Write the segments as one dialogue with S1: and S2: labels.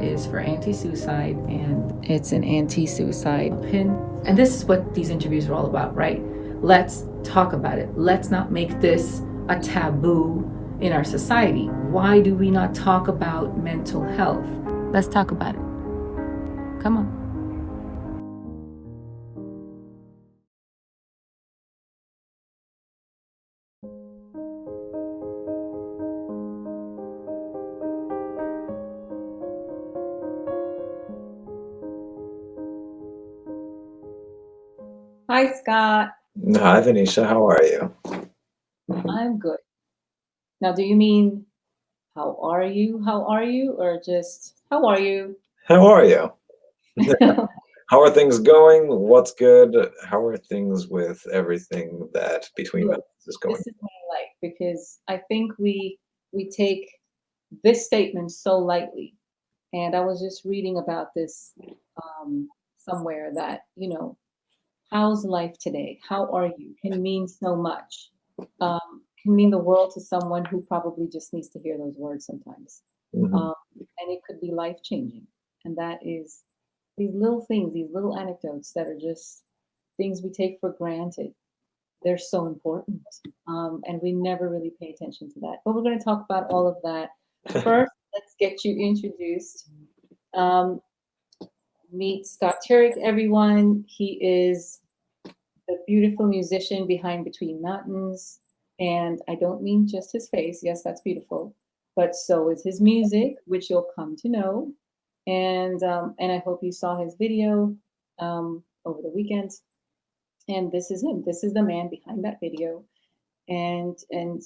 S1: is for anti-suicide, and it's an anti-suicide pin. And this is what these interviews are all about, right? Let's talk about it. Let's not make this a taboo in our society. Why do we not talk about mental health? Let's talk about it. Come on. Hi, Scott.
S2: Hi, Vineesha. How are you?
S1: I'm good. Now, do you mean how are you? How are you? Or just how are you?
S2: How are you? How are things going? What's good? How are things with everything that Between
S1: Look,
S2: Mountains is going?
S1: this is what I like because I think we take this statement so lightly. And I was just reading about this somewhere that, how's life today? How are you? Can mean so much. Can mean the world to someone who probably just needs to hear those words sometimes.
S2: Mhm.
S1: And it could be life changing. And that is these little things, these little anecdotes that are just things we take for granted. They're so important. And we never really pay attention to that. But we're going to talk about all of that. First, let's get you introduced. Um, Meet Scott Turek, everyone. He is the beautiful musician behind Between Mountains. And I don't mean just his face. Yes, that's beautiful. But so is his music, which you'll come to know. And I hope you saw his video over the weekend. And this is him. This is the man behind that video. And and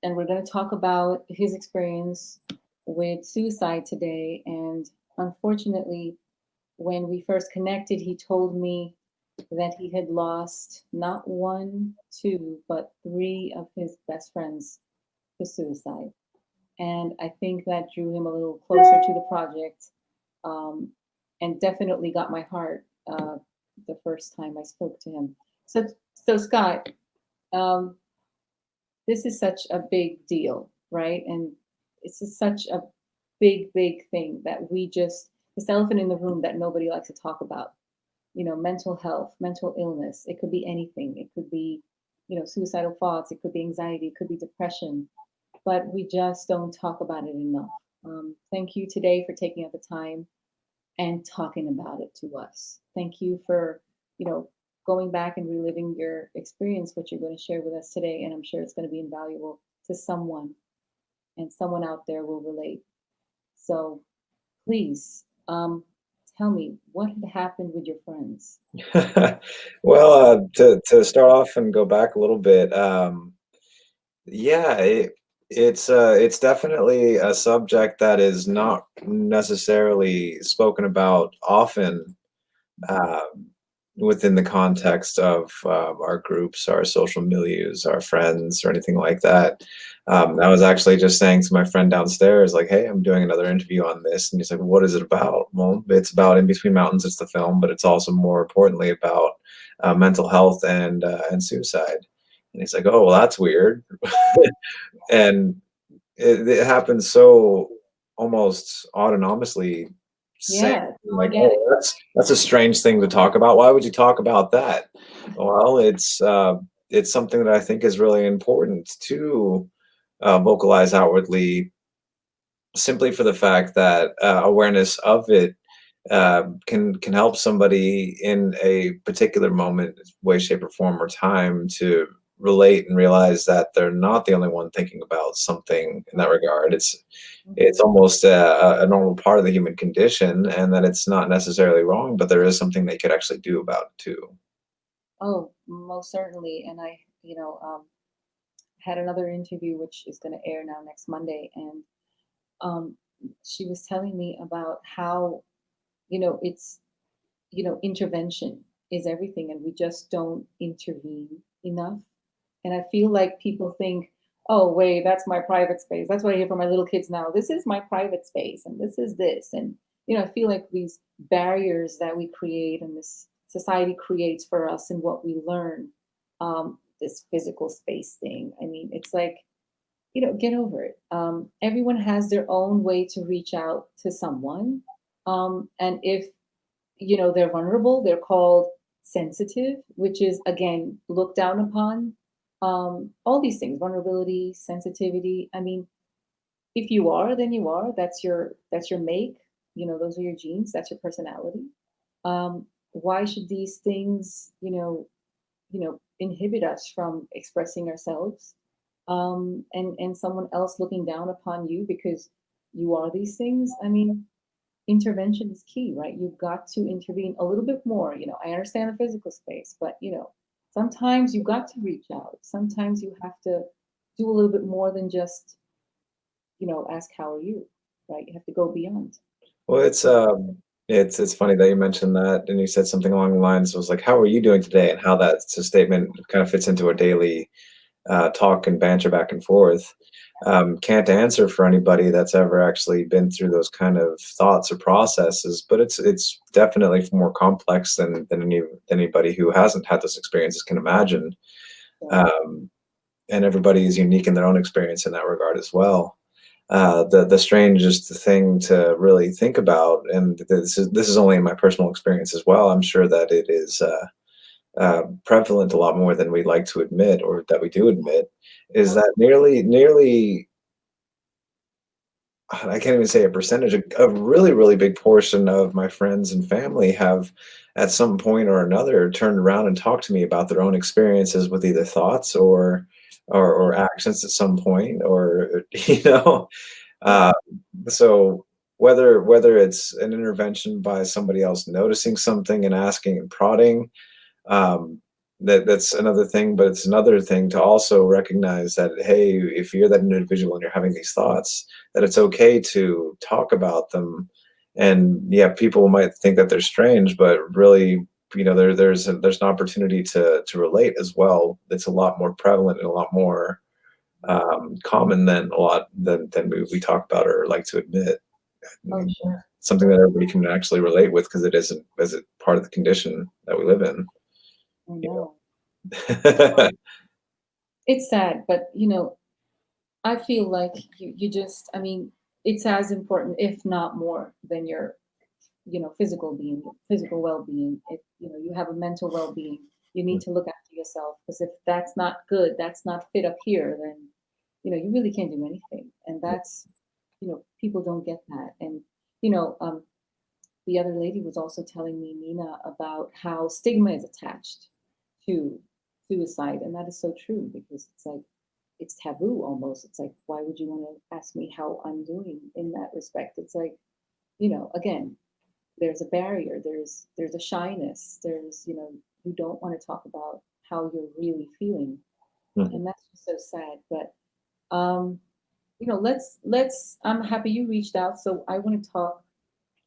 S1: and we're going to talk about his experience with suicide today. And unfortunately, when we first connected, he told me that he had lost not one, two, but three of his best friends to suicide. And I think that drew him a little closer to the project, um, and definitely got my heart the first time I spoke to him. So Scott, um, this is such a big deal, right? And it's just such a big thing that we just, this elephant in the room that nobody likes to talk about. Mental health, mental illness. It could be anything. It could be, suicidal thoughts. It could be anxiety. It could be depression. But we just don't talk about it enough. Thank you today for taking up the time and talking about it to us. Thank you for, you know, going back and reliving your experience, what you're going to share with us today. And I'm sure it's going to be invaluable to someone, and someone out there will relate. So please, tell me what had happened with your friends.
S2: Well, to start off and go back a little bit, yeah, it's definitely a subject that is not necessarily spoken about often, um, within the context of our groups, our social milieus, our friends, or anything like that. I was actually just saying to my friend downstairs, like, "Hey, I'm doing another interview on this," and he's like, "What is it about?" Well, it's about In Between Mountains. It's the film, but it's also more importantly about mental health and suicide. And he's like, "Oh, well, that's weird," and it happens so almost autonomously, saying
S1: Yeah,
S2: like,
S1: organic.
S2: "Oh, that's a strange thing to talk about. Why would you talk about that?" Well, it's something that I think is really important to vocalize outwardly, simply for the fact that awareness of it can help somebody in a particular moment, way, shape, or form, or time to relate and realize that they're not the only one thinking about something in that regard. It's
S1: Mhm.
S2: almost a normal part of the human condition, and that it's not necessarily wrong, but there is something they could actually do about it too.
S1: Oh, most certainly. And I, had another interview which is going to air now next Monday, and um, she was telling me about how it's intervention is everything, and we just don't intervene enough. And I feel like people think, oh, wait, that's my private space. That's what I hear from my little kids now. This is my private space, and this is this. And, I feel like these barriers that we create and this society creates for us and what we learn, this physical space thing. I mean, it's like, get over it. Everyone has their own way to reach out to someone. And if, they're vulnerable, they're called sensitive, which is, again, looked down upon. All these things, vulnerability, sensitivity. I mean, if you are, then you are. That's your make. Those are your genes. That's your personality. Why should these things, inhibit us from expressing ourselves? And someone else looking down upon you because you are these things. I mean, intervention is key, right? You've got to intervene a little bit more. I understand the physical space, but sometimes you've got to reach out. Sometimes you have to do a little bit more than just, ask how are you, right? You have to go beyond.
S2: Well, it's funny that you mentioned that, and you said something along the lines was like, "How are you doing today?" And how that's a statement kind of fits into a daily talk and banter back and forth. Can't answer for anybody that's ever actually been through those kind of thoughts or processes, but it's definitely more complex than anybody who hasn't had those experiences can imagine.
S1: So,
S2: Um, and everybody is unique in their own experience in that regard as well. The strangest thing to really think about, and this is only in my personal experience as well. I'm sure that it is prevalent a lot more than we like to admit, or that we do admit, is
S1: oh,
S2: that nearly I can't even say a percentage, a really, really big portion of my friends and family have, at some point or another, turned around and talked to me about their own experiences with either thoughts or actions at some point, or
S1: yeah,
S2: uh, so whether it's an intervention by somebody else noticing something and asking and prodding, um, that's another thing. But it's another thing to also recognize that, hey, if you're that individual and you're having these thoughts, that it's okay to talk about them. And yeah, people might think that they're strange, but really, there's an opportunity to relate as well. It's a lot more prevalent and a lot more common than we talk about or like to admit.
S1: oh, sure.
S2: Something that everybody can actually relate with, because it isn't as a part of the condition that we live in.
S1: I
S2: You
S1: know.
S2: know?
S1: It's sad, but I feel like you just, I mean, it's as important, if not more, than your, physical being, physical well-being. If, you have a mental well-being, you need to look after yourself, because if that's not good, that's not fit up here, then, you really can't do anything. And that's, people don't get that. And, you know, um, the other lady was also telling me, Nina, about how stigma is attached to suicide. And that is so true, because it's like, it's taboo almost. It's like, why would you want to ask me how I'm doing in that respect? It's like, again, there's a barrier, there's a shyness, there's, you don't want to talk about how you're really feeling.
S2: Mhm.
S1: And that's just so sad. But let's I'm happy you reached out. So I want to talk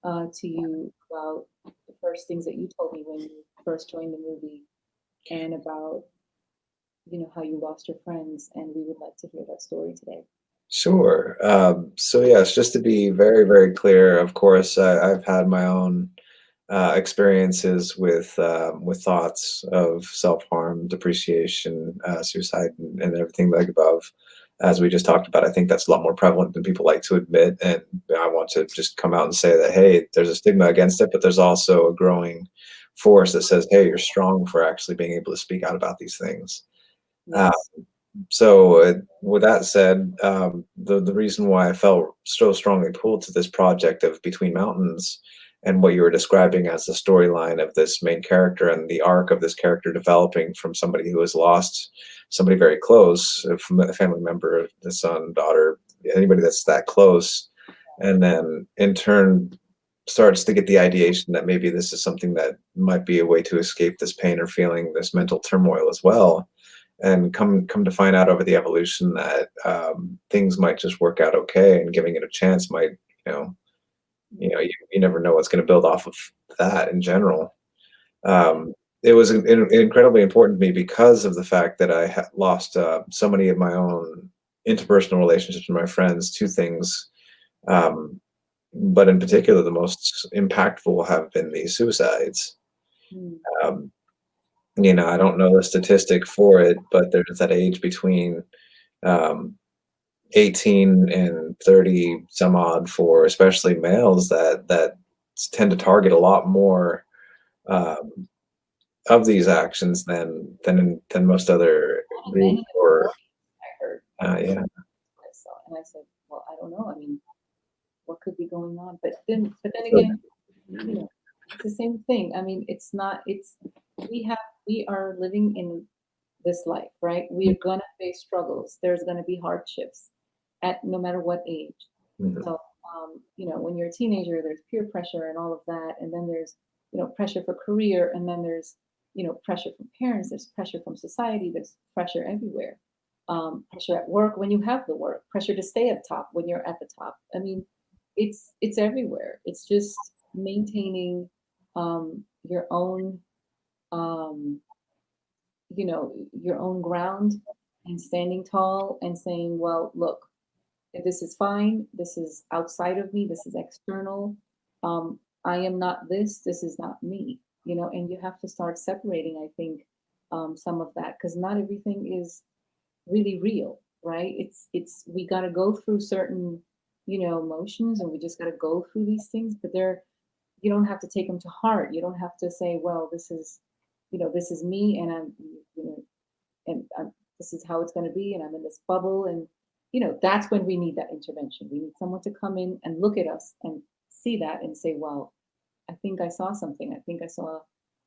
S1: to you about the first things that you told me when you first joined the movie, and about how you lost your friends, and we would like to hear that story today.
S2: Sure. So yes, just to be very, very clear, of course, I've had my own experiences with thoughts of self-harm, depreciation, suicide, and everything like above. As we just talked about, I think that's a lot more prevalent than people like to admit. And I want to just come out and say that, hey, there's a stigma against it, but there's also a growing force that says, hey, you're strong for actually being able to speak out about these things. Uh,
S1: Yes.
S2: so with that said, the reason why I felt so strongly pulled to this project of Between Mountains, and what you were describing as the storyline of this main character and the arc of this character developing from somebody who has lost somebody very close, a family member, the son, daughter, anybody that's that close, and then in turn starts to get the ideation that maybe this is something that might be a way to escape this pain or feeling this mental turmoil as well, and come to find out over the evolution that things might just work out okay, and giving it a chance might, you know you never know what's going to build off of that in general. It was incredibly important to me because of the fact that I had lost so many of my own interpersonal relationships with my friends to things, um, but in particular the most impactful have been these suicides.
S1: Mm.
S2: um, I don't know the statistic for it, but there's that age between um, 18 and 30 some odd for especially males that tend to target a lot more um, of these actions than most other
S1: Men in
S2: groups
S1: their
S2: or
S1: 40s, I heard.
S2: yeah.
S1: I saw, and I said, well, I don't know. I mean, what could be going on? But then
S2: So,
S1: again, it's the same thing. I mean, it's not. It's we are living in this life, right? We are gonna face struggles. There's gonna be hardships, at no matter what age.
S2: mhm,
S1: So, when you're a teenager, there's peer pressure and all of that, and then there's pressure for career, and then there's pressure from parents. There's pressure from society. There's pressure everywhere. Pressure at work when you have the work. Pressure to stay at top when you're at the top. I mean, it's everywhere. It's just maintaining your own um, your own ground and standing tall and saying, well, look, this is fine. This is outside of me. This is external. I am not this. This is not me. And you have to start separating, I think, some of that because not everything is really real, right? It's we got to go through certain, emotions, and we just got to go through these things. But you don't have to take them to heart. You don't have to say, well, this is me, and you know, this is how it's going to be, and I'm in this bubble, and that's when we need that intervention. We need someone to come in and look at us and see that and say, well, I think I saw something. I think I saw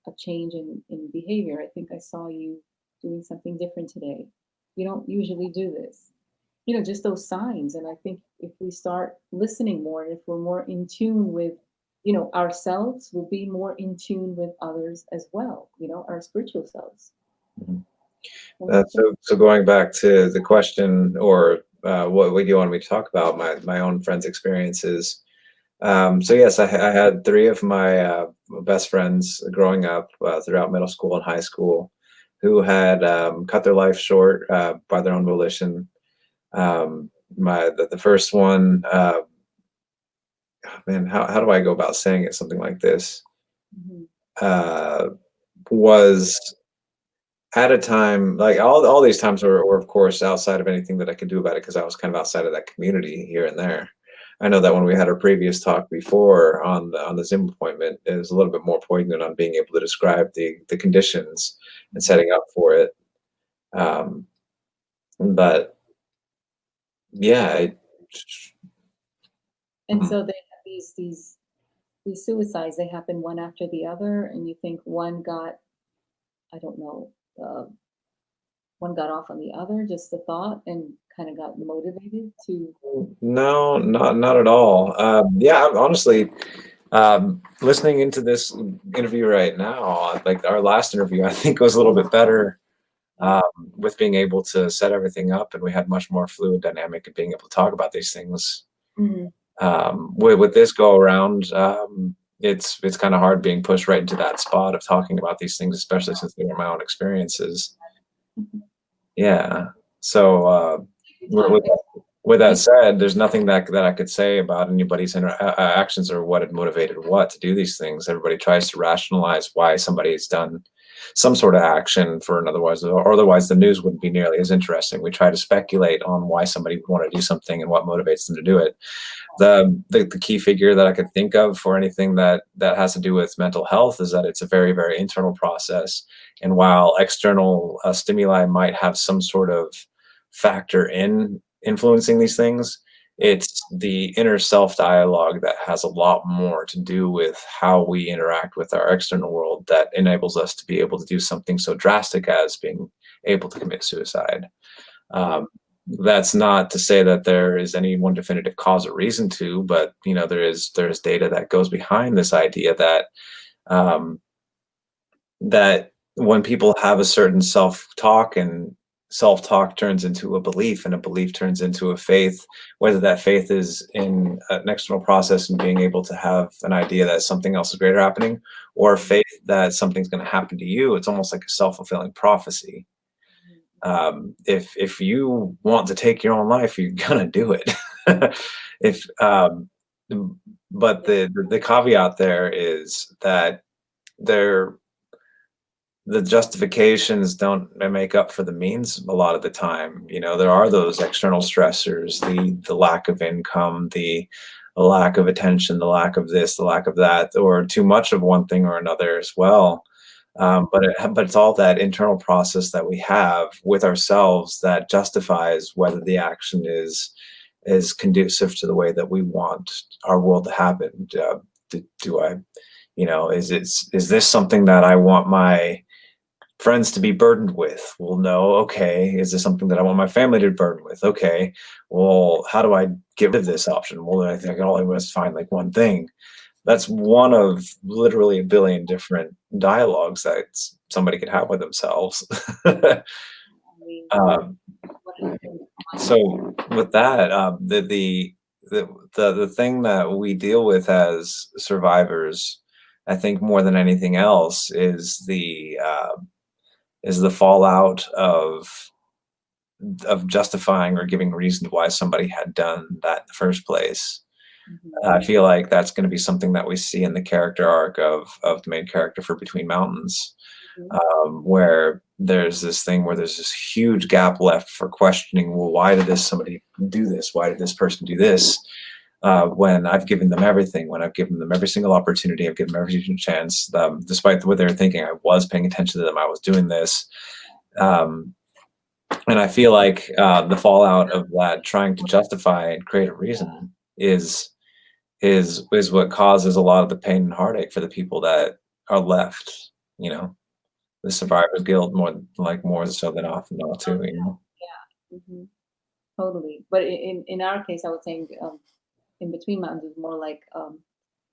S1: a change in behavior. I think I saw you doing something different today. You don't usually do this. Just those signs. And I think if we start listening more, and if we're more in tune with, ourselves, we'll be more in tune with others as well, our spiritual selves.
S2: mhm.
S1: And that's it.
S2: So going back to the question, or what you wanted me to talk about, my own friends' experiences. So yes, I had three of my best friends growing up throughout middle school and high school who had cut their life short by their own volition. The first one, man, how do I go about saying it? Something like this
S1: Mhm.
S2: uh, was at a time like all these times were of course outside of anything that I could do about it because I was kind of outside of that community here and there. I know that when we had our previous talk before on the Zoom appointment, it was a little bit more poignant on being able to describe the conditions and setting up for it. Um, but yeah,
S1: And
S2: mhm.
S1: so they have these suicides. They happen one after the other, and you think one got, I don't know, one got off on the other, just the thought, and kind of got motivated to.
S2: No, not at all. Yeah, honestly, listening into this interview right now, like our last interview, I think was a little bit better
S1: Yeah.
S2: with being able to set everything up, and we had much more fluid dynamic of being able to talk about these things.
S1: Mhm.
S2: With this go around, it's kind of hard being pushed right into that spot of talking about these things, especially since they were my own experiences.
S1: Mhm.
S2: Yeah. So
S1: Take your
S2: with,
S1: time.
S2: with with that
S1: Take
S2: said, there's nothing that I could say about anybody's actions or what had motivated what to do these things. Everybody tries to rationalize why somebody's done some sort of action for an otherwise, or otherwise the news wouldn't be nearly as interesting. We try to speculate on why somebody would want to do something and what motivates them to do it. The key figure that I could think of for anything that has to do with mental health is that it's a very, very internal process. And while external stimuli might have some sort of factor in influencing these things, it's the inner self dialogue that has a lot more to do with how we interact with our external world that enables us to be able to do something so drastic as being able to commit suicide. Um, that's not to say that there is any one definitive cause or reason to, but there's data that goes behind this idea that um, that when people have a certain self-talk and self-talk turns into a belief and a belief turns into a faith, whether that faith is in an external process and being able to have an idea that something else is greater happening, or faith that something's going to happen to you, it's almost like a self-fulfilling prophecy. If you want to take your own life, you're gonna do it. if But the caveat there is that there the justifications don't make up for the means a lot of the time. You know, there are those external stressors, the lack of income, the lack of attention, the lack of this, the lack of that, or too much of one thing or another as well. But it's all that internal process that we have with ourselves that justifies whether the action is conducive to the way that we want our world to happen. Do I, you know, is this something that I want my friends to be burdened with? Well, no. Okay. Is this something that I want my family to be burdened with? Okay. Well, how do I get rid of this option? Well, I think I only must find like one thing. That's one of literally a billion different dialogues that somebody could have with themselves.
S1: I mean,
S2: um,
S1: what happened?
S2: so with that, the thing that we deal with as survivors, I think more than anything else, is the fallout of justifying or giving reason why somebody had done that in the first place.
S1: Mhm.
S2: I feel like that's going to be something that we see in the character arc of the main character for Between Mountains,
S1: Mhm.
S2: where there's this thing where there's this huge gap left for questioning. Well, why did this somebody do this? Why did this person do this? When I've given them everything, when I've given them every single opportunity, I've given them every single chance, despite what they were thinking, I was paying attention to them. I was doing this. Um, and I feel like the fallout of that, trying to justify and create a reason, is is what causes a lot of the pain and heartache for the people that are left. You know, the survivor's guilt more so than often not
S1: Oh,
S2: too. You know.
S1: yeah. Totally. But in our case, I would say in Between Mountains is more like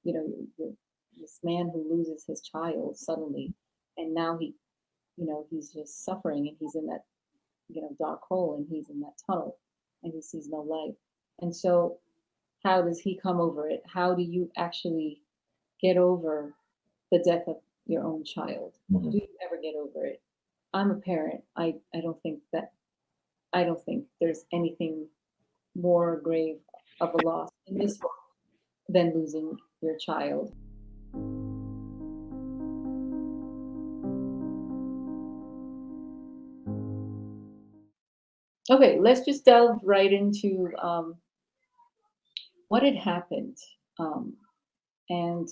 S1: you know, this man who loses his child suddenly, and now he's just suffering, and he's in that dark hole, and he's in that tunnel, and he sees no light. And so, how does he come over it? How do you actually get over the death of your own child?
S2: Mhm.
S1: Do you ever get over it? I'm a parent. I don't think there's anything more grave of a loss in this world than losing your child. Okay, let's just delve right into what had happened. Um, and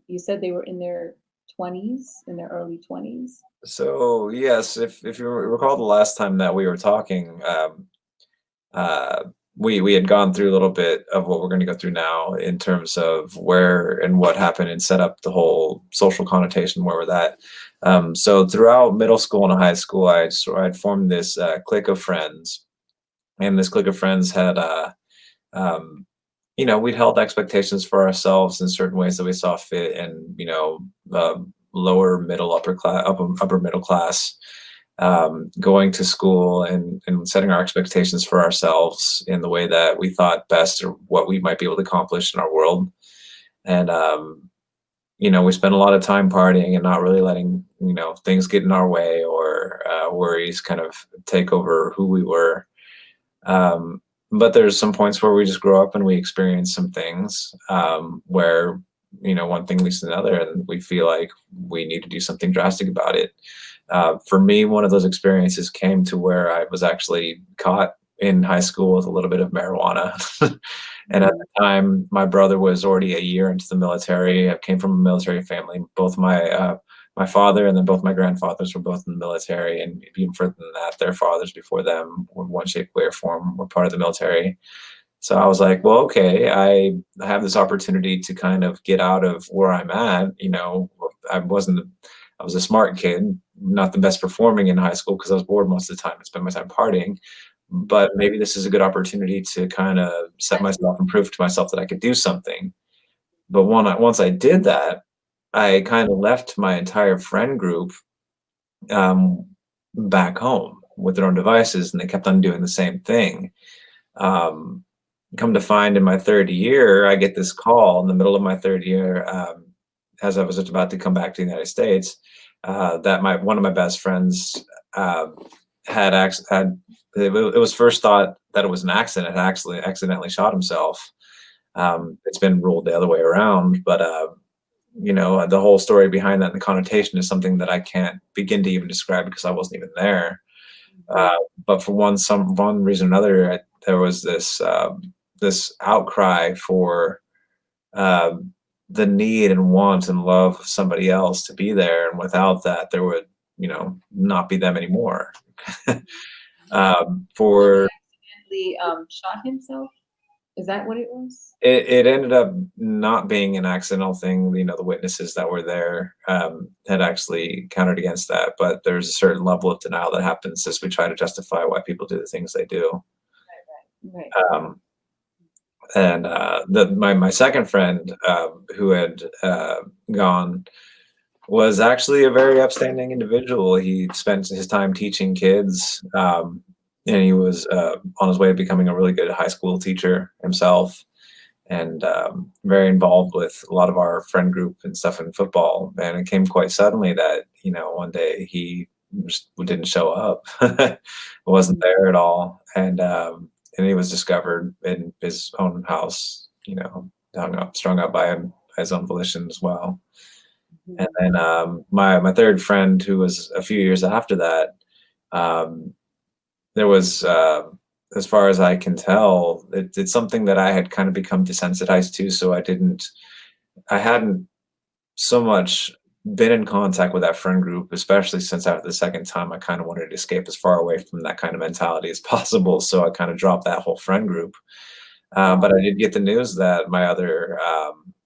S1: you said they were in their 20s, in their early 20s.
S2: So yes, if you recall the last time that we were talking, uh, we had gone through a little bit of what we're going to go through now in terms of where and what happened and set up the whole social connotation where we're at. So throughout middle school and high school, I'd formed this clique of friends, and this clique of friends had um, we'd held expectations for ourselves in certain ways that we saw fit, and lower middle upper middle class, going to school and setting our expectations for ourselves in the way that we thought best or what we might be able to accomplish in our world. And we spent a lot of time partying and not really letting things get in our way, or worries kind of take over who we were. Um, but there's some points where we just grow up and we experience some things, where one thing leads to another, and we feel like we need to do something drastic about it. For me, one of those experiences came to where I was actually caught in high school with a little bit of marijuana. And at
S1: Mhm.
S2: the time, my brother was already a year into the military. I came from a military family. Both my father and then both my grandfathers were both in the military, and even further than that, their fathers before them, in one shape, way, or form, were part of the military. So I was like, well, okay, I have this opportunity to kind of get out of where I'm at. I wasn't, I was a smart kid, not the best performing in high school because I was bored most of the time and spent my time partying. But maybe this is a good opportunity to kind of set myself and prove to myself that I could do something. But once I did that, I kind of left my entire friend group, um, back home with their own devices, and they kept on doing the same thing. Um, Come to find, in my third year, I get this call in the middle of my third year, as I was just about to come back to the United States, that my one of my best friends, uh, had it was first thought that it was an accident, had accidentally shot himself. It's been ruled the other way around, but the whole story behind that and the connotation is something that I can't begin to even describe because I wasn't even there.
S1: Mhm.
S2: But for one reason or another, there was this outcry for um, the need and want and love of somebody else to be there, and without that, there would not be them anymore.
S1: So
S2: For
S1: he accidentally shot himself. Is that what it was?
S2: it ended up not being an accidental thing. The witnesses that were there had actually countered against that, but there's a certain level of denial that happens as we try to justify why people do the things they do.
S1: Right.
S2: Um, and my second friend who had gone was actually a very upstanding individual. He spent his time teaching kids, and he was on his way to becoming a really good high school teacher himself, and very involved with a lot of our friend group and stuff in football. And it came quite suddenly that one day he just didn't show up, wasn't
S1: Mhm.
S2: there at all, and he was discovered in his own house, strung up by his own volition as well. And
S1: Mhm.
S2: then my third friend, who was a few years after that, um, there was, as far as I can tell, it's something that I had kind of become desensitized to. So I hadn't so much been in contact with that friend group, especially since after the second time, I kind of wanted to escape as far away from that kind of mentality as possible. So I kind of dropped that whole friend group. But
S1: Oh.
S2: I did get the news that my other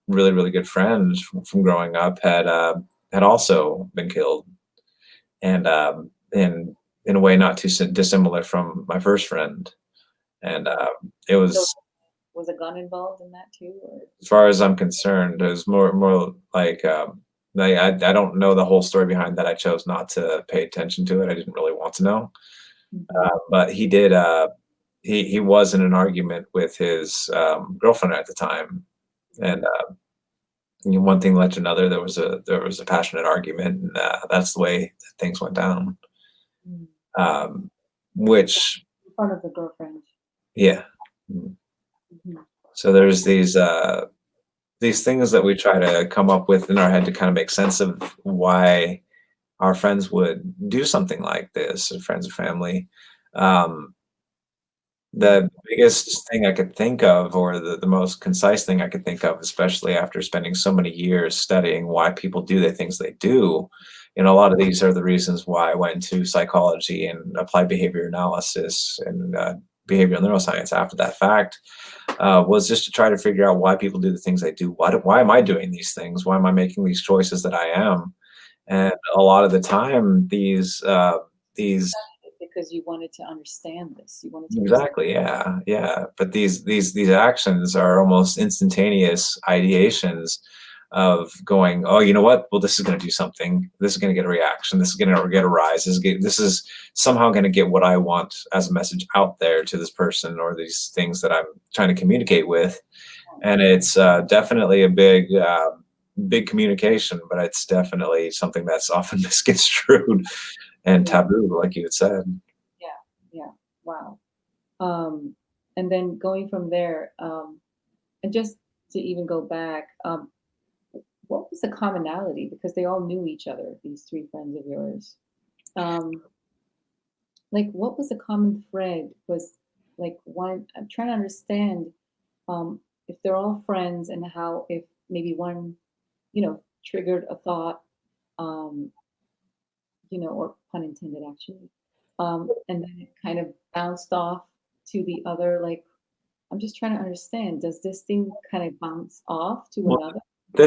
S2: really, really good friend from growing up had also been killed, and in a way not too dissimilar from my first friend. And it
S1: So
S2: was,
S1: was a gun involved in that too, or?
S2: as far as I'm concerned, it was more like I don't know the whole story behind that. I chose not to pay attention to it. I didn't really want to know.
S1: Mhm.
S2: But he did. He was in an argument with his girlfriend at the time, and one thing led to another. There was a passionate argument, and that's the way that things went down.
S1: Mm.
S2: Um, which,
S1: In front of the girlfriend.
S2: yeah. Mm.
S1: Mhm.
S2: So there's these things that we try to come up with in our head to kind of make sense of why our friends would do something like this, or friends or family. Um, the biggest thing I could think of, or the most concise thing I could think of, especially after spending so many years studying why people do the things they do, a lot of these are the reasons why I went into psychology and applied behavior analysis and behavioral neuroscience after that fact, was just to try to figure out why people do the things they do. Why am I doing these things? Why am I making these choices that I am? And a lot of the time,
S1: You
S2: these
S1: studied it because you wanted to understand this. You wanted to understand.
S2: exactly, yeah, yeah. But these actions are almost instantaneous ideations of going, oh, you know what? Well, this is going to do something. This is going to get a reaction. This is going to get a rise. This is somehow going to get what I want as a message out there to this person or these things that I'm trying to communicate with. And it's definitely a big communication, but it's definitely something that's often misconstrued and
S1: Yeah,
S2: taboo, like you had said.
S1: yeah, yeah. Wow. Um, and then going from there, and just to even go back, what was the commonality? Because they all knew each other, these three friends of yours. Um, like, what was the common thread? Was like one. I'm trying to understand if they're all friends and how if maybe one, triggered a thought, um, or pun intended actually, and then it kind of bounced off to the other. Like, I'm just trying to understand. Does this thing kind of bounce off to
S2: Well,
S1: another?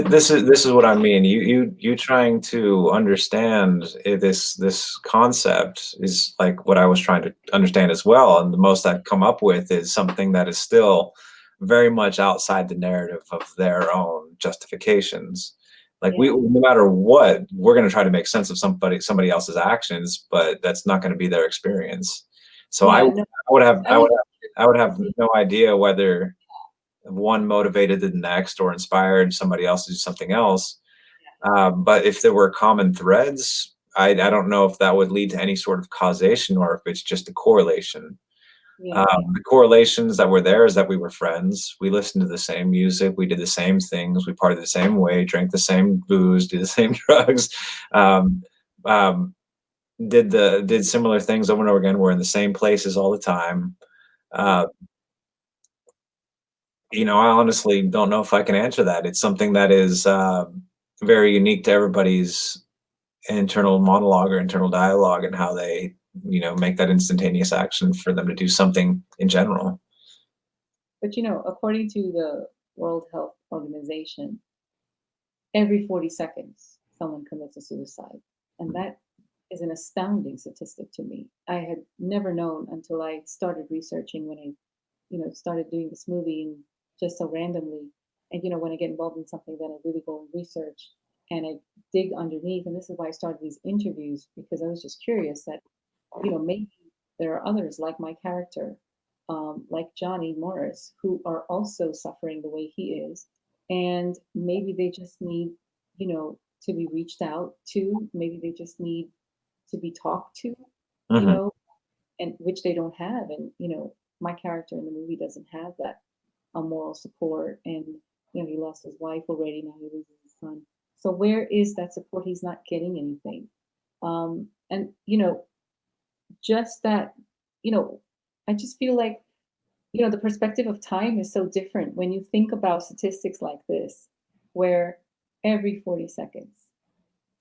S2: this is what I mean. You trying to understand this concept is like what I was trying to understand as well. And the most I've come up with is something that is still very much outside the narrative of their own justifications. Like
S1: Yeah,
S2: no matter what, we're going to try to make sense of somebody else's actions, but that's not going to be their experience. So
S1: yeah. No,
S2: would have
S1: I was
S2: I would have
S1: see.
S2: no idea whether one motivated the next or inspired somebody else to do something else. But if there were common threads, I don't know if that would lead to any sort of causation or if it's just a correlation.
S1: Yeah.
S2: The correlations that were there is that we were friends. We listened to the same music. We did the same things. We partied the same way, drank the same booze, did the same drugs, um, um, did similar things over and over again. We're in the same places all the time.
S1: Yeah.
S2: Uh, I honestly don't know if I can answer that. It's something that is very unique to everybody's internal monologue or internal dialogue and how they, make that instantaneous action for them to do something in general.
S1: But according to the World Health Organization, every 40 seconds someone commits a suicide. And that is an astounding statistic to me. I had never known until I started researching when I, started doing this movie and just so randomly. And when I get involved in something, then I really go and research and I dig underneath. And this is why I started these interviews because I was just curious that, maybe there are others like my character, like Johnny Morris, who are also suffering the way he is. And maybe they just need, to be reached out to. Maybe they just need to be talked to, you
S2: Hmm.
S1: know, and which they don't have. And, my character in the movie doesn't have that moral support. And, he lost his wife already. Now he loses his son. So where is that support? He's not getting anything. And, just that, you know, I just feel like, the perspective of time is so different when you think about statistics like this, where every 40 seconds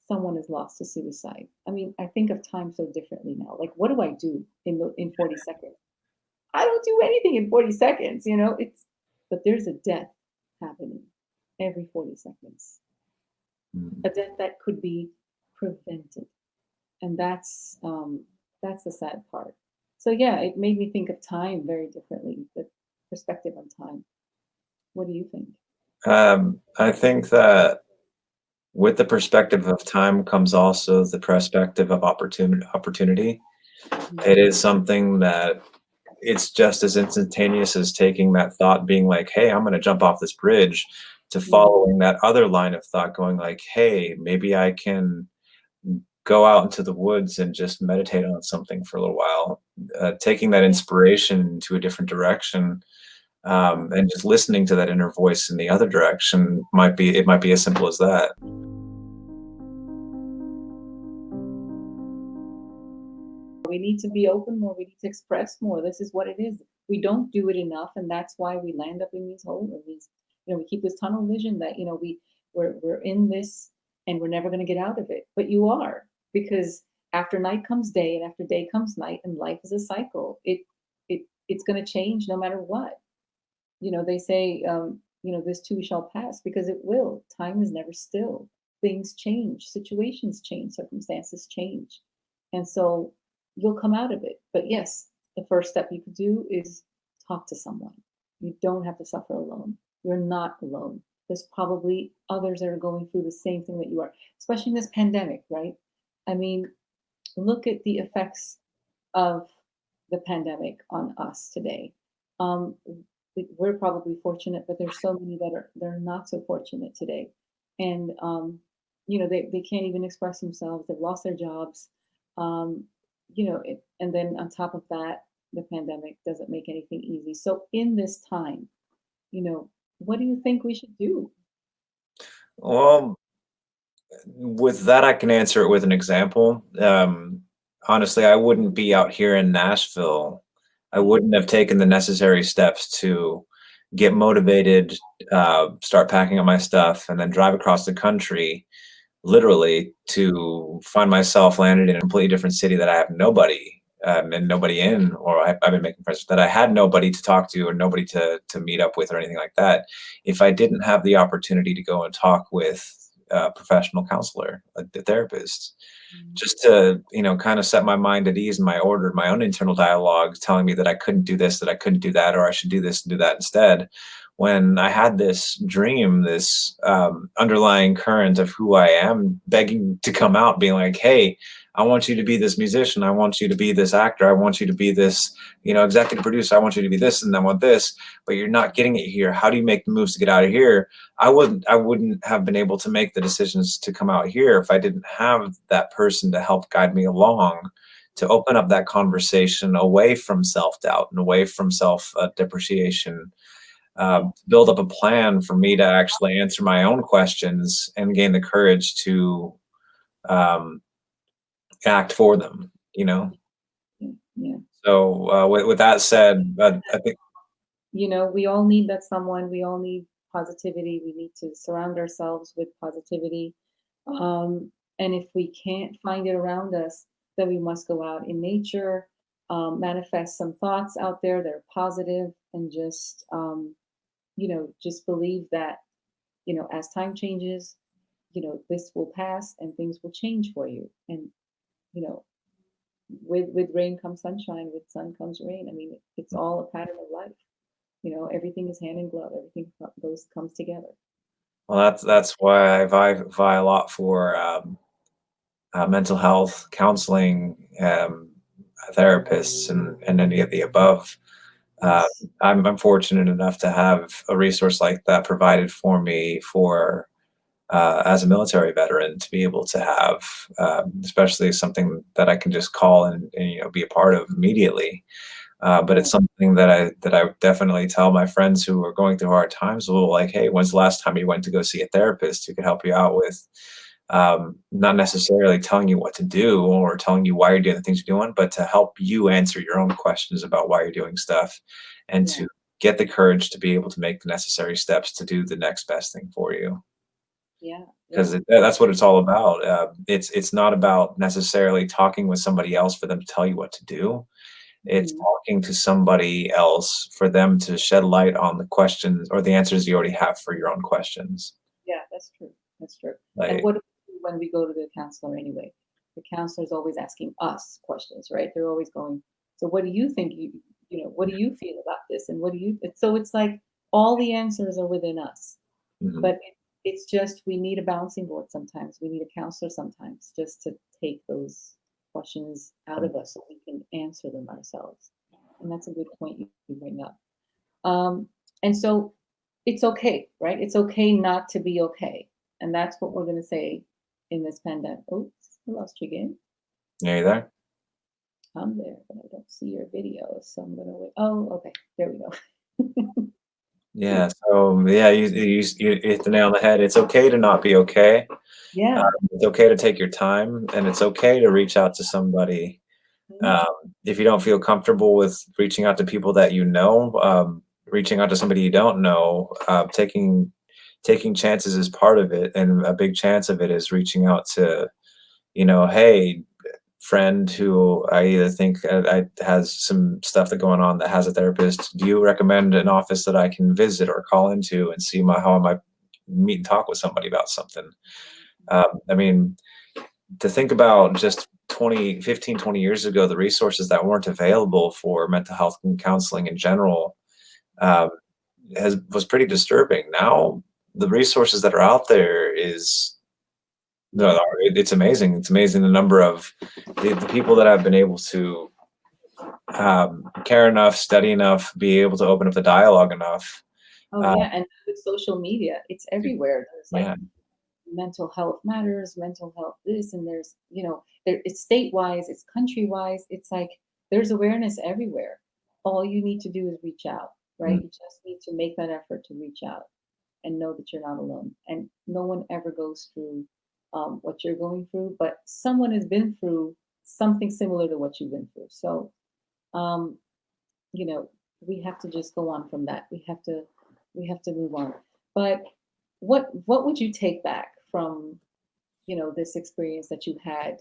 S1: someone is lost to suicide. I mean, I think of time so differently now. Like, what do I do in 40 seconds? I don't do anything in 40 seconds, it's, but there's a death happening every 40 seconds, a death that could be prevented. And that's the sad part. So yeah, it made me think of time very differently, the perspective on time. What do you think?
S2: I think that with the perspective of time comes also the perspective of opportunity.
S1: Mhm.
S2: It is something that it's just as instantaneous as taking that thought being like, hey, I'm going to jump off this bridge, to
S1: Yeah,
S2: following that other line of thought going like, hey, maybe I can go out into the woods and just meditate on something for a little while, taking that
S1: yeah.
S2: inspiration to a different direction, and just listening to that inner voice in the other direction might be as simple as that.
S1: We need to be open more. We need to express more. This is what it is. We don't do it enough, and that's why we land up in these holes. These, we keep this tunnel vision that we're in this and we're never going to get out of it. But you are, because after night comes day, and after day comes night, and life is a cycle. It's going to change no matter what. They say, this too shall pass, because it will. Time is never still. Things change, situations change, circumstances change. And so you'll come out of it. But yes, the first step you could do is talk to someone. You don't have to suffer alone. You're not alone. There's probably others that are going through the same thing that you are, especially in this pandemic, right? I mean, look at the effects of the pandemic on us today. Um, we're probably fortunate, but there's so many that are they're not so fortunate today, and they can't even express themselves. They've lost their jobs, um, and then on top of that, the pandemic doesn't make anything easy. So in this time, you know, what do you think we should do?
S2: Well, with that, I can answer it with an example. Honestly, I wouldn't be out here in Nashville. I
S1: Yeah,
S2: wouldn't have taken the necessary steps to get motivated, start packing up my stuff, and then drive across the country, literally, to find myself landed in a completely different city that I have nobody, and nobody in, or I've been making friends that I had nobody to talk to or nobody to meet up with or anything like that. If I didn't have the opportunity to go and talk with a professional counselor, a therapist,
S1: mm,
S2: just to kind of set my mind at ease in my order, my own internal dialogue telling me that I couldn't do this, that I couldn't do that, or I should do this and do that instead. When I had this dream, this underlying current of who I am begging to come out, being like, hey, I want you to be this musician, I want you to be this actor, I want you to be this executive producer, I want you to be this and I want this, but you're not getting it here. How do you make the moves to get out of here? I wouldn't have been able to make the decisions to come out here if I didn't have that person to help guide me along, to open up that conversation away from self-doubt and away from self-depreciation, build up a plan for me to actually answer my own questions and gain the courage to um, act for them, you know?
S1: Yeah.
S2: So with that said, I think,
S1: You know, we all need that someone. We all need positivity. We need to surround ourselves with positivity. And if we can't find it around us, then we must go out in nature, manifest some thoughts out there that are positive, and just, just believe that, as time changes, this will pass and things will change for you. And, you know, with rain comes sunshine, with sun comes rain. I mean, it's all a pattern of life. Everything is hand in glove. Everything comes together.
S2: well, that's why I vie a lot for mental health counseling, therapists, and any of the above. Uh,
S1: Yes.
S2: I'm fortunate enough to have a resource like that provided for me for as a military veteran to be able to have, especially something that I can just call and be a part of immediately. But
S1: Right.
S2: it's something that I definitely tell my friends who are going through hard times. Well, like, hey, when's the last time you went to go see a therapist who could help you out with, not necessarily telling you what to do or telling you why you're doing the things you're doing, but to help you answer your own questions about why you're doing stuff, and
S1: Yeah.
S2: to get the courage to be able to make the necessary steps to do the next best thing for you.
S1: Yeah.
S2: Because
S1: Yeah.
S2: that's what it's all about. It's not about necessarily talking with somebody else for them to tell you what to do. It's
S1: Mhm.
S2: talking to somebody else for them to shed light on the questions or the answers you already have for your own questions.
S1: Yeah, that's true. That's true. And
S2: Like,
S1: what do we do when we go to the counselor anyway? The counselor is always asking us questions, right? They're always going, so what do you think what do you feel about this? And what do you, so it's like all the answers are within us.
S2: mhm.
S1: But it's just we need a bouncing board sometimes. We need a counselor sometimes just to take those questions out of us so we can answer them ourselves. And that's a good point you bring up. Um, and so it's okay, right? It's okay not to be okay. And that's what we're going to say in this pandemic. Oops, I lost you again.
S2: Yeah, you there?
S1: I'm there, but I don't see your video. So I'm going to wait. Oh, okay. There we go.
S2: Yeah. So yeah, you hit the nail on the head. It's okay to not be okay.
S1: Yeah.
S2: It's okay to take your time, and it's okay to reach out to somebody.
S1: Mhm.
S2: Um, if you don't feel comfortable with reaching out to people that you know, reaching out to somebody you don't know, taking chances is part of it, and a big chance of it is reaching out to, hey, friend who I either think I has some stuff that going on that has a therapist. Do you recommend an office that I can visit or call into and see how I might meet and talk with somebody about something? I mean, to think about just 20 years ago, the resources that weren't available for mental health and counseling in general, um, was pretty disturbing. Now, the resources that are out there is no,
S1: Yeah.
S2: it's amazing. It's amazing the number of the people that have been able to, care enough, study enough, be able to open up the dialogue enough.
S1: Oh,
S2: Uh,
S1: yeah. And with social media, it's everywhere. There's like
S2: yeah,
S1: mental health matters, mental health this, and there's, it's state wise, it's country wise. It's like there's awareness everywhere. All you need to do is reach out, right?
S2: mm,
S1: You just need to make that effort to reach out and know that you're not alone. And no one ever goes through what you're going through, but someone has been through something similar to what you've been through. So, um, you know, we have to just go on from that. We have to move on. But what would you take back from this experience that you had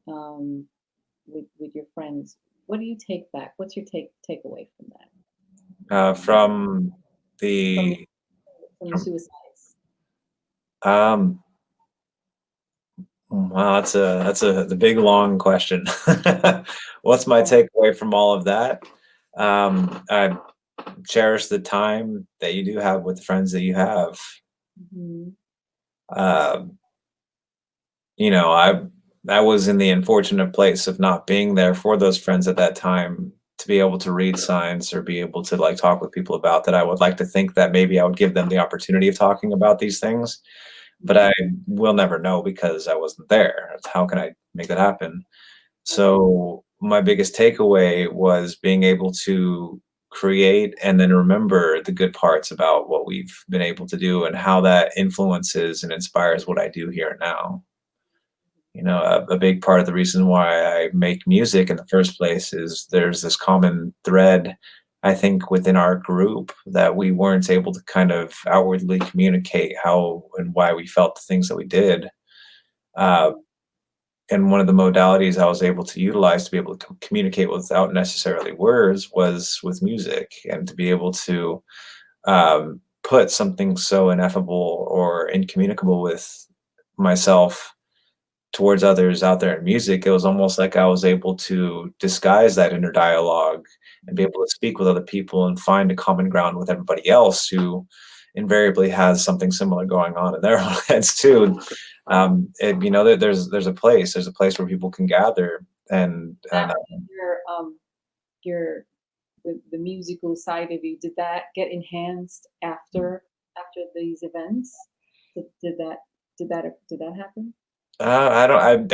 S1: um, with your friends? What do you take back? What's your takeaway from that?
S2: from
S1: From the
S2: the
S1: from the
S2: from,
S1: suicides?
S2: um, wow, that's the big long question. What's my
S1: Yeah.
S2: takeaway from all of that? I cherish the time that you do have with the friends that you have.
S1: Mhm.
S2: Um, I was in the unfortunate place of not being there for those friends at that time to be able to read signs or be able to like talk with people about that. I would like to think that maybe I would give them the opportunity of talking about these things, but I
S1: Mhm.
S2: will never know because I wasn't there. How can I make that happen?
S1: Right.
S2: So my biggest takeaway was being able to create and then remember the good parts about what we've been able to do and how that influences and inspires what I do here and now. You know, a big part of the reason why I make music in the first place is there's this common thread, I think, within our group that we weren't able to kind of outwardly communicate how and why we felt the things that we did. Uh, and one of the modalities I was able to utilize to be able to communicate without necessarily words was with music, and to be able to put something so ineffable or incommunicable with myself towards others out there in music. It was almost like I was able to disguise that inner dialogue and be able to speak with other people and find a common ground with everybody else who invariably has something similar going on in their own heads too. You know, there's a place where people can gather and
S1: That your the musical side of you, did that get enhanced after these events? Did that did that happen?
S2: I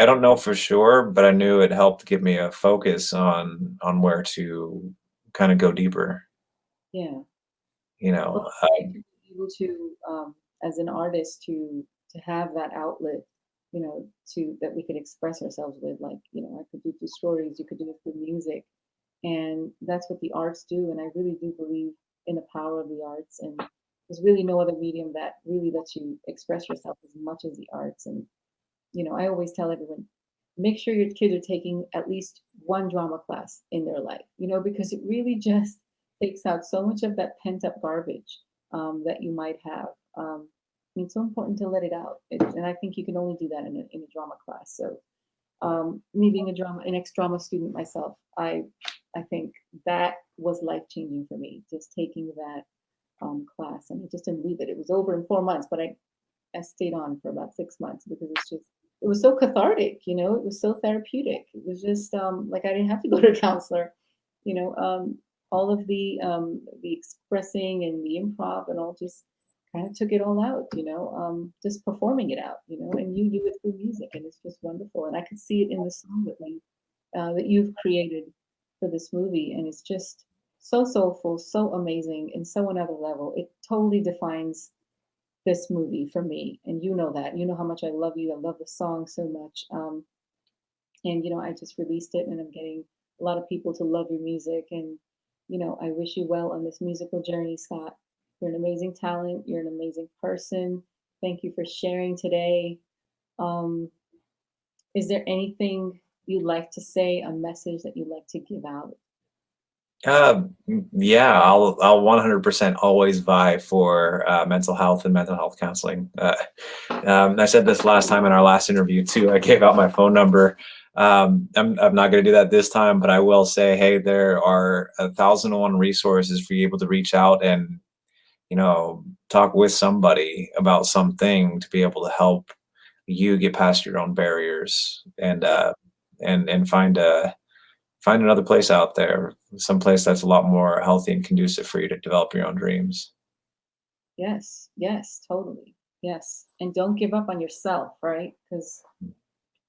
S2: don't know for sure, but I knew it helped give me a focus on where to kind of go deeper.
S1: Yeah.
S2: You
S1: Well,
S2: know,
S1: it's great to be able to, as an artist, to have that outlet, to that we could express ourselves with. Like, I could do through stories, you could do it through music, and that's what the arts do. And I really do believe in the power of the arts, and there's really no other medium that really lets you express yourself as much as the arts. And I always tell everyone, make sure your kids are taking at least one drama class in their life, because it really just takes out so much of that pent up garbage that you might have. It's so important to let it out. And I think you can only do that in a drama class. So, me being an ex drama student myself, I think that was life changing for me, just taking that class. And I just didn't leave it. It was over in 4 months, but I stayed on for about 6 months because it was so cathartic, it was so therapeutic. It was just like I didn't have to go to a counselor, you know, um, all of the expressing and the improv and all just kind of took it all out, just performing it out, and you do it through music and it's just wonderful. And I could see it in the song that you've created for this movie, and it's just so soulful, so amazing, and so another level. It totally defines this movie for me, and you know that. You know how much I love you. I love the song so much. And I just released it, and I'm getting a lot of people to love your music. And I wish you well on this musical journey, Scott. You're an amazing talent. You're an amazing person. Thank you for sharing today. Um, is there anything you'd like to say, a message that you'd like to give out?
S2: yeah, I'll 100% always vie for mental health and mental health counseling. I said this last time in our last interview too. I gave out my phone number. I'm not going to do that this time, but I will say, hey, there are 1,001 resources for you able to reach out and talk with somebody about something to be able to help you get past your own barriers and find another place out there, some place that's a lot more healthy and conducive for you to develop your own dreams.
S1: Yes, yes, totally. Yes. And don't give up on yourself, right? Because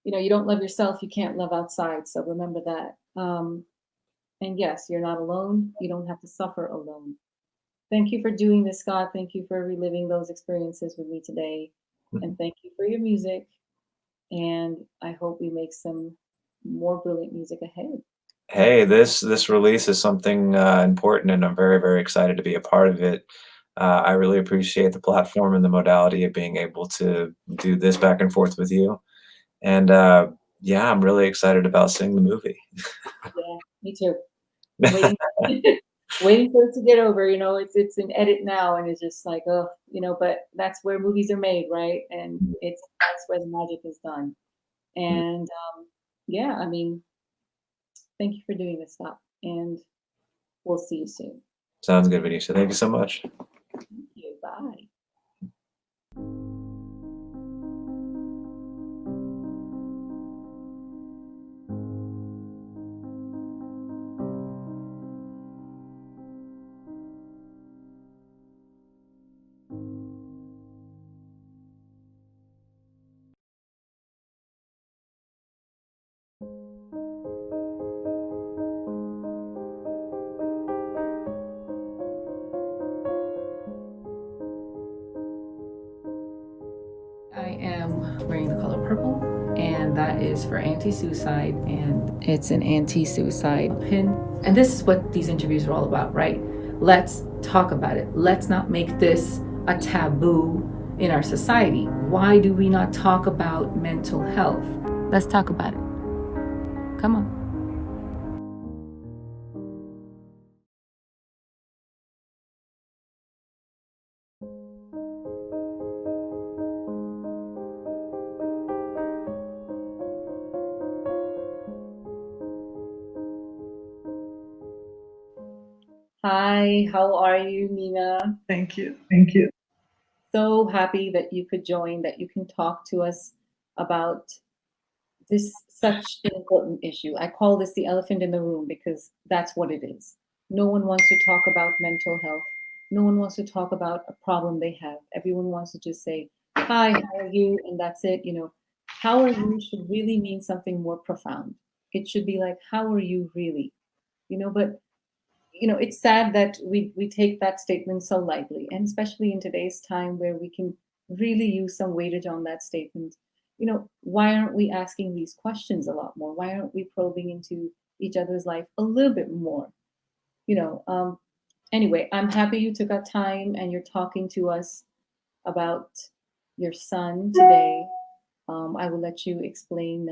S1: you don't love yourself, you can't love outside. So remember that. And yes, you're not alone. You don't have to suffer alone. Thank you for doing this, Scott. Thank you for reliving those experiences with me today. And thank you for your music. And I hope we make some more brilliant music ahead.
S2: Hey, this release is something important, and I'm very very excited to be a part of it. I really appreciate the platform and the modality of being able to do this back and forth with you. And yeah, I'm really excited about seeing the movie.
S1: Yeah, me too. I'm waiting, waiting for it to get over. It's an edit now, and it's just like, oh, but that's where movies are made, right? And that's where the magic is done. And yeah, I mean, thank you for doing this stuff, and we'll see you soon.
S2: Sounds good, Vineesha. Thank you so much.
S1: Thank you. Bye. and that is for anti-suicide, and it's an anti-suicide pin. And this is what these interviews are all about, right? Let's talk about it. Let's not make this a taboo in our society. Why do we not talk about mental health? Let's talk about it. Come on. Hi, how are you, Mina?
S3: Thank you.
S1: Thank you. So happy that you could join, that you can talk to us about this such an important issue. I call this the elephant in the room because that's what it is. No one wants to talk about mental health. No one wants to talk about a problem they have. Everyone wants to just say, "Hi, how are you?" And that's it. How are you should really mean something more profound. It should be like, "How are you really?" But it's sad that we take that statement so lightly, and especially in today's time where we can really use some weightage on that statement. Why aren't we asking these questions a lot more? Why aren't we probing into each other's life a little bit more? You know, um, anyway, I'm happy you took out time and you're talking to us about your son today. I will let you explain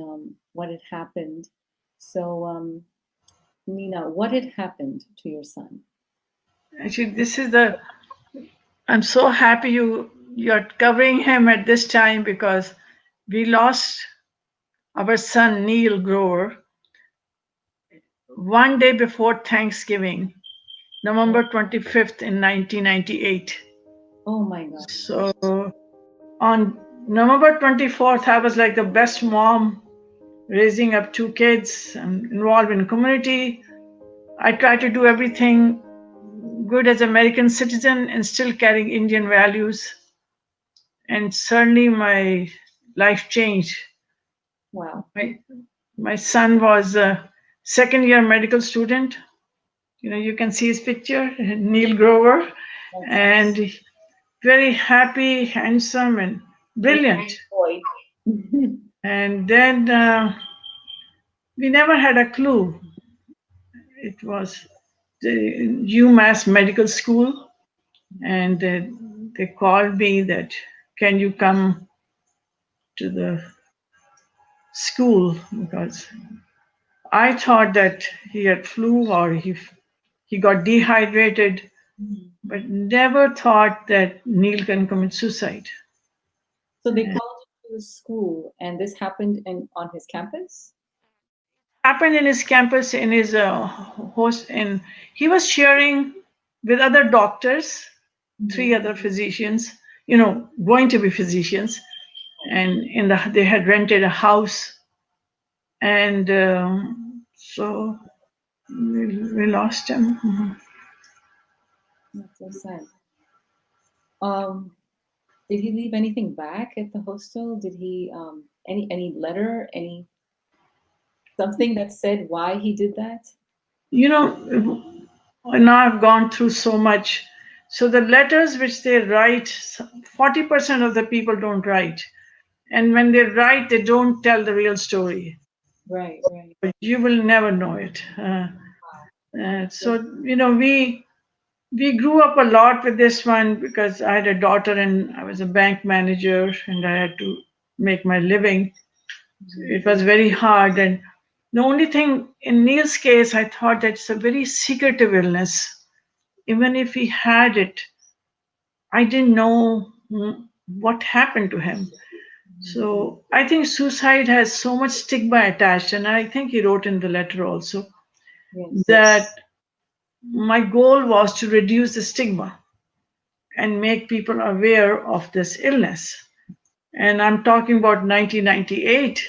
S1: what had happened. So, Nina, what had happened to your son?
S3: Actually, I'm so happy you're covering him at this time because we lost our son Neil Grover one day before Thanksgiving, November 25th in 1998.
S1: Oh my God.
S3: So on November 24th, I was like the best mom, raising up two kids and involved in community. I tried to do everything good as American citizen and still carrying Indian values. And suddenly my life changed.
S1: Wow.
S3: My son was a second year medical student. You can see his picture, Neil Grover,
S1: That's
S3: and very happy, handsome, and
S1: great
S3: brilliant.
S1: boy.
S3: And then we never had a clue. It was the UMass Medical School, and they called me that, can you come to the school, because I thought that he had flu or he got dehydrated, but never thought that Neil can commit suicide.
S1: So they called you to the school, and this happened on his campus?
S3: Happened in his campus, in his host, and he was sharing with other doctors, three other physicians, going to be physicians, and they had rented a house, and so we lost him. Mhm.
S1: That's so sad. Um, did he leave anything back at the hostel? Did he any letter, any something that said why he did that?
S3: You know, now I've gone through so much. So the letters which they write, 40% of the people don't write. And when they write, they don't tell the real story.
S1: Right, right.
S3: But you will never know it.
S1: Wow.
S3: So, we grew up a lot with this one because I had a daughter and I was a bank manager and I had to make my living. It was very hard. And the only thing in Neil's case, I thought that it's a very secretive illness. Even if he had it, I didn't know what happened to him. So I think suicide has so much stigma attached. And I think he wrote in the letter also
S1: Yes.
S3: that my goal was to reduce the stigma and make people aware of this illness. And I'm talking about 1998.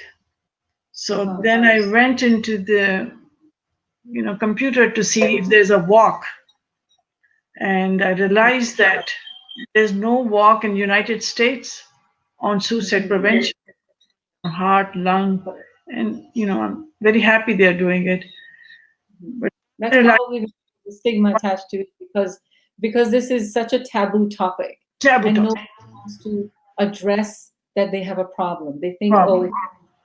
S3: So
S1: Uh-huh.
S3: then I went into the computer to see if there's a walk, and I realized that there's no walk in United States on suicide prevention, heart, lung, and I'm very happy they're doing it. But I
S1: That's
S3: realized
S1: probably the stigma attached to it because this is such a taboo topic,
S3: taboo
S1: and no
S3: topic.
S1: one wants to address that they have a problem. They think, oh,
S3: Problem.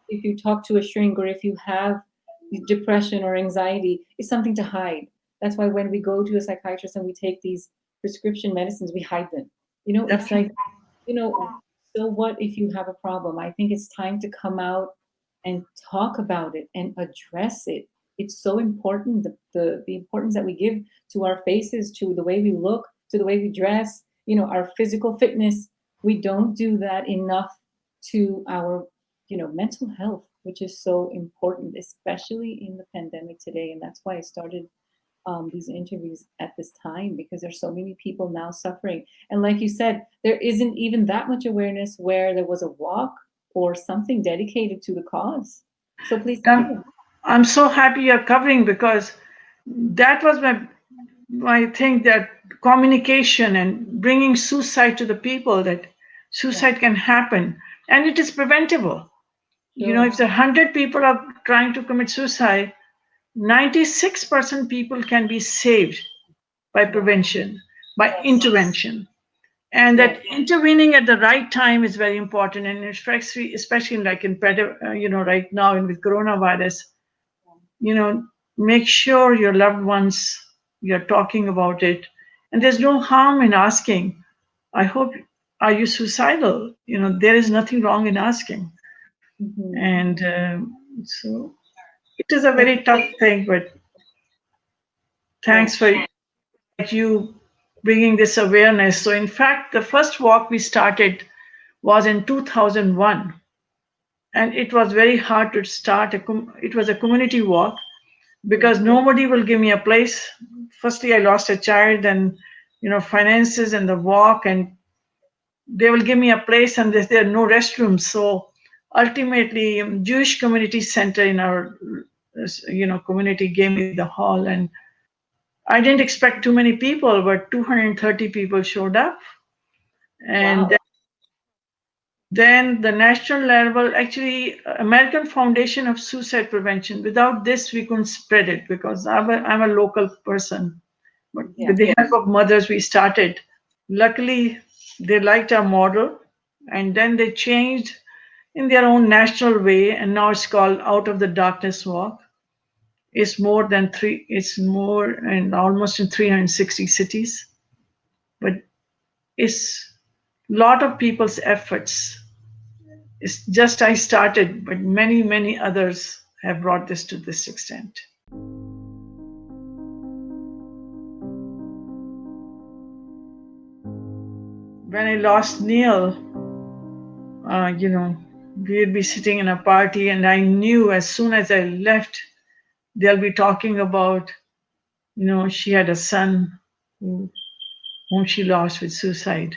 S1: if you talk to a shrink, or if you have depression or anxiety, it's something to hide. That's why when we go to a psychiatrist and we take these prescription medicines, we hide them. It's like, so what if you have a problem? I think it's time to come out and talk about it and address it. It's so important, the importance that we give to our faces, to the way we look, to the way we dress, our physical fitness. We don't do that enough to our, mental health, which is so important, especially in the pandemic today. And that's why I started these interviews at this time, because there's so many people now suffering. And like you said, there isn't even that much awareness where there was a walk or something dedicated to the cause. So please continue.
S3: I'm so happy you're covering, because that was my thing, that communication and bringing suicide to the people, that suicide can happen and it is preventable. If the 100 people are trying to commit suicide, 96% people can be saved by prevention, by intervention. And that intervening at the right time is very important. And especially like in, right now and with coronavirus, make sure your loved ones, you're talking about it. And there's no harm in asking, I hope, are you suicidal? There is nothing wrong in asking. And so it is a very tough thing, but thanks for you bringing this awareness. So in fact, the first walk we started was in 2001. And it was very hard to start. It was a community walk, because nobody will give me a place. Firstly, I lost a child, and finances and the walk, and they will give me a place, and there are no restrooms. So ultimately, Jewish Community Center in our community gave me the hall, and I didn't expect too many people, but 230 people showed up. And then the national level, actually, American Foundation of Suicide Prevention. Without this, we couldn't spread it, because I'm a local person. But with the help of mothers, we started. Luckily, they liked our model, and then they changed in their own national way, and now it's called Out of the Darkness Walk. It's more and almost in 360 cities, but it's a lot of people's efforts. It's just I started, but many, many others have brought this to this extent. When I lost Neil, we'd be sitting in a party, and I knew as soon as I left, they'll be talking about, she had a son whom she lost with suicide.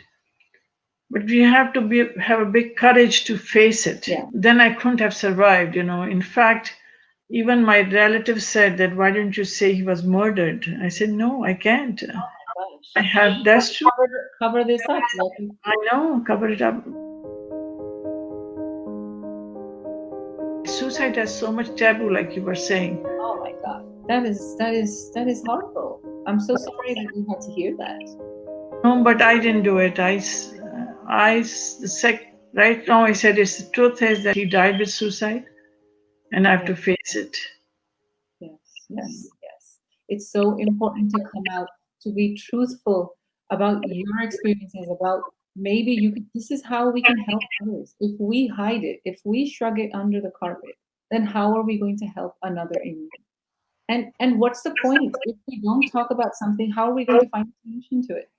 S3: But we have to have a big courage to face it. Then I couldn't have survived. In fact, even my relatives said that, why didn't you say he was murdered? I said, no, I can't. I have, that's true.
S1: Cover this up.
S3: I know, cover it up. Suicide has so much taboo, like you were saying.
S1: Oh my God, that is horrible. I'm so sorry that you had to hear that.
S3: No, but I didn't do it. Right now I said, the truth is that he died with suicide, and I have to face it.
S1: Yes. It's so important to come out, to be truthful about your experiences, about maybe this is how we can help others. If we hide it, if we shrug it under the carpet, then how are we going to help another Indian? And what's the point? If we don't talk about something, how are we going to find a solution to it?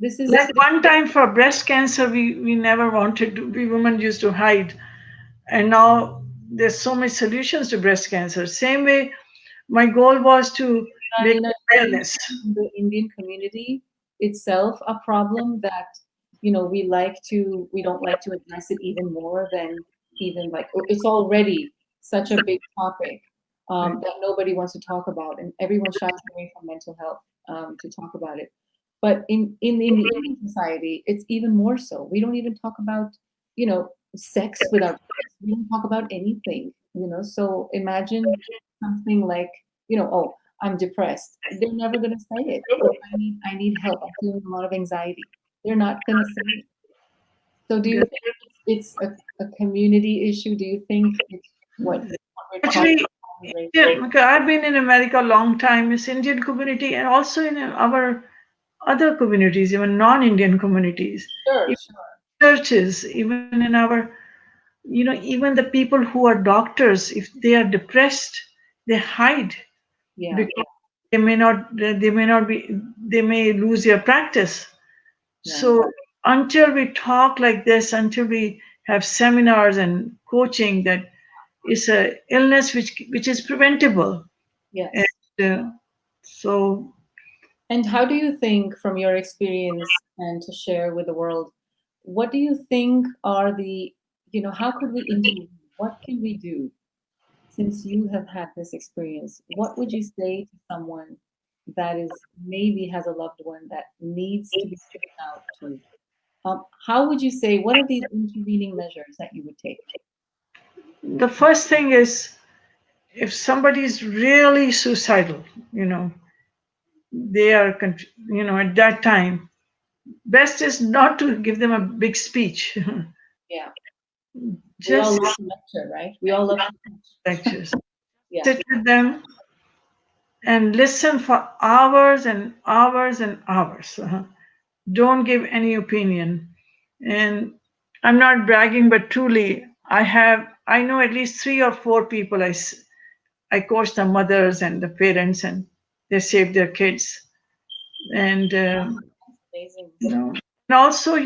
S1: This is
S3: like one time for breast cancer, we never wanted to, we women used to hide. And now there's so many solutions to breast cancer. Same way, my goal was to make awareness.
S1: The Indian community itself a problem that we don't like to address it even more than even like it's already such a big topic that nobody wants to talk about, and everyone shies away from mental health to talk about it. But in the Indian society, it's even more so. We don't even talk about sex with our kids. We don't talk about anything. So imagine something like oh, I'm depressed. They're never going to say it. Or, I need help. I'm feeling a lot of anxiety. They're not going to say it. So do you think it's a community issue? Do you think it's what we're talking
S3: Actually,
S1: about? Right?
S3: Indian, because I've been in America a long time. It's Indian community and also in our other communities, even non-Indian communities,
S1: Sure,
S3: even
S1: sure.
S3: churches, even in our, even the people who are doctors, if they are depressed, they hide
S1: Yeah,
S3: because they may lose their practice.
S1: yeah.
S3: So until we talk like this, until we have seminars and coaching, that is a illness which is preventable. And
S1: Yes.
S3: so
S1: And how do you think, from your experience and to share with the world, what do you think are how could we intervene? What can we do since you have had this experience? What would you say to someone that is maybe has a loved one that needs to be taken out to? How would you say, what are these intervening measures that you would take?
S3: the first thing is, if somebody is really suicidal, they are, at that time, best is not to give them a big speech.
S1: Yeah. We all
S3: Just
S1: love to lecture, right? We all love to teach.
S3: lectures.
S1: Yeah.
S3: Sit with them and listen for hours and hours and hours. Don't give any opinion. And I'm not bragging, but truly, I know at least 3 or 4 people. I coach the mothers and the parents, and they save their kids. And
S1: Amazing.
S3: and also,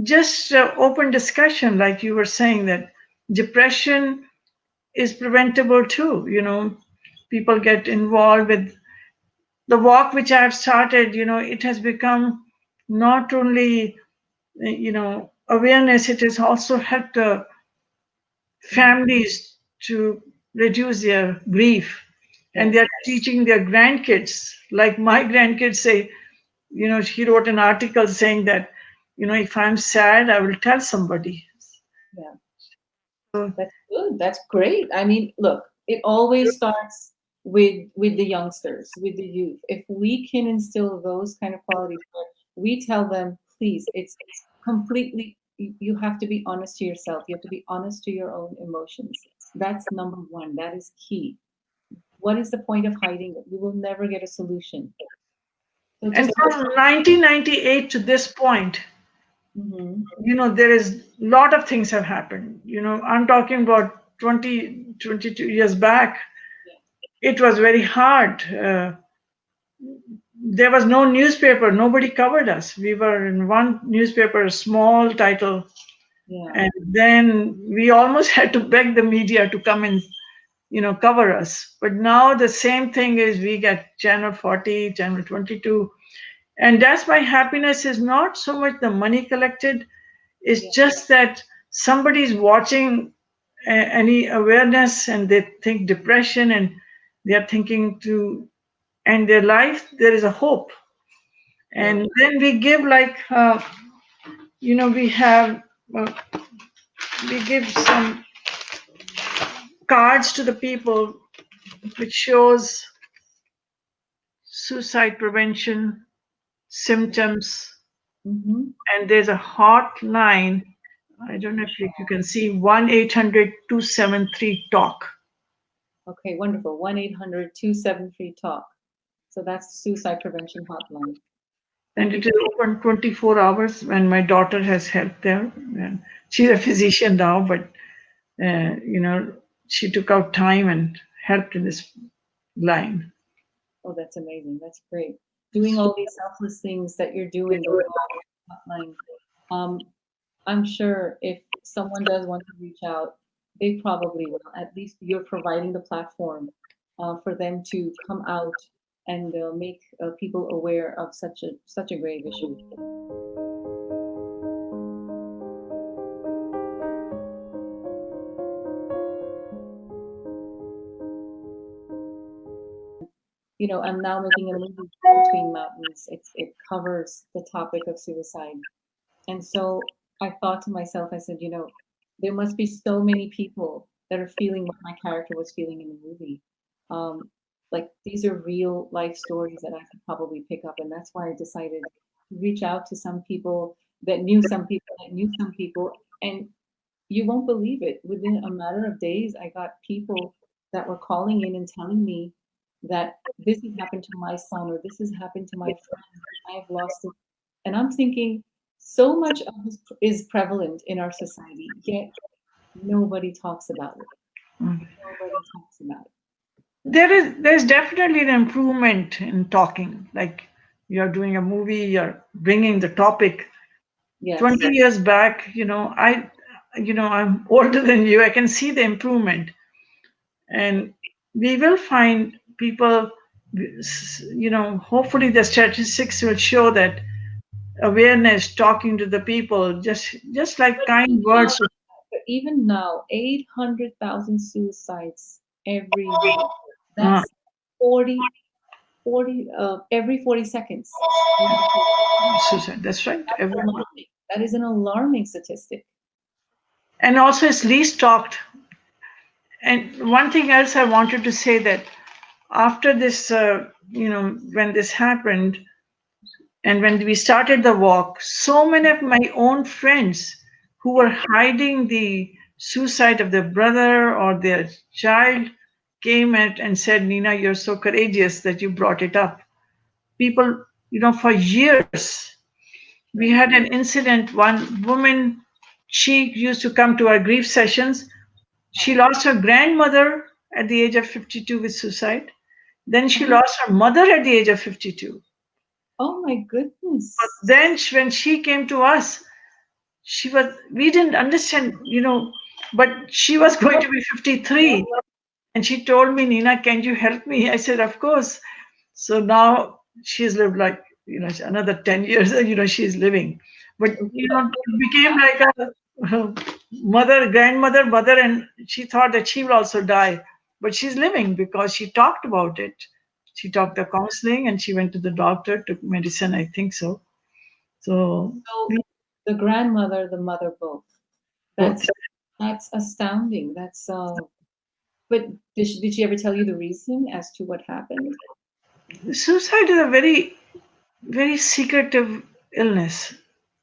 S3: just open discussion, like you were saying, that depression is preventable too. People get involved with the walk which I have started. It has become not only awareness, it has also helped families to reduce their grief, and
S1: Yes.
S3: they're teaching their grandkids. Like my grandkids say, he wrote an article saying that, if I'm sad, I will tell somebody.
S1: Yeah.
S3: So
S1: That's good. That's great. I mean, look, it always starts with the youngsters, with the youth. If we can instill those kind of qualities, where we tell them, please, it's completely. You have to be honest to yourself. You have to be honest to your own emotions. That's number one. That is key. What is the point of hiding it? You will never get a solution. So
S3: and
S1: just.
S3: from 1998 to this point,
S1: Mhm.
S3: there is a lot of things have happened. I'm talking about 22 years back.
S1: Yeah.
S3: It was very hard. There was no newspaper. Nobody covered us. We were in one newspaper, a small title,
S1: Yeah.
S3: and then we almost had to beg the media to come and cover us. But now the same thing is, we get channel 40, channel 22, and that's why happiness is not so much the money collected. It's
S1: Yeah.
S3: just that somebody's watching any awareness, and they think depression, and they are thinking to end their life. There is a hope.
S1: Yeah.
S3: And then we give, like, we have uh, we give some cards to the people which shows suicide prevention symptoms,
S1: Hmm.
S3: and there's a hotline. I don't know if you can see, 1-800-273-TALK.
S1: Okay, wonderful. 1-800-273-TALK. So that's the suicide prevention hotline. And
S3: And it
S1: people,
S3: is open 24 hours, and my daughter has helped there. And she's a physician now, but she took out time and helped in this line.
S1: oh, that's amazing. That's great. Doing all these selfless things that you're doing, going on the hotline. I'm sure if someone does want to reach out, they probably will. At least you're providing the platform for them to come out and make people aware of such a grave issue. I'm now making a movie between mountains. It covers the topic of suicide. And so I thought to myself, I said, there must be so many people that are feeling what my character was feeling in the movie. Um, like these are real life stories that I could probably pick up. And that's why I decided to reach out to some people that knew some people that knew some people And you won't believe it. Within a matter of days, I got people that were calling in and telling me that this has happened to my son or this has happened to my friend. I've lost it. And I'm thinking, so much of this is prevalent in our society, yet nobody talks about it.
S3: Mm.
S1: Nobody talks about it.
S3: There's definitely an improvement in talking. Like you're doing a movie, you're bringing the topic.
S1: Yes.
S3: 20 years back, I'm older than you. I can see the improvement, and we will find people. Hopefully the statistics will show that awareness, talking to the people, just like kind words.
S1: But even now, 800,000 suicides every year.
S3: Uh,
S1: That's 40, every 40 seconds.
S3: Suicide. That's right. Everyone.
S1: That is an alarming statistic.
S3: And also, it's least talked. And one thing else I wanted to say that after this, when this happened, and when we started the walk, so many of my own friends who were hiding the suicide of their brother or their child came and said, Nina, you're so courageous that you brought it up. People, for years, we had an incident. One woman, she used to come to our grief sessions. She lost her grandmother at the age of 52 with suicide. Then she lost her mother at the age of 52.
S1: Oh my goodness.
S3: Then when she came to us, we didn't understand, but she was going to be 53. And she told me, Nina, can you help me? I said, of course. So now she's lived like, another 10 years, she's living. But, it became like a mother, grandmother, mother, and she thought that she will also die. But she's living because she talked about it. She talked the counseling and she went to the doctor, took medicine, I think so. So,
S1: So the grandmother, the mother, both. That's astounding. That's but did she ever tell you the reason as to what happened?
S3: suicide is a very, very secretive illness.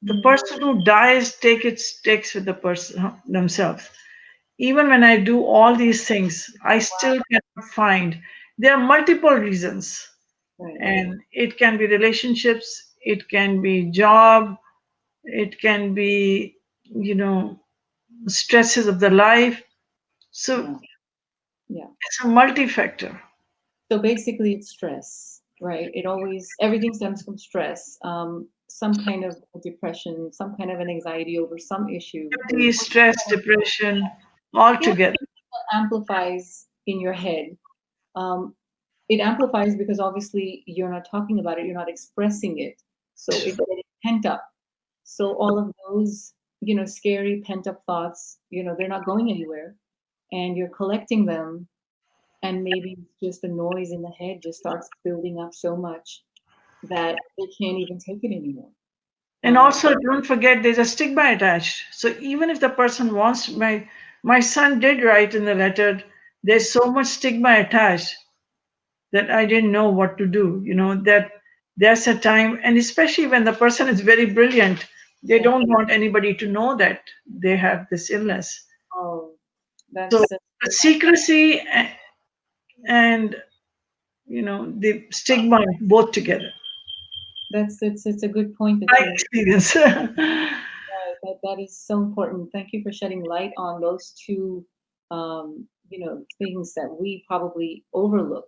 S3: The person who dies takes with the person themselves. Even when I do all these things, I still cannot find. There are multiple reasons,
S1: Right.
S3: and it can be relationships, it can be job, it can be stresses of the life. So
S1: Yeah.
S3: it's a multi-factor.
S1: So basically, it's stress, right? Everything stems from stress. Some kind of depression, some kind of an anxiety over some issue.
S3: Stress, depression, all
S1: Yeah,
S3: together.
S1: amplifies in your head. Um, it amplifies because obviously you're not talking about it, you're not expressing it. So it's getting pent up. So all of those, scary pent up thoughts, they're not going anywhere. And you're collecting them. And maybe just the noise in the head just starts building up so much that they can't even take it anymore.
S3: And also, don't forget, there's a stigma attached. So even if the person wants, my son did write in the letter, there's so much stigma attached that I didn't know what to do. That there's a time, and especially when the person is very brilliant, they don't want anybody to know that they have this illness.
S1: Oh,
S3: So
S1: that's
S3: secrecy and the stigma both together.
S1: it's a good point that
S3: My
S1: you
S3: experience.
S1: that is so important. Thank you for shedding light on those two, things that we probably overlook.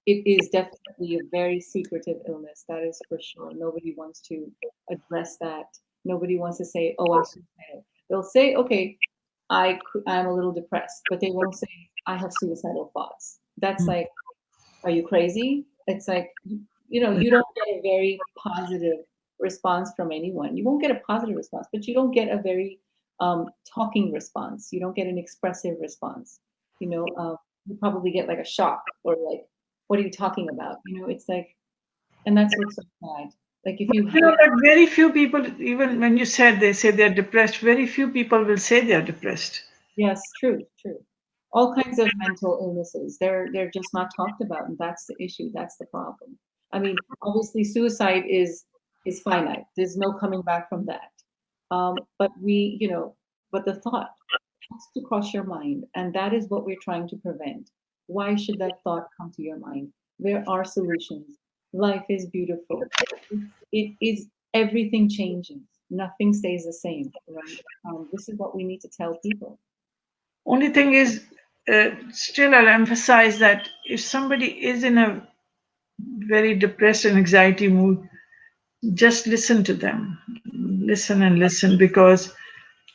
S1: It is definitely a very secretive illness. That is for sure. Nobody wants to address that. Nobody wants to say, "Oh, I'm suicidal." They'll say, "Okay, I'm a little depressed," but they won't say, "I have suicidal thoughts." That's like, are you crazy? It's like, you don't get a very positive response from anyone. You won't get a positive response, but you don't get a very talking response. You don't get an expressive response. You probably get like a shock or like, what are you talking about? It's like, and that's what's so sad. Like if you have,
S3: But very few people, even when you said they say they're depressed, very few people will say they're depressed.
S1: yes, true, true. All kinds of mental illnesses. They're just not talked about, and that's the issue. That's the problem. I mean, obviously, suicide is finite. There's no coming back from that. But but the thought has to cross your mind, and that is what we're trying to prevent. Why should that thought come to your mind? There are solutions. Life is beautiful. It is everything changes. Nothing stays the same, right? This is what we need to tell people.
S3: Only thing is, still I'll emphasize that if somebody is in a very depressed and anxiety mood, just listen to them. Listen and listen, because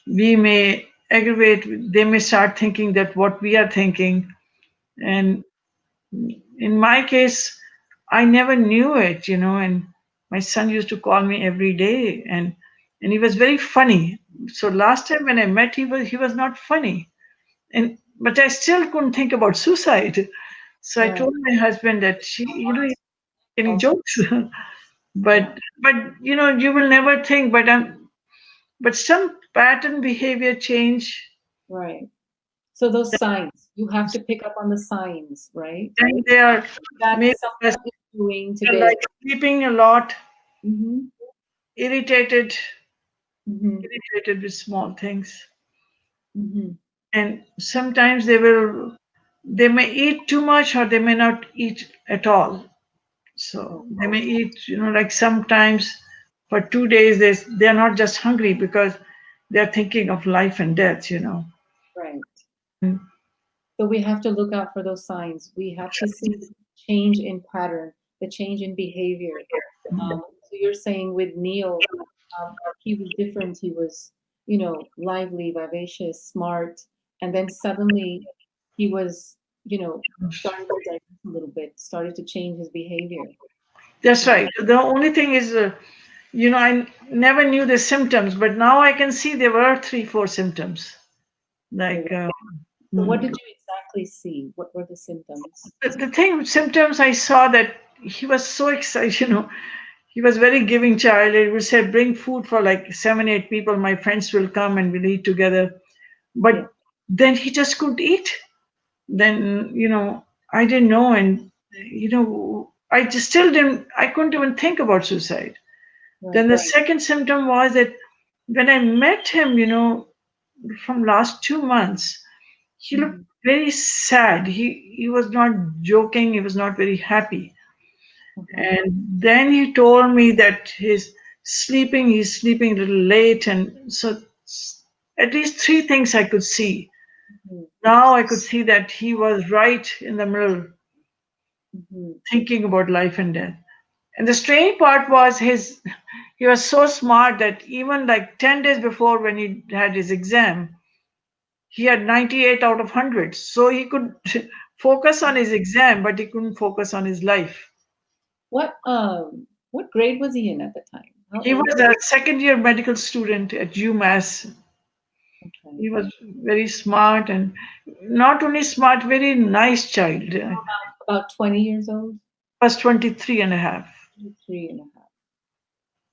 S3: we may aggravate, they may start thinking that what we are thinking. And in my case, I never knew it, and my son used to call me every day, and he was very funny. So last time when I met, he was not funny, and but I still couldn't think about suicide. So I
S1: Right.
S3: told my husband that he's getting
S1: Also,
S3: jokes,
S1: yeah,
S3: but you will never think. But some pattern behavior change.
S1: right. So those signs, you have to pick up on the signs, right?
S3: Then they are
S1: That
S3: maybe just
S1: someone is doing today.
S3: like sleeping a lot,
S1: Mm-hmm.
S3: irritated,
S1: Mm-hmm.
S3: irritated with small things,
S1: Mm-hmm.
S3: and sometimes they may eat too much or they may not eat at all. So they may eat, like sometimes for 2 days they're not just hungry because they're thinking of life and death.
S1: Right.
S3: And
S1: So we have to look out for those signs. We have to see the change in pattern, the change in behavior. So you're saying with Neil, he was different. He was, lively, vivacious, smart, and then suddenly he was, started to digress a little bit, started to change his behavior.
S3: that's right. The only thing is, I never knew the symptoms, but now I can see there were 3, 4 symptoms.
S1: There
S3: Like
S1: was- So what did you exactly see? What were the symptoms?
S3: the thing, symptoms I saw that he was so excited, he was very giving child. He would say, bring food for like 7, 8 people. My friends will come and we'll eat together.
S1: Yeah.
S3: But then he just couldn't eat. Then, I didn't know. And, I just still didn't, I couldn't even think about suicide. Then
S1: Right.
S3: the second symptom was that when I met him, from last 2 months, he looked
S1: Mhm.
S3: very sad. He was not joking. He was not very happy.
S1: Uh-huh.
S3: And then he told me that he's sleeping a little late. And so at least 3 things I could see.
S1: Mhm.
S3: Now I could see that he was right in the middle,
S1: Mhm.
S3: thinking about life and death. And the strange part was he was so smart that even like 10 days before when he had his exam, he had 98 out of 100. So he could focus on his exam, but he couldn't focus on his life.
S1: What grade was he in at the time? How
S3: He
S1: old?
S3: was a second year medical student at UMass.
S1: Okay.
S3: He was very smart, and not only smart, very nice child. He
S1: About 20 years old?
S3: was 23 and a half.
S1: 3.5.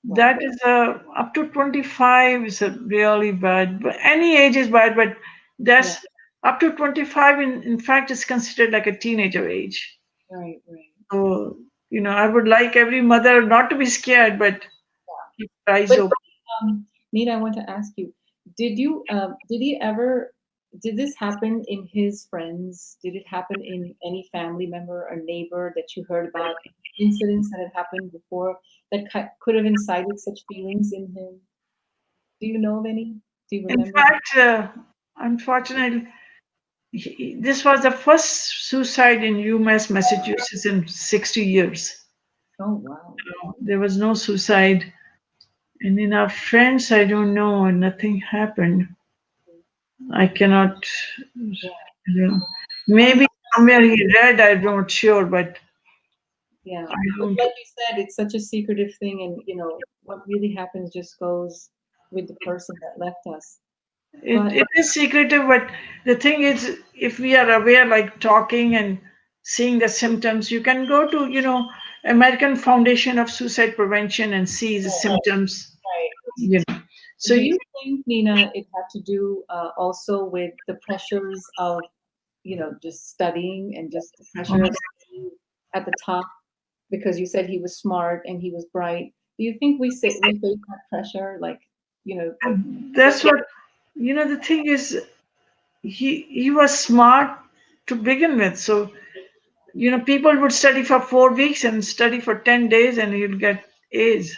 S1: Wow.
S3: That is up to 25 is a really bad, but any age is bad, but
S1: Yeah.
S3: that's up to 25 in fact is considered like a teenager age.
S1: Right, right.
S3: So, I would like every mother not to be scared, but keep your eyes
S1: But
S3: open.
S1: Nina, I want to ask you, did this happen in his friends? Did it happen in any family member or neighbor that you heard about incidents that had happened before that could have incited such feelings in him? Do you know of any? Do you
S3: In
S1: remember?
S3: fact, unfortunately, this was the first suicide in UMass, Massachusetts in 60 years.
S1: Oh, wow.
S3: There was no suicide. And in our friends, I don't know, nothing happened. I cannot,
S1: Yeah.
S3: maybe somewhere he read, I'm not sure, but
S1: Yeah.
S3: I
S1: But
S3: don't.
S1: like you said, it's such a secretive thing, and what really happens just goes with the person that left us.
S3: It,
S1: But
S3: it is secretive, but the thing is, if we are aware, like talking and seeing the symptoms, you can go to, American Foundation of Suicide Prevention and see the symptoms,
S1: right.
S3: you know. So
S1: Do you think, Nina, it had to do also with the pressures of, just studying and just the pressure of staying at the top? Because you said he was smart and he was bright. Do you think we face that pressure, like,
S3: And that's what, the thing is, he was smart to begin with. So, people would study for 4 weeks and study for 10 days and you'll get A's.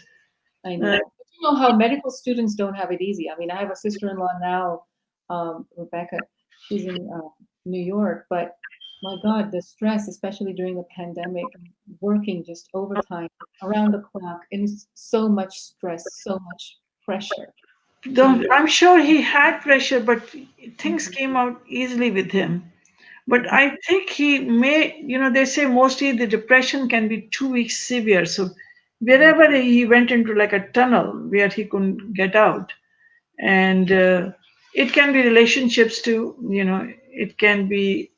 S1: I
S3: Uh,
S1: know. But you know how medical students don't have it easy. I mean, I have a sister-in-law now, Rebecca. She's in New York, but my God, the stress, especially during the pandemic, working just overtime around the clock, and it's so much stress, so much pressure to.
S3: I'm sure he had pressure, but things
S1: Mhm.
S3: came out easily with him. But
S1: Yeah,
S3: I think he may, they say mostly the depression can be 2 weeks severe. So
S1: mhm.
S3: wherever he went into like a tunnel where he couldn't get out. And it can be relationships too, it can be,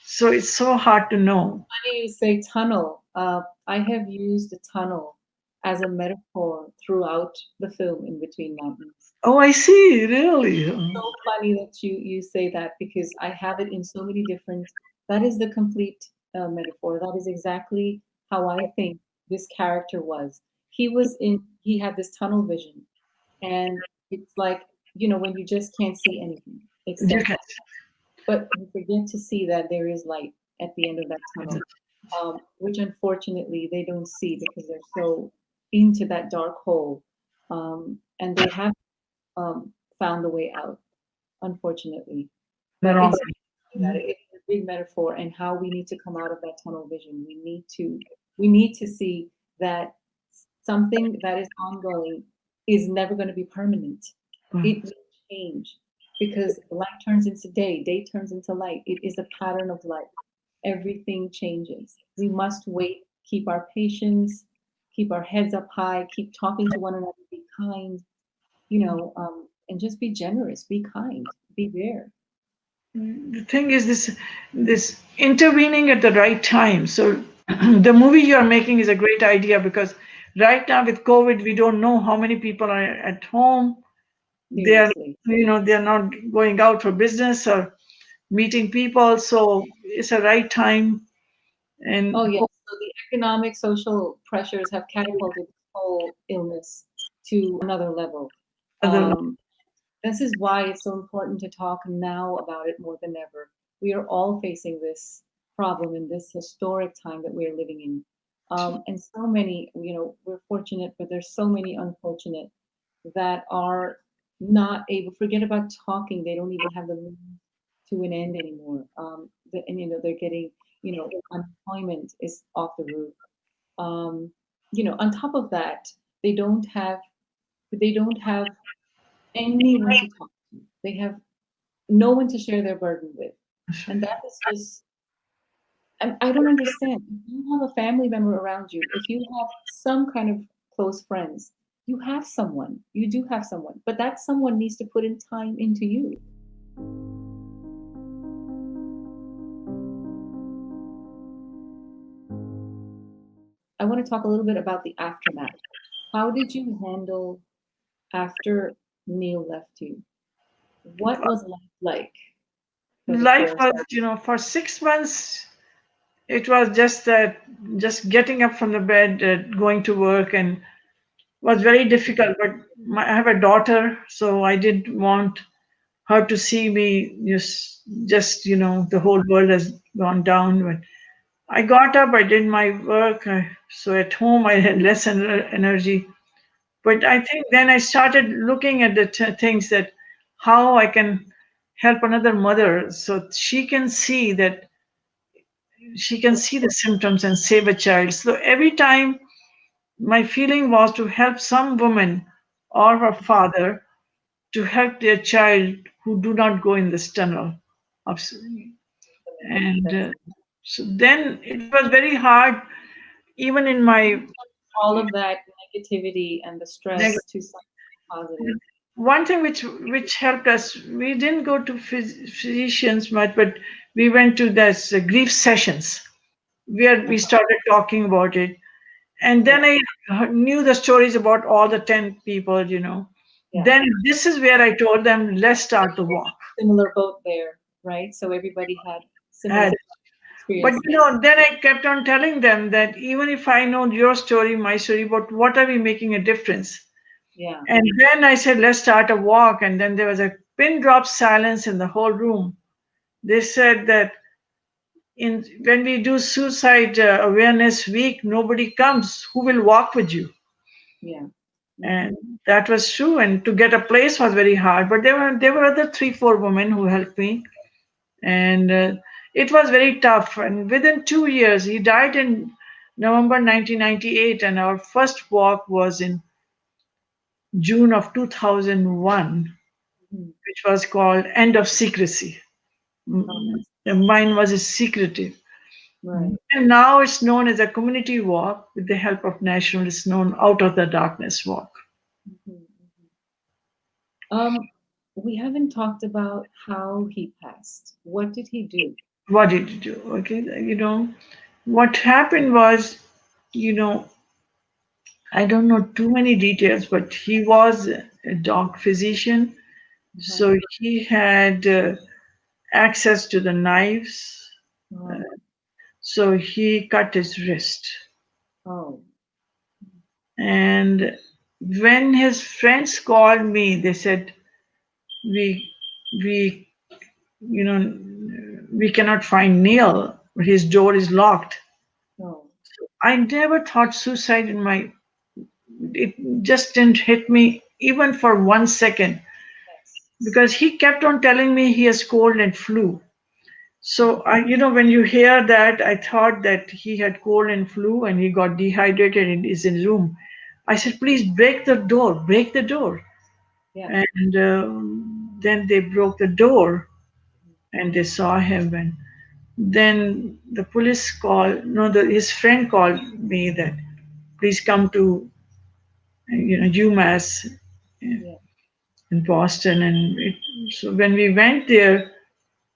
S3: so it's so hard to know.
S1: Funny you say tunnel. I have used the tunnel as a metaphor throughout the film In Between Mountains.
S3: Oh, I see, really.
S1: So funny that you say that because I have it in so many different. That is the complete metaphor. That is exactly how I think this character was. He was in. He had this tunnel vision, and it's like when you just can't see anything
S3: You
S1: except
S3: can.
S1: that, but you forget to see that there is light at the end of that tunnel, which unfortunately they don't see because they're so into that dark hole, and they have found the way out unfortunately.
S3: They're
S1: But
S3: wrong.
S1: it's that it's a big metaphor and how we need to come out of that tunnel vision. We need to see that something that is ongoing is never going to be permanent. It will change because light turns into day, day turns into light. It is a pattern of life. Everything changes. We must wait, keep our patience, keep our heads up high, keep talking to one another, be kind, and just be generous, be kind, be there.
S3: The thing is this intervening at the right time. So the movie you are making is a great idea because right now with COVID, we don't know how many people are at home. They're
S1: Seriously.
S3: they're not going out for business or meeting people. So it's a right time and
S1: Oh, yes. So the economic, social pressures have catapulted this whole illness to another level.
S3: other.
S1: Um, this is why it's so important to talk now about it more than ever. We are all facing this problem in this historic time that we're living in. And so many, we're fortunate, but there's so many unfortunate that are not able, forget about talking, they don't even have the means to an end anymore. And they're getting, unemployment is off the roof. On top of that, they don't have they don't have anyone to talk to. They have no one to share their burden with. And that is just, I don't understand. If you have a family member around you, if you have some kind of close friends, you have someone. You do have someone, but that someone needs to put in time into you. I want to talk a little bit about the aftermath. How did you handle after Neil left you? What was life like for the
S3: Life
S1: first?
S3: was, for 6 months, it was just that, just getting up from the bed, going to work, and was very difficult. But I have a daughter, so I didn't want her to see me just the whole world has gone down. But I got up, I did my work. So at home, I had less energy. But I think then I started looking at the things that how I can help another mother so she can see that she can see the symptoms and save a child. So every time my feeling was to help some woman or her father to help their child who do not go in this tunnel. of- And
S1: That's
S3: so then it was very hard, even in my
S1: all of that negativity and the stress to something positive.
S3: one thing which helped us. We didn't go to physicians much, but we went to this grief sessions where we
S1: Uh-huh.
S3: started talking about it. And then
S1: Yeah,
S3: I knew the stories about all the 10 people.
S1: yeah.
S3: Then this is where I told them, let's start the walk.
S1: Similar boat there, right? So everybody had
S3: And,
S1: similar
S3: but
S1: experiences.
S3: then I kept on telling them that even if I know your story, my story, but what are we making a difference?
S1: Yeah.
S3: And then I said, let's start a walk. And then there was a pin drop silence in the whole room. They said that when we do suicide awareness week, nobody comes. Who will walk with you?
S1: Yeah. Mhm.
S3: And that was true. And to get a place was very hard. But there were other 3, 4 women who helped me, and it was very tough. And within 2 years, he died in November 1998, and our first walk was in June of 2001,
S1: Mhm.
S3: which was called End of Secrecy.
S1: Oh,
S3: Mine was a secretive.
S1: right.
S3: And now it's known as a community walk with the help of national. It's known Out of the Darkness Walk.
S1: Mhm. Um, we haven't talked about how he passed. What did he do?
S3: What did you do? Okay, what happened was, you know, I don't know too many details, but he was a dog physician,
S1: Uh-huh.
S3: so he had access to the knives.
S1: Oh,
S3: So he cut his wrist.
S1: oh,
S3: And when his friends called me, they said, "We, we, you know, we cannot find Neil. His door is locked."
S1: oh,
S3: I never thought suicide in my. It just didn't hit me even for 1 second,
S1: yes.
S3: because he kept on telling me he has cold and flu.
S1: Mhm.
S3: So when you hear that, I thought that he had cold and flu and he got dehydrated and is in room. I said, please break the door.
S1: Yeah.
S3: And then they broke the door and they saw him. And then the police called, no, his friend called me that please come to, UMass
S1: Yeah.
S3: in Boston. And so when we went there,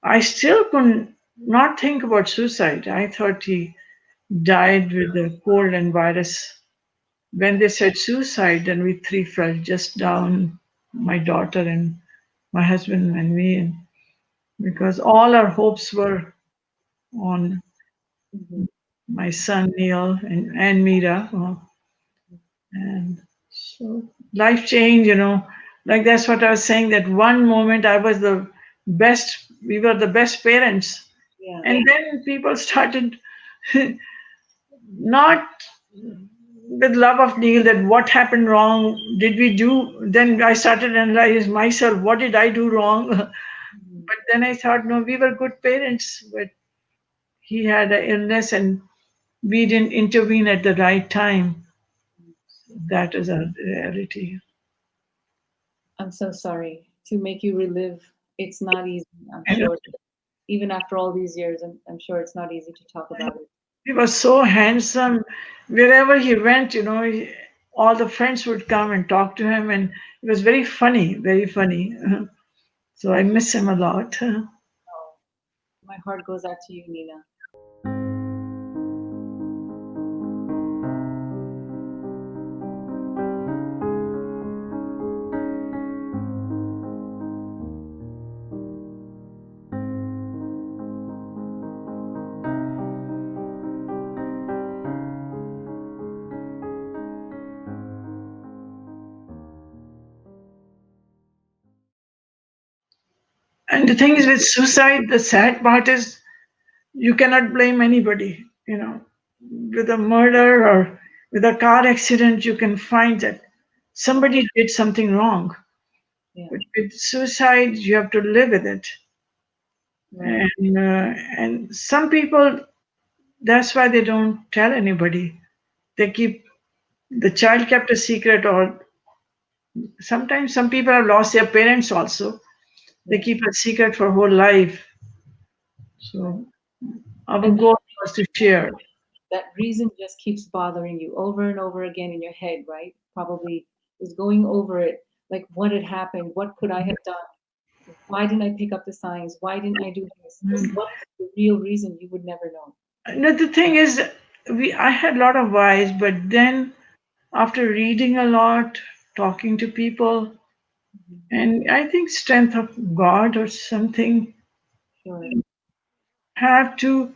S3: I still could not think about suicide. I thought he died with the cold and virus. When they said suicide, then we three fell just down, my daughter and my husband and me, and because all our hopes were on
S1: Mhm.
S3: my son Neil and Mira. And so life changed, like that's what I was saying, that one moment I was the best, we were the best parents.
S1: Yeah.
S3: And then people started not with love of Neil, that what happened wrong, did we do, then I started analyzing myself, what did I do wrong?
S1: Mhm.
S3: But then I thought, no, we were good parents, but he had an illness and we didn't intervene at the right time. That is a reality.
S1: I'm so sorry to make you relive. It's not easy, I'm
S3: And
S1: sure. Even after all these years, I'm sure it's not easy to talk about it.
S3: he was so handsome. Wherever he went, all the friends would come and talk to him, and it was very funny, very funny. So I miss him a lot.
S1: Oh, my heart goes out to you, Nina.
S3: And the thing is with suicide, the sad part is you cannot blame anybody. With a murder or with a car accident, you can find that somebody did something wrong.
S1: Yeah.
S3: But with suicide, you have to live with it.
S1: Right.
S3: And some people, that's why they don't tell anybody. They keep the child kept a secret, or sometimes some people have lost their parents also. They
S1: Yeah.
S3: keep a secret for whole life.
S1: Right.
S3: So our
S1: And
S3: goal was to share.
S1: that reason just keeps bothering you over and over again in your head, right? Probably is going over it. Like, what had happened? What could I have done? Why didn't I pick up the signs? Why didn't I do this? What's the real reason? You would never know.
S3: No, the thing is, I had a lot of whys, but then after reading a lot, talking to people,
S1: Mhm.
S3: and I think strength of God or something,
S1: Sure.
S3: have to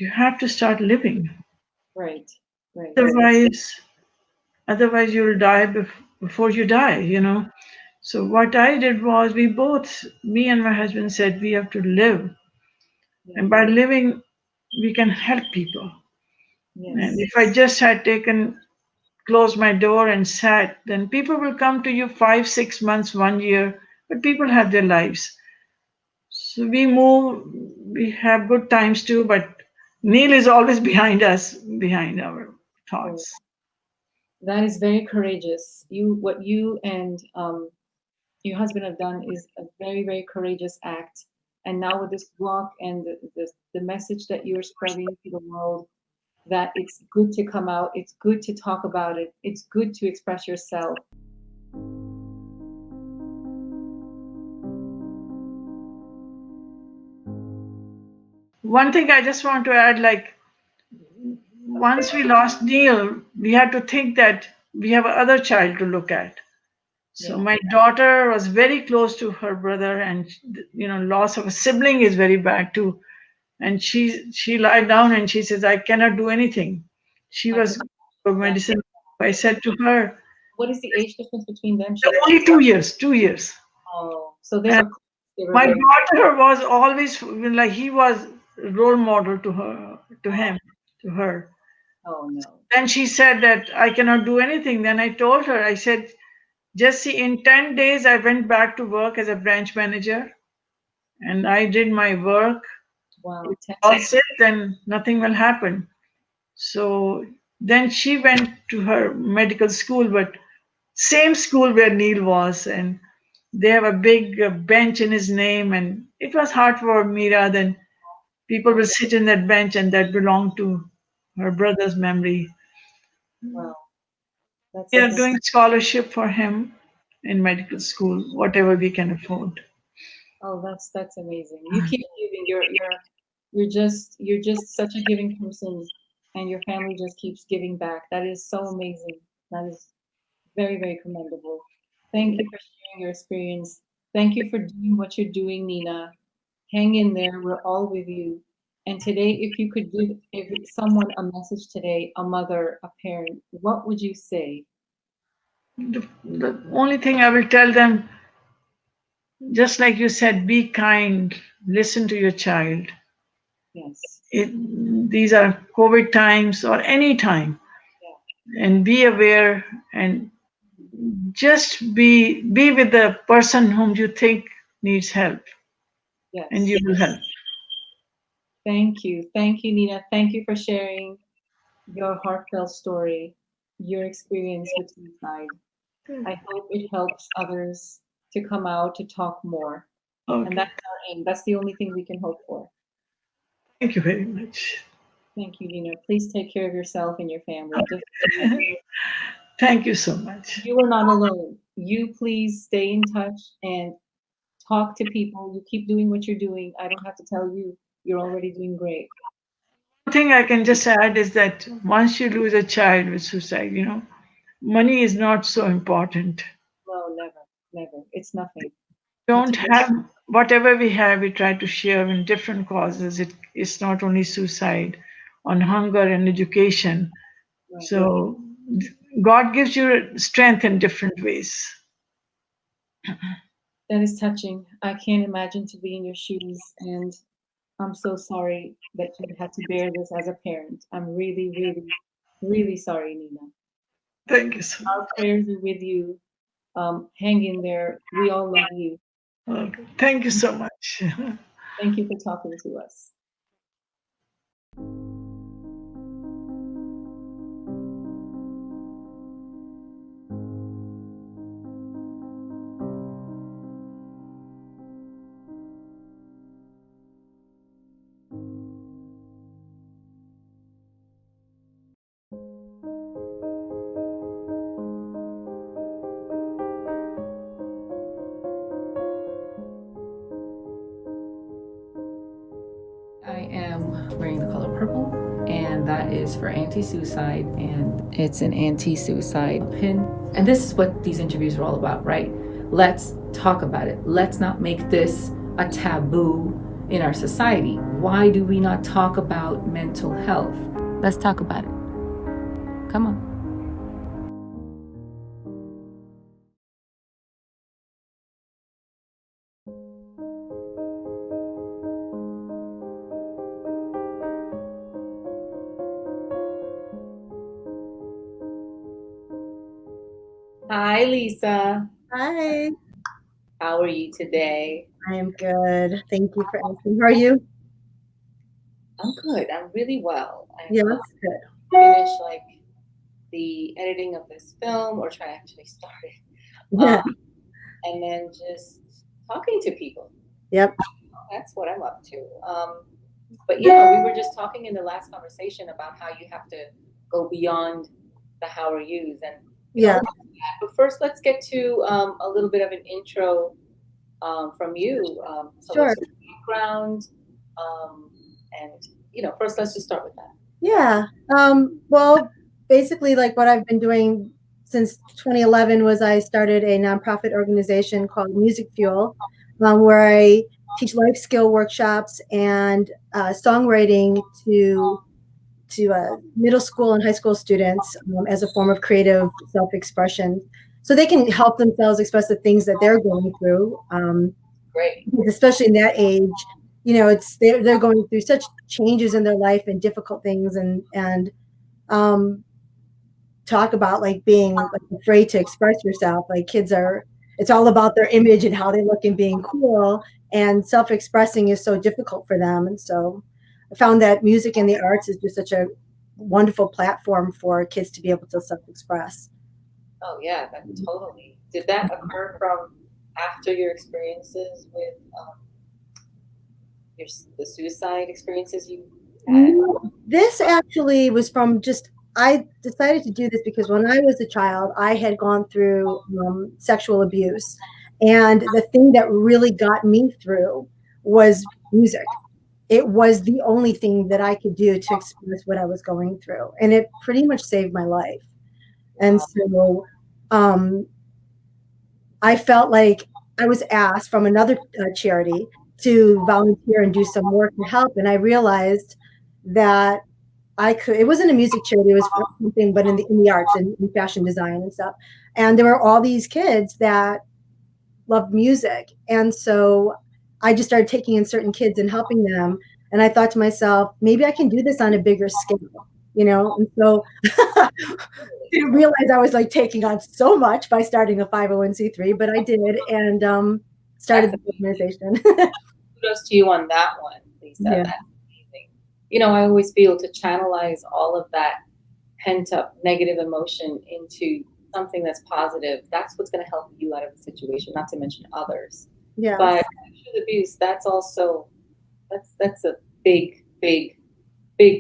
S3: you have to start living.
S1: Right. Right.
S3: Otherwise, otherwise you'll die before you die, you know. So what I did was, me and my husband said we have to live,
S1: Yeah.
S3: and by living, we can help people. And
S1: Yes.
S3: if I just had closed my door and sat, then people will come to you 5, 6 months, 1 year, but people have their lives. So we move, we have good times too, but Neil is always behind us, behind our
S1: Oh,
S3: thoughts.
S1: that is very courageous. What you and your husband have done is a very, very courageous act. And now with this block and the message that you're spreading to the world, that it's good to come out, it's good to talk about it, it's good to express yourself.
S3: One thing I just want to add, like, once we lost Neil, we had to think that we have another child to look at. So
S1: Yeah.
S3: my daughter was very close to her brother, and loss of a sibling is very bad too. And she lied down and she says, "I cannot do anything." She
S1: I
S3: was
S1: can.
S3: for
S1: Yeah.
S3: medicine. I said to her,
S1: What is the age difference between them? She's
S3: only 2 years, 2 years.
S1: oh, so they
S3: And
S1: were close. They were
S3: my
S1: very
S3: daughter was always like, he was a role model to her, to him, to her.
S1: oh no.
S3: Then she said that I cannot do anything. Then I told her, I said, just see, in 10 days, I went back to work as a branch manager and I did my work.
S1: Wow.
S3: If
S1: 10
S3: all
S1: days.
S3: sit, then nothing will happen. So then she went to her medical school, but same school where Neil was, and they have a big bench in his name, and it was hard for Mira. Then people will sit in that bench, and that belonged to her brother's memory.
S1: Wow.
S3: We are
S1: That's
S3: doing scholarship for him in medical school, whatever we can afford.
S1: oh, that's amazing. You keep giving. You're just such a giving person, and your family just keeps giving back. That is so amazing. That is very, very commendable. Thank you for sharing your experience. Thank you for doing what you're doing, Nina. Hang in there. We're all with you. And today, if you could give someone a message today, a mother, a parent, what would you say?
S3: The only thing I will tell them, just like you said, be kind, listen to your child.
S1: Yes.
S3: These are COVID times or any time, and be aware and just be with the person whom you think needs help, and
S1: Yes.
S3: you will help.
S1: Thank you. Thank you, Nina. Thank you for sharing your heartfelt story, your experience with suicide. I hope it helps others to come out to talk more. And
S3: Okay.
S1: that's our aim. That's the only thing we can hope for.
S3: Thank you very much.
S1: Thank you, Nina. Please take care of yourself and your family. Just
S3: Thank you so much.
S1: you are not alone. You please stay in touch and talk to people. You keep doing what you're doing. I don't have to tell you. You're already doing great.
S3: One thing I can just add is that once you lose a child with suicide, money is not so important.
S1: No, never, never. It's nothing.
S3: Don't
S1: It's
S3: have whatever we have, we try to share in different causes. It's not only suicide, on hunger and education.
S1: right.
S3: So God gives you strength in different ways.
S1: That is touching. I can't imagine to be in your shoes, and I'm so sorry that you had to bear this as a parent. I'm really, really, really sorry, Nina.
S3: Thank you so
S1: Our prayers are with you. Hang in there. We all love you.
S3: much. Okay. Thank you so much.
S1: Thank you for talking to us. I am wearing the color purple, and that is for anti-suicide, and it's an anti-suicide pin. And this is what these interviews are all about, right? Let's talk about it. Let's not make this a taboo in our society. Why do we not talk about mental health? Let's talk about it. Come on. Hi, Lisa.
S4: Hi,
S1: How are you today?
S4: I am good. Thank you for asking. How are you?
S1: I'm good. I'm really well.
S4: Yes,
S1: I'm
S4: good.
S1: finished like the editing of this film, or trying to actually start it,
S4: Yeah.
S1: and then just talking to people.
S4: Yep.
S1: That's what I'm up to. But yeah, we were just talking in the last conversation about how you have to go beyond the how are yous, and
S4: Yeah.
S1: but first, let's get to a little bit of an intro from you. So
S4: Sure.
S1: what's your background? And first let's just start with that.
S4: Yeah. Well, basically, like what I've been doing since 2011 was I started a nonprofit organization called Music Fuel, where I teach life skill workshops and songwriting to middle school and high school students as a form of creative self-expression, so they can help themselves express the things that they're going through.
S1: Great.
S4: Especially in that age, it's they're going through such changes in their life and difficult things, and um, talk about like being like afraid to express yourself. Like kids are, it's all about their image and how they look and being cool, and self-expressing is so difficult for them. And so I found that music and the arts is just such a wonderful platform for kids to be able to self-express.
S1: Oh yeah, that totally. Did that occur from after your experiences with the suicide experiences you had?
S4: This actually was from just, I decided to do this because when I was a child, I had gone through sexual abuse. And the thing that really got me through was music. It was the only thing that I could do to express what I was going through. And it pretty much saved my life. And so um, I felt like I was asked from another charity to volunteer and do some work to help. And I realized that I could, it wasn't a music charity, it was for something, but in the arts and in fashion design and stuff. And there were all these kids that loved music. And so I just started taking in certain kids and helping them. And I thought to myself, maybe I can do this on a bigger scale, And so I didn't realize I was like taking on so much by starting a 501c3, but I did, and started the organization.
S1: Kudos to you on that one, Lisa.
S4: Yeah.
S1: That's amazing. I always feel to channelize all of that pent up negative emotion into something that's positive, that's what's going to help you out of the situation, not to mention others.
S4: Yeah.
S1: But sexual abuse, that's also that's a big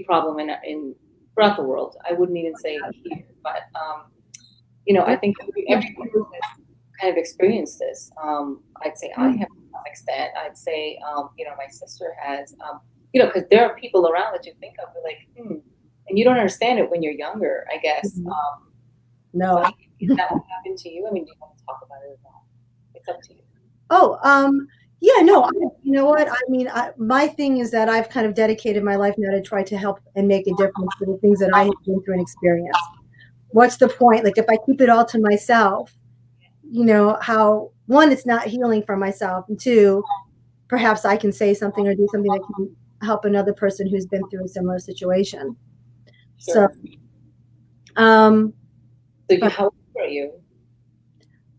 S1: problem in throughout the world. I wouldn't even say here, but I think everyone has kind of experienced this. I'd say I have to some extent. I'd say my sister has. Because there are people around that you think of, you're like, and you don't understand it when you're younger, I guess.
S4: No.
S1: If that would happen to you, I mean, do you want to talk about it or not? It's up to you.
S4: Oh, yeah, no, you know what? I mean, my thing is that I've kind of dedicated my life now to try to help and make a difference for the things that I have been through and experienced. What's the point? Like, if I keep it all to myself, how, one, it's not healing for myself, and two, perhaps I can say something or do something that can help another person who's been through a similar situation.
S1: Sure.
S4: So,
S1: how old are you?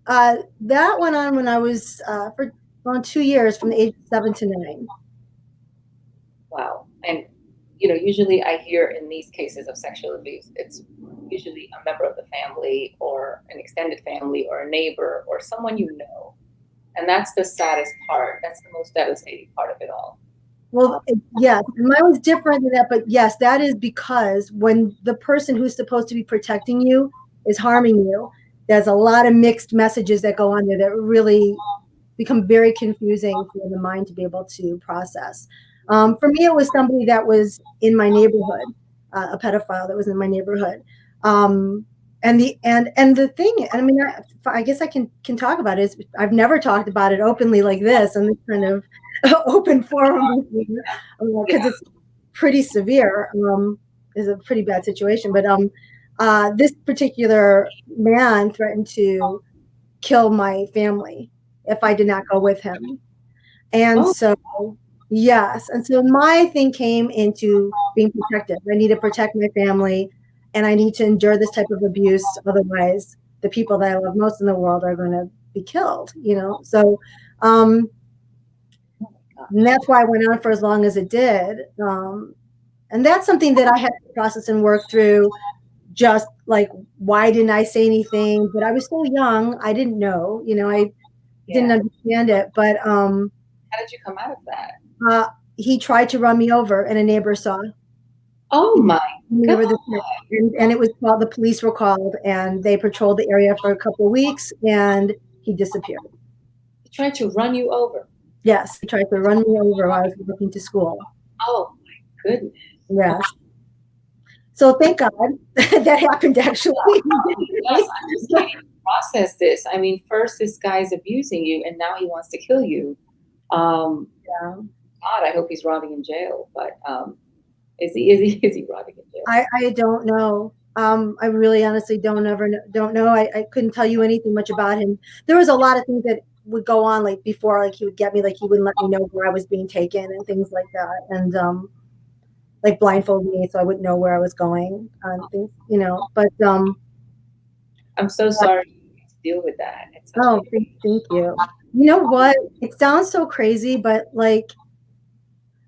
S4: that went on when I was for around 2 years, from the age of 7 to 9.
S1: Wow. And usually I hear in these cases of sexual abuse, it's usually a member of the family or an extended family or a neighbor or someone you know. And that's the saddest part. That's the most devastating part of it all.
S4: Well, yes, mine was different than that, but yes, that is because when the person who's supposed to be protecting you is harming you, there's a lot of mixed messages that go on there that really become very confusing for the mind to be able to process. For me, it was somebody that was in my neighborhood, a pedophile that was in my neighborhood. And the thing, I mean, I guess I can talk about it. Is I've never talked about it openly like this, and this kind of open forum, because it's pretty severe. Is a pretty bad situation. But this particular man threatened to kill my family if I did not go with him. And so, yes. And so my thing came into being protected. I need to protect my family, and I need to endure this type of abuse. Otherwise, the people that I love most in the world are going to be killed, you know? So, and that's why I went on for as long as it did. And that's something that I had to process and work through. Just like, why didn't I say anything? But I was so young, I didn't know, you know, I didn't understand it. But
S1: How did you come out of that?
S4: he tried to run me over, and a neighbor saw.
S1: Oh my
S4: Me over
S1: God.
S4: and it was called. The police were called, and they patrolled the area for a couple of weeks, and he disappeared.
S1: He tried to run you over.
S4: Yes, he tried to run me over while I was walking to school.
S1: Oh my goodness.
S4: Yes. So thank God that happened, actually.
S1: Yes, I'm just can't even process this. I mean, first this guy's abusing you, and now he wants to kill you. God, I hope he's rotting in jail. But is he rotting in jail?
S4: I don't know. I really honestly don't know. I couldn't tell you anything much about him. There was a lot of things that would go on, like before, like he would get me, like he wouldn't let me know where I was being taken and things like that, and like blindfold me so I wouldn't know where I was going and things, you know. But
S1: I'm so sorry to deal with that.
S4: thank you. You know what? It sounds so crazy, but like,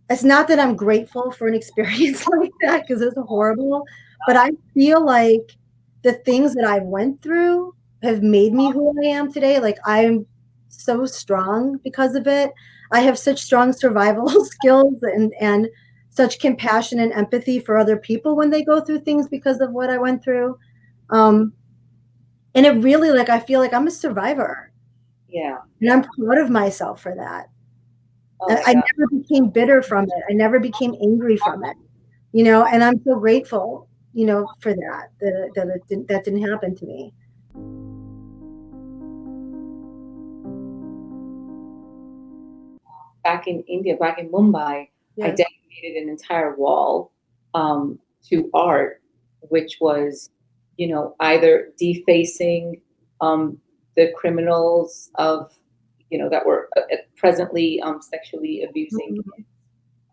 S4: it's not that I'm grateful for an experience like that, because it's horrible, but I feel like the things that I went through have made me who I am today. Like, I'm so strong because of it. I have such strong survival skills and such compassion and empathy for other people when they go through things because of what I went through. And it really, like, I feel like I'm a survivor.
S1: Yeah.
S4: And I'm proud of myself for that.
S1: Oh
S4: I never became bitter from it. I never became angry from it, you know, and I'm so grateful, you know, for that didn't happen to me.
S1: Back in India, back in Mumbai, I
S4: Yes.
S1: dedicated an entire wall to art, which was, you know, either defacing the criminals of, you know, that were presently sexually abusing kids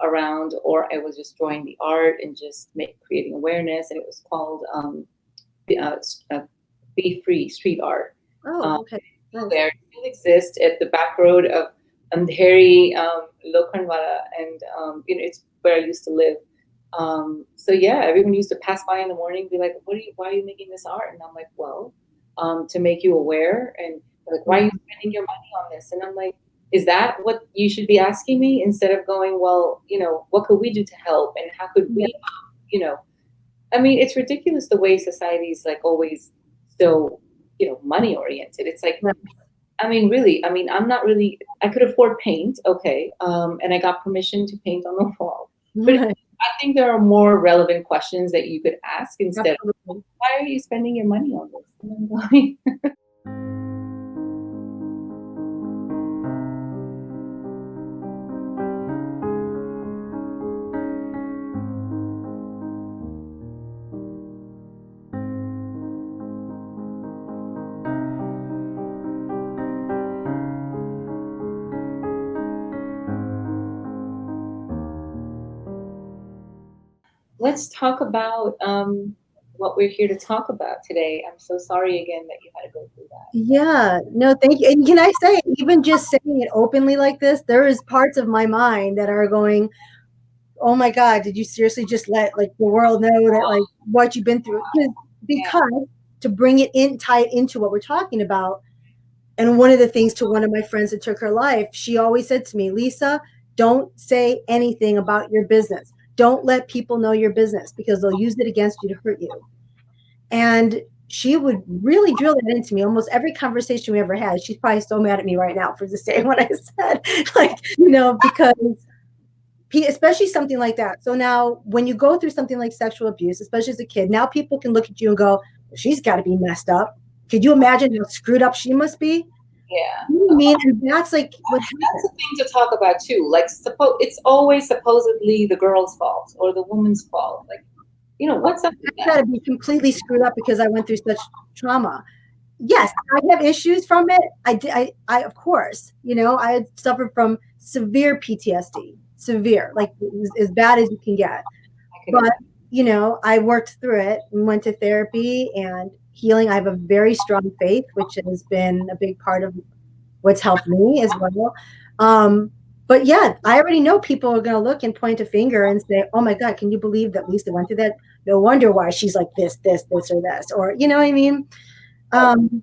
S1: around, or I was just drawing the art and just creating awareness. And it was called Be Free Street Art.
S4: Oh, okay. Nice.
S1: There still exists at the back road of Andheri, Lokhandwala, and you know, it's where I used to live. So yeah, everyone used to pass by in the morning, and be like, why are you making this art? And I'm like, well, to make you aware. And they're like, why are you spending your money on this? And I'm like, is that what you should be asking me, instead of going, well, you know, what could we do to help, and how could we, you know, I mean, it's ridiculous the way society's like always so, you know, money oriented. It's like, I mean, really, I mean, I'm not really, I could afford paint, okay, and I got permission to paint on the wall. But I think there are more relevant questions that you could ask instead of, why are you spending your money on this? And I'm going, let's talk about what we're here to talk about today. I'm so sorry again that you had to go through that.
S4: Yeah, no, thank you. And can I say, even just saying it openly like this, there is parts of my mind that are going, oh my God, did you seriously just let like the world know that like what you've been through? Because to bring it in, tie it into what we're talking about. And one of the things, to one of my friends that took her life, she always said to me, Lisa, don't say anything about your business. Don't let people know your business, because they'll use it against you to hurt you. And she would really drill that into me almost every conversation we ever had. She's probably so mad at me right now for just saying what I said, like, you know, because especially something like that. So now when you go through something like sexual abuse, especially as a kid, now people can look at you and go, she's got to be messed up. Could you imagine how screwed up she must be?
S1: Yeah.
S4: You know what I mean? And that's like what happens.
S1: That's a thing to talk about too. Like, it's always supposedly the girl's fault or the woman's fault. Like, you know, what's up with
S4: I
S1: that?
S4: got to be completely screwed up because I went through such trauma. Yes, I have issues from it. I of course, you know, I had suffered from severe PTSD, severe, like as bad as you can get. But, you know, I worked through it and went to therapy and healing. I have a very strong faith, which has been a big part of what's helped me as well. But yeah, I already know people are going to look and point a finger and say, "Oh my God, can you believe that Lisa went through that? No wonder why she's like this, or this," or you know what I mean?
S1: And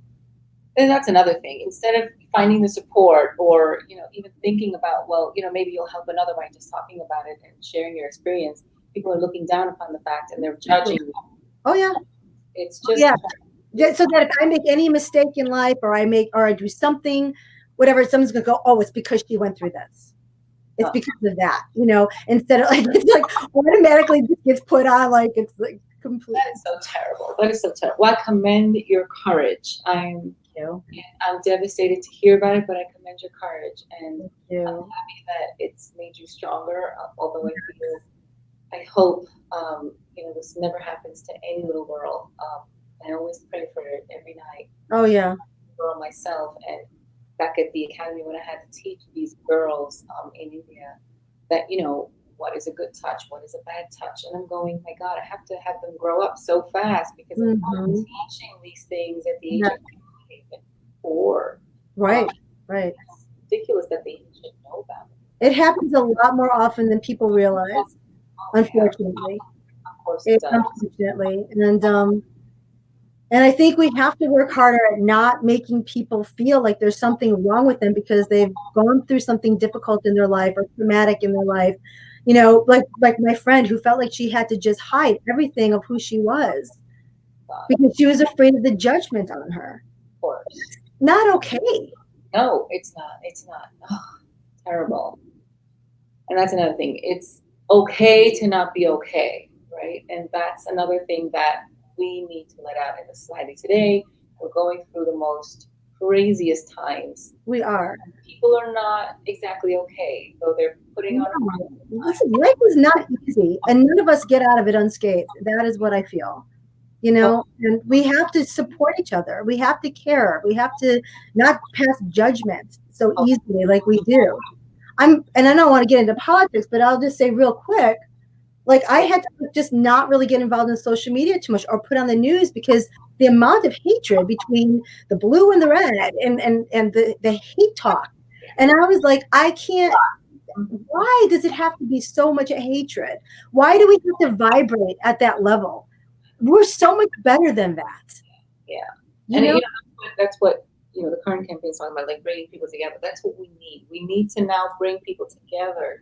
S1: that's another thing. Instead of finding the support, or even thinking about, well, maybe you'll help another by just talking about it and sharing your experience, people are looking down upon the fact and they're judging you.
S4: Oh yeah,
S1: it's just
S4: so that if I make any mistake in life, or I do something, whatever, someone's gonna go, "Oh, it's because she went through this. It's because of that," instead of like, it's like automatically just gets put on, like it's like complete.
S1: That is so terrible. That is so terrible. Well, I commend your courage. I'm devastated to hear about it, but I commend your courage, and I'm happy that it's made you stronger. Although I hope this never happens to any little girl. I always pray for it every night.
S4: Oh yeah.
S1: Girl myself, and back at the academy when I had to teach these girls in India that what is a good touch, what is a bad touch, and I'm going, my God, I have to have them grow up so fast because I'm teaching these things at the age of 4.
S4: Right.
S1: It's ridiculous that they should know about
S4: it. It happens a lot more often than people realize, unfortunately.
S1: Of course it does.
S4: Unfortunately, and I think we have to work harder at not making people feel like there's something wrong with them because they've gone through something difficult in their life or traumatic in their life. Like my friend who felt like she had to just hide everything of who she was because she was afraid of the judgment on her.
S1: Of course.
S4: Not okay.
S1: No, it's not. It's not. Oh, terrible. And that's another thing. It's okay to not be okay, right? And that's another thing that we need to let out in the society today. We're going through the most craziest times.
S4: We are.
S1: People are not exactly okay, though they're putting on.
S4: Listen, life is not easy, and none of us get out of it unscathed. That is what I feel. And we have to support each other. We have to care. We have to not pass judgment so easily like we do. And I don't want to get into politics, but I'll just say real quick, like I had to just not really get involved in social media too much or put on the news because the amount of hatred between the blue and the red and the hate talk. And I was like, I can't, why does it have to be so much hatred? Why do we have to vibrate at that level? We're so much better than that.
S1: Yeah. That's what the current campaign is talking about, like bringing people together. That's what we need. We need to now bring people together.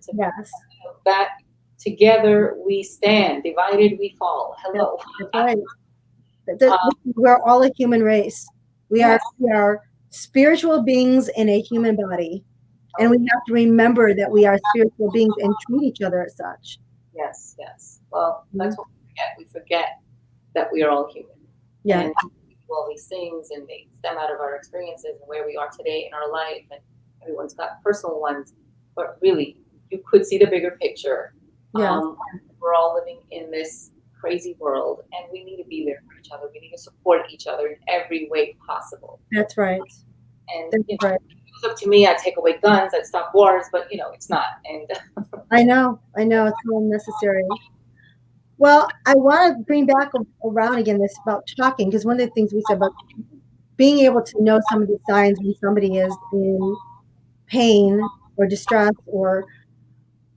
S1: That together we stand, divided we fall. Hello.
S4: That's right. We're all a human race. We are spiritual beings in a human body. And we have to remember that we are spiritual beings and treat each other as such.
S1: Yes. Well, that's what we forget. We forget that we are all human.
S4: Yeah.
S1: And all these things, and they stem out of our experiences and where we are today in our life, and everyone's got personal ones, but really you could see the bigger picture. We're all living in this crazy world, and we need to be there for each other. We need to support each other in every way possible.
S4: That's right.
S1: And if it was up to me, I'd take away guns, I'd stop wars, but it's not. And
S4: I know it's so unnecessary. Well, I want to bring back around again this about talking, because one of the things we said about being able to know some of the signs when somebody is in pain or distress, or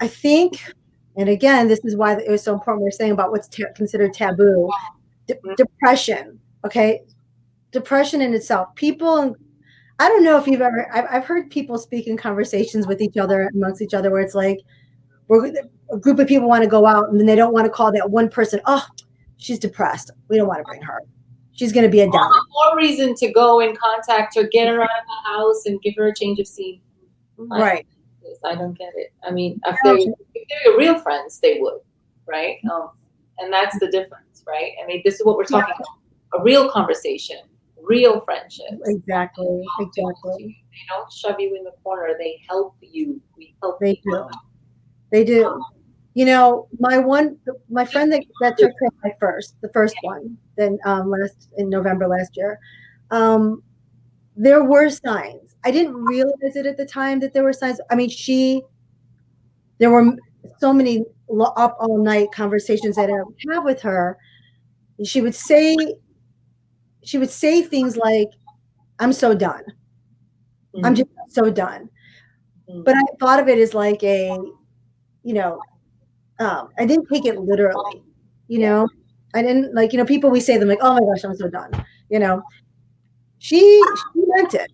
S4: I think, and again, this is why it was so important we're saying about what's considered taboo, depression, okay? Depression in itself. People, I don't know if you've ever, I've heard people speak in conversations with each other, amongst each other, where it's like, a group of people want to go out and then they don't want to call that one person, oh, she's depressed. We don't want to bring her. She's going to be a downer.
S1: More reason to go and contact her, get her out of the house and give her a change of scene.
S4: Right.
S1: I don't get it. I mean, if they're your real friends, they would, right? And that's the difference, right? I mean, this is what we're talking about. A real conversation, real friendship.
S4: Exactly.
S1: They don't shove you in the corner. They help you. We help you.
S4: They do. My friend that took care of the first one, then in November last year, there were signs. I didn't realize it at the time that there were signs. I mean, there were so many up all night conversations that I would have with her. She would say she would say things like, I'm so done. I'm just so done. But I thought of it as like a, you know, I didn't take it literally, you know. I didn't like, you know, people, we say them like, oh my gosh, I'm so done. You know, she meant it.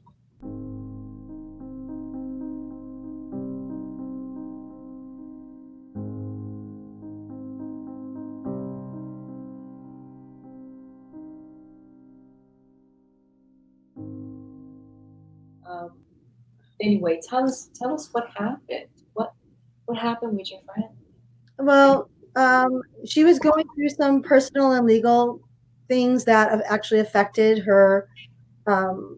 S1: Anyway, tell us what happened. What happened with your friend?
S4: Well, she was going through some personal and legal things that have actually affected her, her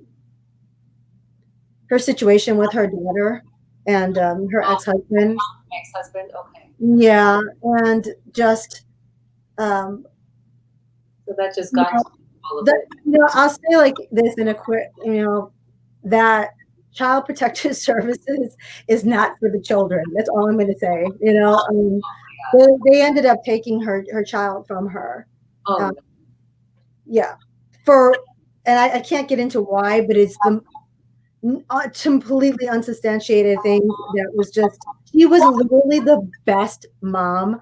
S4: situation with her daughter and her ex-husband.
S1: Ex-husband, okay.
S4: Yeah, and just um,
S1: So that just got
S4: you know,
S1: all of
S4: that,
S1: it.
S4: you know, I'll say like this in a quick, you know, that Child Protective Services is not for the children. That's all I'm going to say. You know, they ended up taking her child from her.
S1: Oh,
S4: Um, yeah, and I can't get into why, but it's the completely unsubstantiated things that was just, she was literally the best mom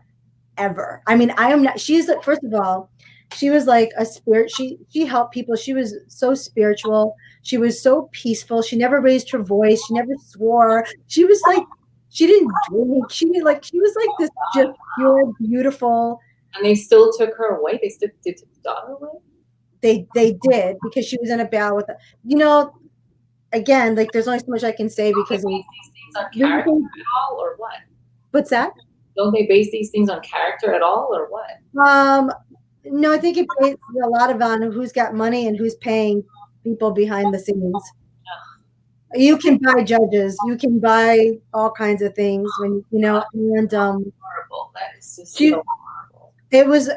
S4: ever. I mean, I am not, she's like, first of all, she was like a spirit. She helped people. She was so spiritual. She was so peaceful. She never raised her voice. She never swore. She was like, she didn't drink. She didn't like, she was like this just pure, beautiful.
S1: and they still took her away. They took the daughter away.
S4: They did, because she was in a battle with, you know, again, like there's only so much I can say because
S1: Don't they base these things on character at all, or what?
S4: What's that?
S1: Don't they base these things on character at all, or what?
S4: No, I think it based a lot of on who's got money and who's paying people behind the scenes. You can buy judges, you can buy all kinds of things when you know, and
S1: Horrible. That is just so horrible.
S4: it was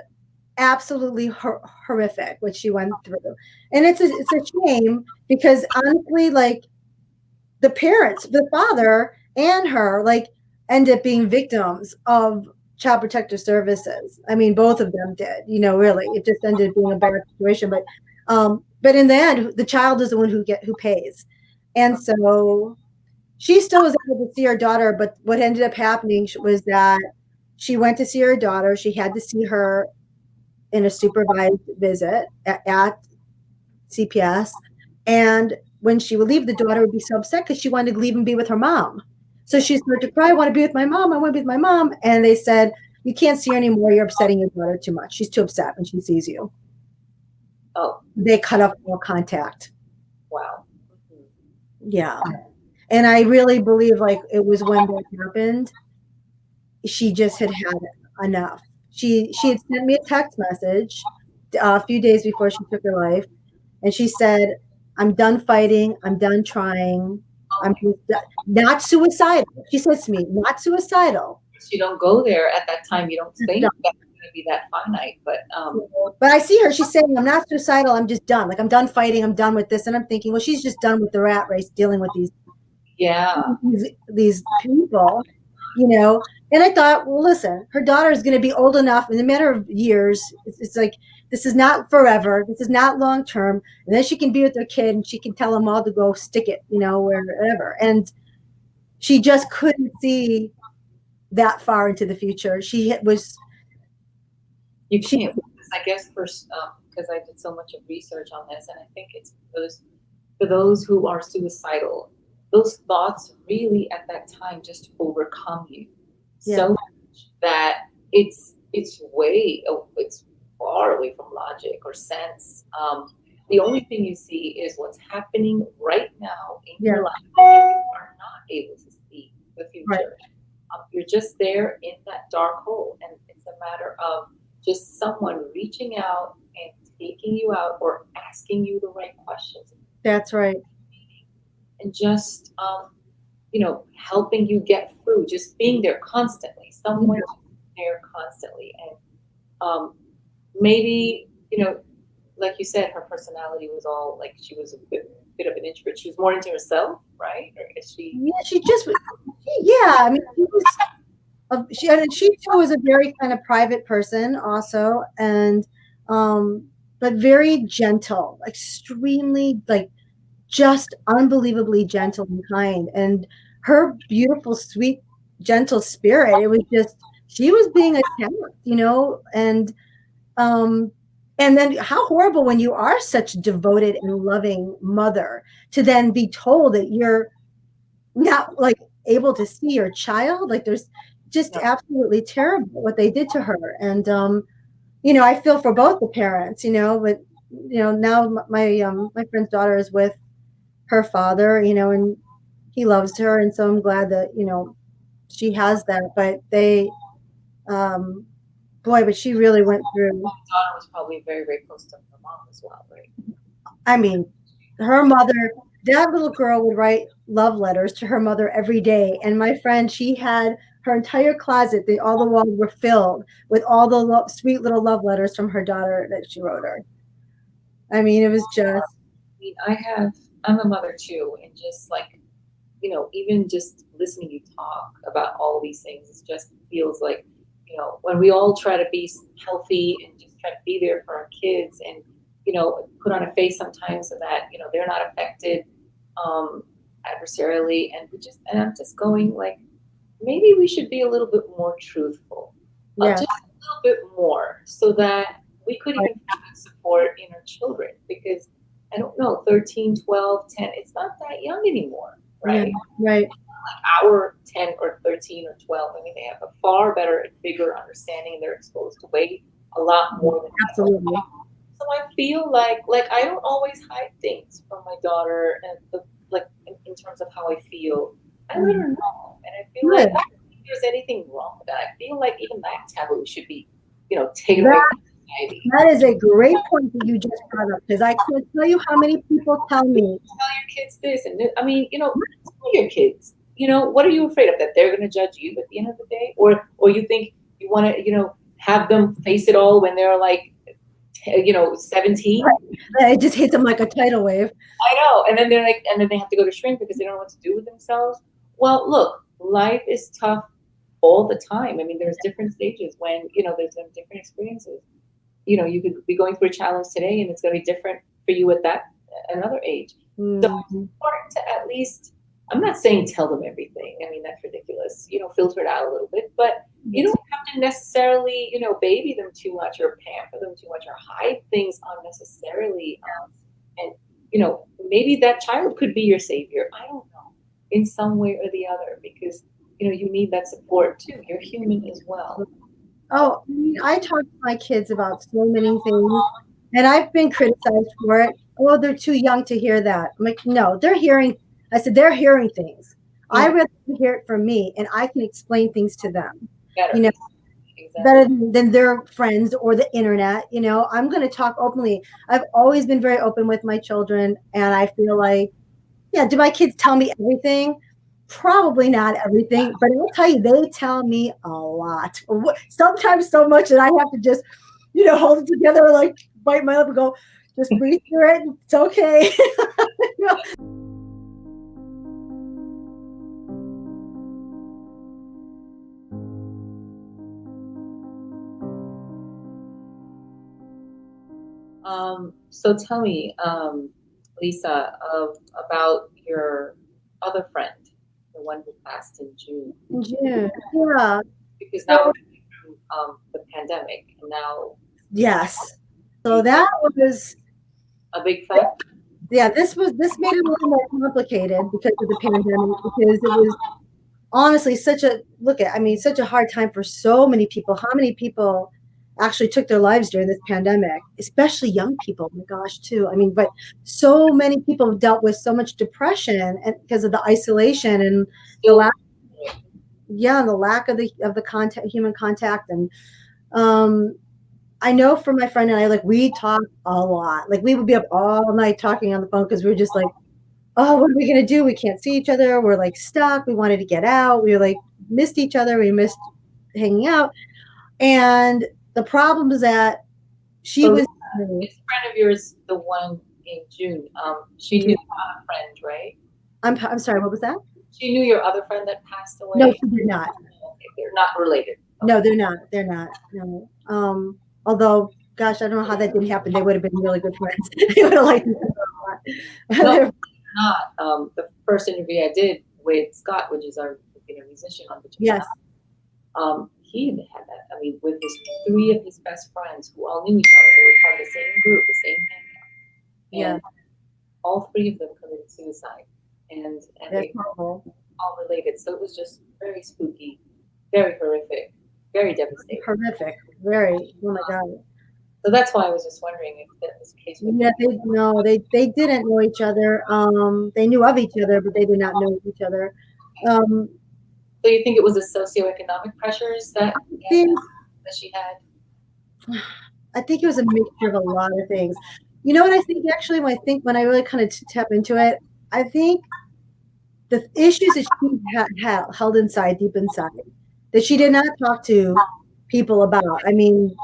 S4: absolutely horrific what she went through, and it's a shame because honestly, like the parents, the father and her, like end up being victims of Child Protective Services. I mean, both of them did. You know, really, it just ended up being a bad situation. But in the end, the child is the one who pays, and so she still was able to see her daughter. But what ended up happening was that she went to see her daughter. She had to see her in a supervised visit at CPS, and when she would leave, the daughter would be so upset because she wanted to leave and be with her mom. So she started to cry, I want to be with my mom. I want to be with my mom. And they said, you can't see her anymore. You're upsetting your daughter too much. She's too upset when she sees you.
S1: Oh.
S4: They cut off all contact.
S1: Wow.
S4: Yeah. And I really believe like it was when that happened, she just had enough. She had sent me a text message a few days before she took her life. And she said, I'm done fighting. I'm done trying. I'm not suicidal. She says to me, not suicidal.
S1: You don't go there at that time. You don't think that's going to be that finite. But
S4: I see her. She's saying, I'm not suicidal. I'm just done. Like, I'm done fighting. I'm done with this. And I'm thinking, well, she's just done with the rat race, dealing with these people, you know. And I thought, well, listen, her daughter is going to be old enough in a matter of years. It's like, this is not forever. This is not long term. And then she can be with her kid and she can tell them all to go stick it, you know, wherever. And she just couldn't see that far into the future. She was.
S1: You can't, I guess, first, because I did so much of research on this, and I think it's for those who are suicidal, those thoughts really at that time just overcome you so much that it's far away from logic or sense. The only thing you see is what's happening right now in your life. You are not able to see the future. Right. You're just there in that dark hole, and it's a matter of just someone reaching out and taking you out or asking you the right questions.
S4: That's right.
S1: And just, helping you get through, just being there constantly, someone there constantly. And maybe, like you said, her personality was all like, she was a bit of an introvert. She was more into herself, right? Or is she?
S4: Yeah, she just, I mean, she too was a very kind of private person also. And but very gentle, extremely like just unbelievably gentle and kind. And her beautiful, sweet, gentle spirit, it was just, she was being attacked, um, and then how horrible when you are such a devoted and loving mother to then be told that you're not like able to see your child. Like there's just absolutely terrible what they did to her. And I feel for both the parents, but now my friend's daughter is with her father, and he loves her, and so I'm glad that she has that. But um, boy, but she really went through.
S1: My daughter was probably very, very close to her mom as well, right?
S4: I mean, her mother, that little girl would write love letters to her mother every day, and my friend, she had her entire closet. All the walls were filled with all the sweet little love letters from her daughter that she wrote her. I mean, it was just.
S1: I mean, I'm a mother too, and just like, even just listening you talk about all these things, it just feels like, when we all try to be healthy and just try to be there for our kids and, put on a face sometimes so that, they're not affected adversarially. And I'm just going like, maybe we should be a little bit more truthful,
S4: Yeah.
S1: just a little bit more so that we could even have support in our children, because I don't know, 13, 12, 10, it's not that young anymore, right?
S4: Yeah, right.
S1: Like our 10 or 13 or 12, I mean, they have a far better and bigger understanding, and they're exposed to way a lot more than
S4: Absolutely.
S1: So I feel like I don't always hide things from my daughter, and in terms of how I feel. I let her know, and I feel like I don't think there's anything wrong with that. I feel like even that taboo should be, taken away from society.
S4: That is a great point that you just brought up, because I can't tell you how many people tell me.
S1: Tell your kids this, and I mean, tell your kids. What are you afraid of? That they're going to judge you at the end of the day, or you think you want to, have them face it all when they're like, 17.
S4: It just hits them like a tidal wave.
S1: I know, and then they have to go to shrink because they don't know what to do with themselves. Well, look, life is tough all the time. I mean, there's different stages when there's different experiences. You could be going through a challenge today, and it's going to be different for you at another age. So it's important to at least, I'm not saying tell them everything. I mean, that's ridiculous. Filter it out a little bit, but you don't have to necessarily, baby them too much or pamper them too much or hide things unnecessarily. And maybe that child could be your savior. I don't know, in some way or the other, because you need that support too. You're human as well.
S4: Oh, I mean, I talk to my kids about so many things, and I've been criticized for it. Oh, they're too young to hear that. I'm like, no, they're hearing. I said they're hearing things. Yeah. I rather hear it from me, and I can explain things to them.
S1: Better. Exactly.
S4: Better than their friends or the internet. I'm going to talk openly. I've always been very open with my children, and I feel like, do my kids tell me everything? Probably not everything, but I'll tell you, they tell me a lot. Sometimes so much that I have to just, hold it together, like bite my lip and go, just breathe through it. It's okay.
S1: So tell me, Lisa, about your other friend, the one who passed in June.
S4: In June, yeah.
S1: Because now we're going through the pandemic, and now.
S4: Yes. So that was
S1: a big fact.
S4: Yeah, this made it a little more complicated because of the pandemic, because it was honestly such a hard time for so many people. How many people actually took their lives during this pandemic, especially young people? Oh my gosh, too. I mean, but so many people dealt with so much depression and because of the isolation and the lack of the contact, human contact. And I know for my friend and I, like, we talk a lot. Like, we would be up all night talking on the phone because we were just like, oh, what are we going to do? We can't see each other. We're like stuck. We wanted to get out. We were like missed each other. We missed hanging out. And the problem is that she was.
S1: This friend of yours, the one in June, she knew your other friend, right?
S4: I'm sorry, what was that?
S1: She knew your other friend that passed away?
S4: No, she did not.
S1: Okay, they're not related. Okay.
S4: No, they're not. They're not. No. Although gosh, I don't know how that didn't happen. They would have been really good friends. They would have liked each other a
S1: No,
S4: lot.
S1: not. The first interview I did with Scott, which is our musician on Between
S4: Yes.
S1: Us, he had that. I mean, with his 3 of his best friends who all knew each other. They were part of the same group, the same hangout. And all 3 of them committed suicide. And
S4: That's
S1: they
S4: horrible.
S1: all related. So it was just very spooky, very horrific, very devastating.
S4: Horrific. Very. Oh my God.
S1: So that's why I was just wondering if that was the case with
S4: Yeah, they didn't know each other. They knew of each other, but they did not know each other.
S1: So you think it was the socioeconomic pressures that she had?
S4: I think it was a mixture of a lot of things. You know what I think actually when I really kind of tap into it, I think the issues that she had held inside, deep inside, that she did not talk to people about. I mean,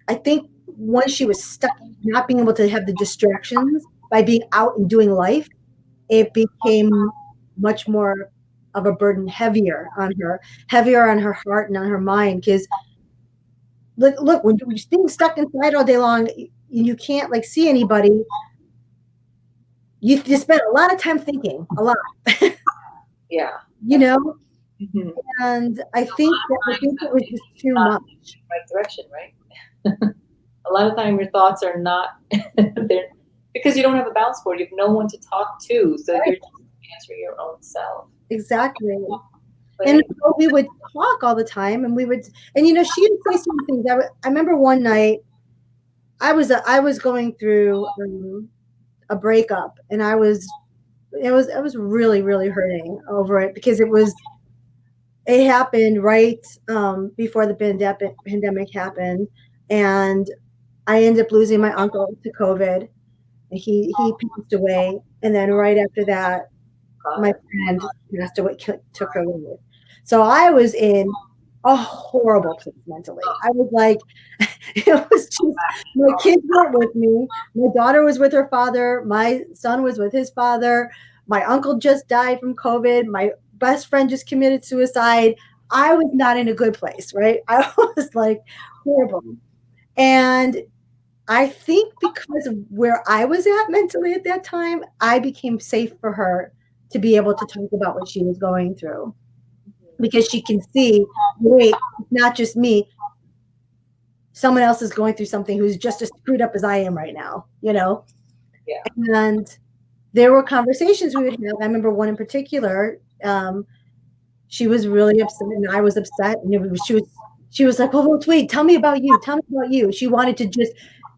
S4: I think once she was stuck, not being able to have the distractions by being out and doing life, it became much more of a burden, heavier on her heart and on her mind. Because look, when you're staying stuck inside all day long, you can't like see anybody. You just spend a lot of time thinking, a lot.
S1: Yeah.
S4: You know,
S1: Mm-hmm.
S4: and I think it was just too much.
S1: Right direction, right? A lot of time your thoughts are not there because you don't have a balance board. You have no one to talk to, so you're just answering your own self.
S4: Exactly.
S1: But
S4: And so we would talk all the time, and and you know, she would say some things. I remember one night, I was going through a breakup, and I was really, really hurting over it because it happened right before the pandemic happened, and I ended up losing my uncle to COVID, and he passed away, and then right after that, my friend passed away, took her life. So I was in a horrible place mentally. I was like, it was just, my kids weren't with me. My daughter was with her father. My son was with his father. My uncle just died from COVID. My best friend just committed suicide. I was not in a good place, right? I was like horrible. And I think because of where I was at mentally at that time, I became safe for her to be able to talk about what she was going through, because she can see, wait, it's not just me. Someone else is going through something who's just as screwed up as I am right now, you know?
S1: Yeah.
S4: And there were conversations we would have. I remember one in particular. She was really upset, and I was upset. And she was like, "Well, wait, tell me about you. Tell me about you." She wanted to just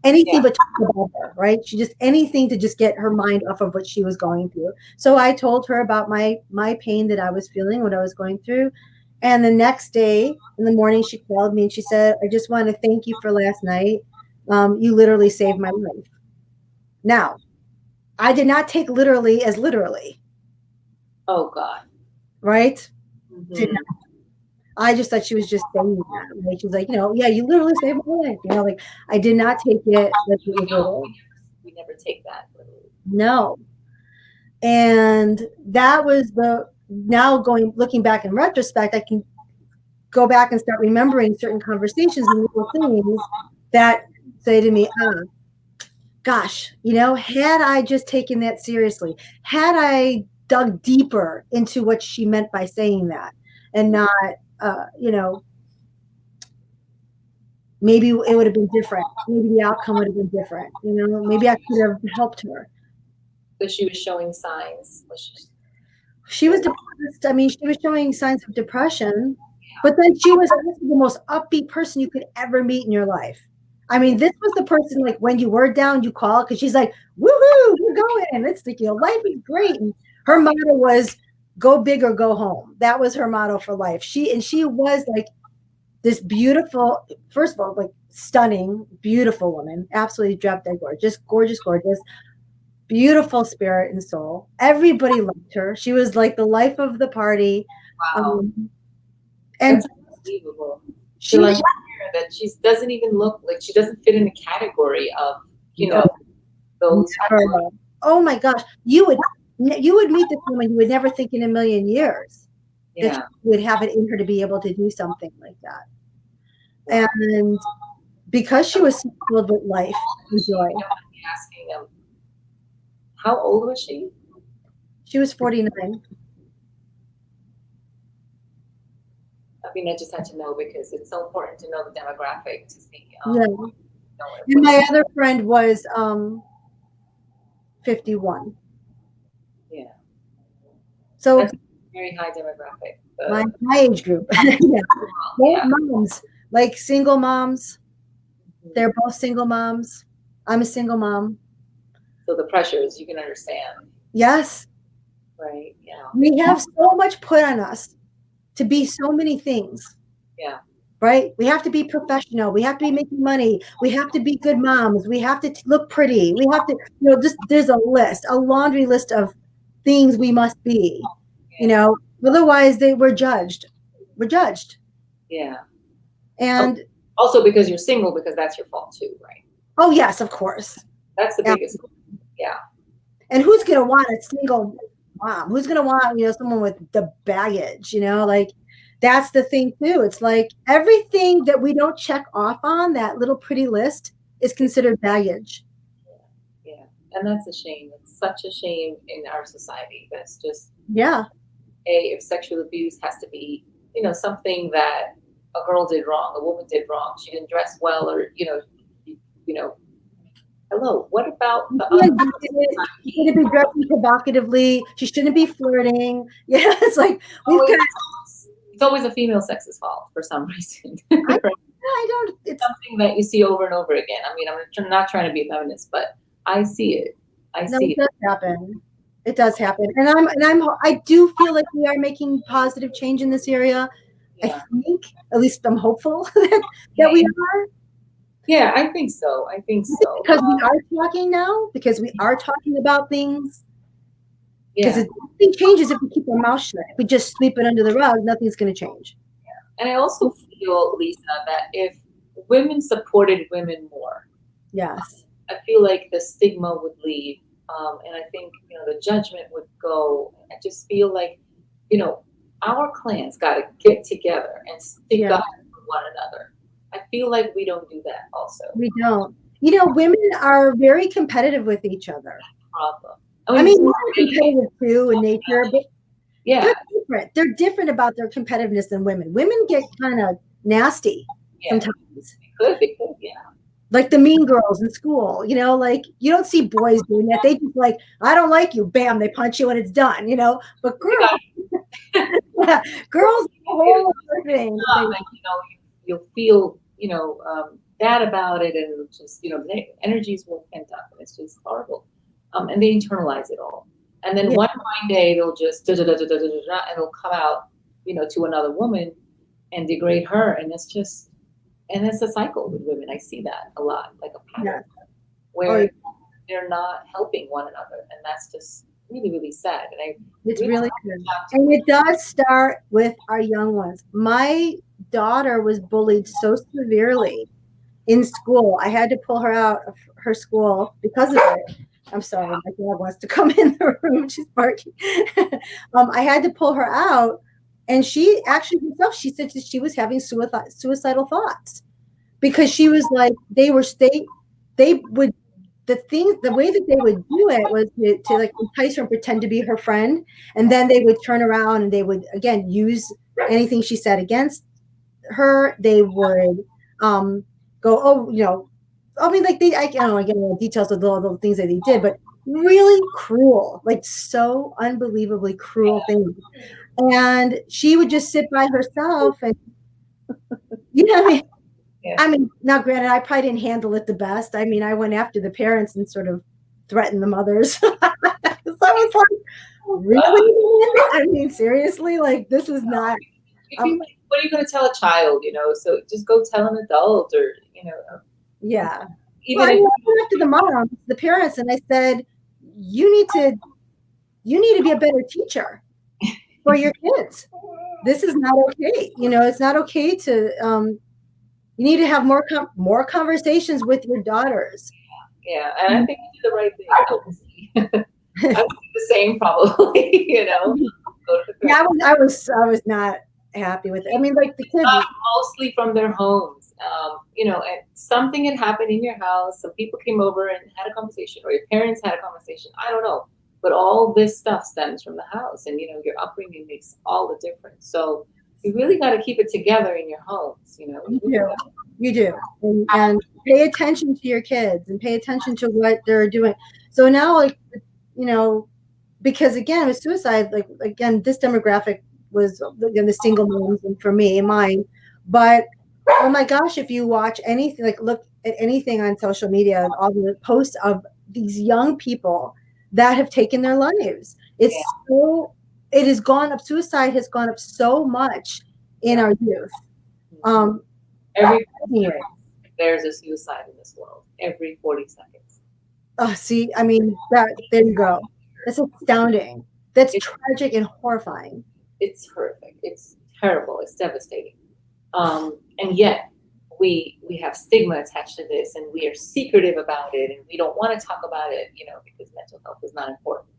S4: anything but talk about her, right? She just anything to just get her mind off of what she was going through. So I told her about my pain that I was feeling, what I was going through. And the next day in the morning, she called me and she said, "I just want to thank you for last night. You literally saved my life." Now, I did not take literally as literally.
S1: Oh God.
S4: Right?
S1: Mm-hmm.
S4: Did not. I just thought she was just saying that. Like, she was like, you know, yeah, you literally saved my life. You know, like I did not take it like it was literal.
S1: We never take that literally.
S4: No. And that was looking back in retrospect, I can go back and start remembering certain conversations and little things that say to me, gosh, you know, had I just taken that seriously, had I dug deeper into what she meant by saying that, and not, you know, maybe it would have been different. Maybe the outcome would have been different. You know, maybe I could have helped her.
S1: So she was showing signs.
S4: She was depressed. I mean, she was showing signs of depression, but then she was also the most upbeat person you could ever meet in your life. I mean, this was the person, like, when you were down, you call, because she's like, woohoo, we're going. It's like, you know, life is great. And her motto was go big or go home. That was her motto for life. She was like this beautiful, first of all, like stunning, beautiful woman, absolutely drop dead gorgeous, gorgeous, gorgeous, beautiful spirit and soul. Everybody loved her. She was like the life of the party.
S1: Wow.
S4: And
S1: that's unbelievable. She like that she doesn't even look like she doesn't fit in the category of, you know, those.
S4: Oh my gosh, you would meet this woman, you would never think in a million years that you would have it in her to be able to do something like that. And because she was so filled with life and joy.
S1: Asking him, how old was she?
S4: She was 49.
S1: I mean, I just had to know because it's so important to know the demographic to see.
S4: Yeah.
S1: Know
S4: And my other friend was 51.
S1: Yeah.
S4: So
S1: that's a very high demographic.
S4: My age group. Yeah. Both
S1: Yeah.
S4: moms, like single moms.
S1: Mhm.
S4: They're both single moms. I'm a single mom.
S1: So the pressures you can understand,
S4: Yes.
S1: right? Yeah.
S4: We have so much put on us to be so many things.
S1: Yeah.
S4: Right? We have to be professional. We have to be making money. We have to be good moms. We have to look pretty. We have to, just there's a list, a laundry list of things we must be. Otherwise we're judged. We're judged.
S1: Yeah.
S4: And
S1: also because you're single, because that's your fault too, right?
S4: oh yes, of course.
S1: That's the biggest. Yeah.
S4: And who's gonna want a single mom? Who's gonna want, someone with the baggage, like that's the thing too. It's like everything that we don't check off on that little pretty list is considered baggage.
S1: Yeah. And that's a shame. It's such a shame in our society. That's just if sexual abuse has to be, something that a girl did wrong, a woman did wrong, she didn't dress well, or hello, what about the other?
S4: She shouldn't be dressing provocatively. She shouldn't be flirting. Yeah, it's like
S1: it's always a female sex's fault for some reason.
S4: I don't. It's
S1: something that you see over and over again. I mean, I'm not trying to be a feminist, but I see it.
S4: It does happen. It does happen, and I do feel like we are making positive change in this area.
S1: Yeah.
S4: I think, at least I'm hopeful that we are.
S1: Yeah, I think so.
S4: Because we are talking now, because we are talking about things. Because nothing changes if we keep our mouth shut. If we just sweep it under the rug, nothing's going to change.
S1: Yeah. And I also feel, Lisa, that if women supported women more,
S4: yes,
S1: I feel like the stigma would leave. And I think, the judgment would go. I just feel like, our clans got to get together and stick up for one another. I feel like we don't do that also.
S4: We don't. Women are very competitive with each other.
S1: Problem.
S4: I mean, we're competitive too in nature, but
S1: they're
S4: different. They're different about their competitiveness than women. Women get kind of nasty sometimes.
S1: They could, yeah.
S4: Like the mean girls in school, like you don't see boys doing that. They just like, I don't like you, bam, they punch you and it's done, But girls, girls, a whole other thing.
S1: You'll feel, bad about it, and it'll just, the energies will pent up, and it's just horrible. And they internalize it all. And then one fine day they'll just and it'll come out, to another woman and degrade her, and it's a cycle with women. I see that a lot, like a pattern where they're not helping one another, and that's just really, really sad. And
S4: it's really good. And it does start with our young ones. My daughter was bullied so severely in school. I had to pull her out of her school because of it. I'm sorry, my dog wants to come in the room. She's barking. I had to pull her out, and she actually herself, she said that she was having suicidal thoughts because she was like, the way that they would do it was to like entice her and pretend to be her friend, and then they would turn around and they would again use anything she said against her. They would go, I mean, like I don't know, I get all the details of all the things that they did, but really cruel, like so unbelievably cruel things. And she would just sit by herself, and I mean, now granted, I probably didn't handle it the best. I mean, I went after the parents and sort of threatened the mothers. So I was like, really? I mean, seriously, like this is not.
S1: What are you going to tell a child? So just go tell an adult, or
S4: Yeah.
S1: Even
S4: I went after the moms, the parents, and I said, you need to be a better teacher for your kids. This is not okay. It's not okay to. You need to have more conversations with your daughters.
S1: Yeah, and I think you do the right thing. I would do the same, probably.
S4: Yeah, I was not happy with it. I mean, like the kids.
S1: Mostly from their homes. And something had happened in your house. Some people came over and had a conversation, or your parents had a conversation. I don't know. But all this stuff stems from the house, and your upbringing makes all the difference. So you really got to keep it together in your homes.
S4: You do, and pay attention to your kids and pay attention to what they're doing. So now, like, because again, with suicide, like again, this demographic was again the single moms, and for me and mine. But oh my gosh, if you watch anything, like look at anything on social media, all the posts of these young people that have taken their lives, it has gone up. Suicide has gone up so much in our youth.
S1: Every 40 seconds, there's a suicide in this world. Every 40 seconds.
S4: Oh, see, I mean, there you go. That's astounding. That's tragic and horrifying.
S1: It's horrific. It's terrible. It's devastating. And yet we have stigma attached to this, and we are secretive about it, and we don't want to talk about it, because mental health is not important.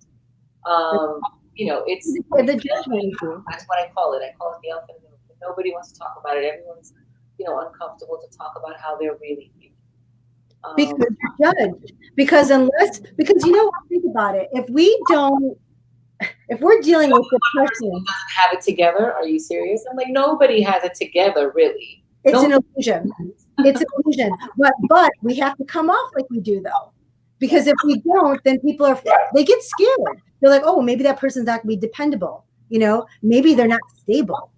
S1: It's
S4: the judgment issue.
S1: That's what I call it. I call it the elephant in the room. Nobody wants to talk about it. Everyone's uncomfortable to talk about how they're really feeling.
S4: Because you're judged. Because think about it. If we're dealing with depression,
S1: doesn't have it together. Are you serious? I'm like, nobody has it together, really.
S4: It's an illusion. It's an illusion. But we have to come off like we do, though. Because if we don't, then they get scared. They're like, oh, maybe that person's not going to be dependable. Maybe they're not stable.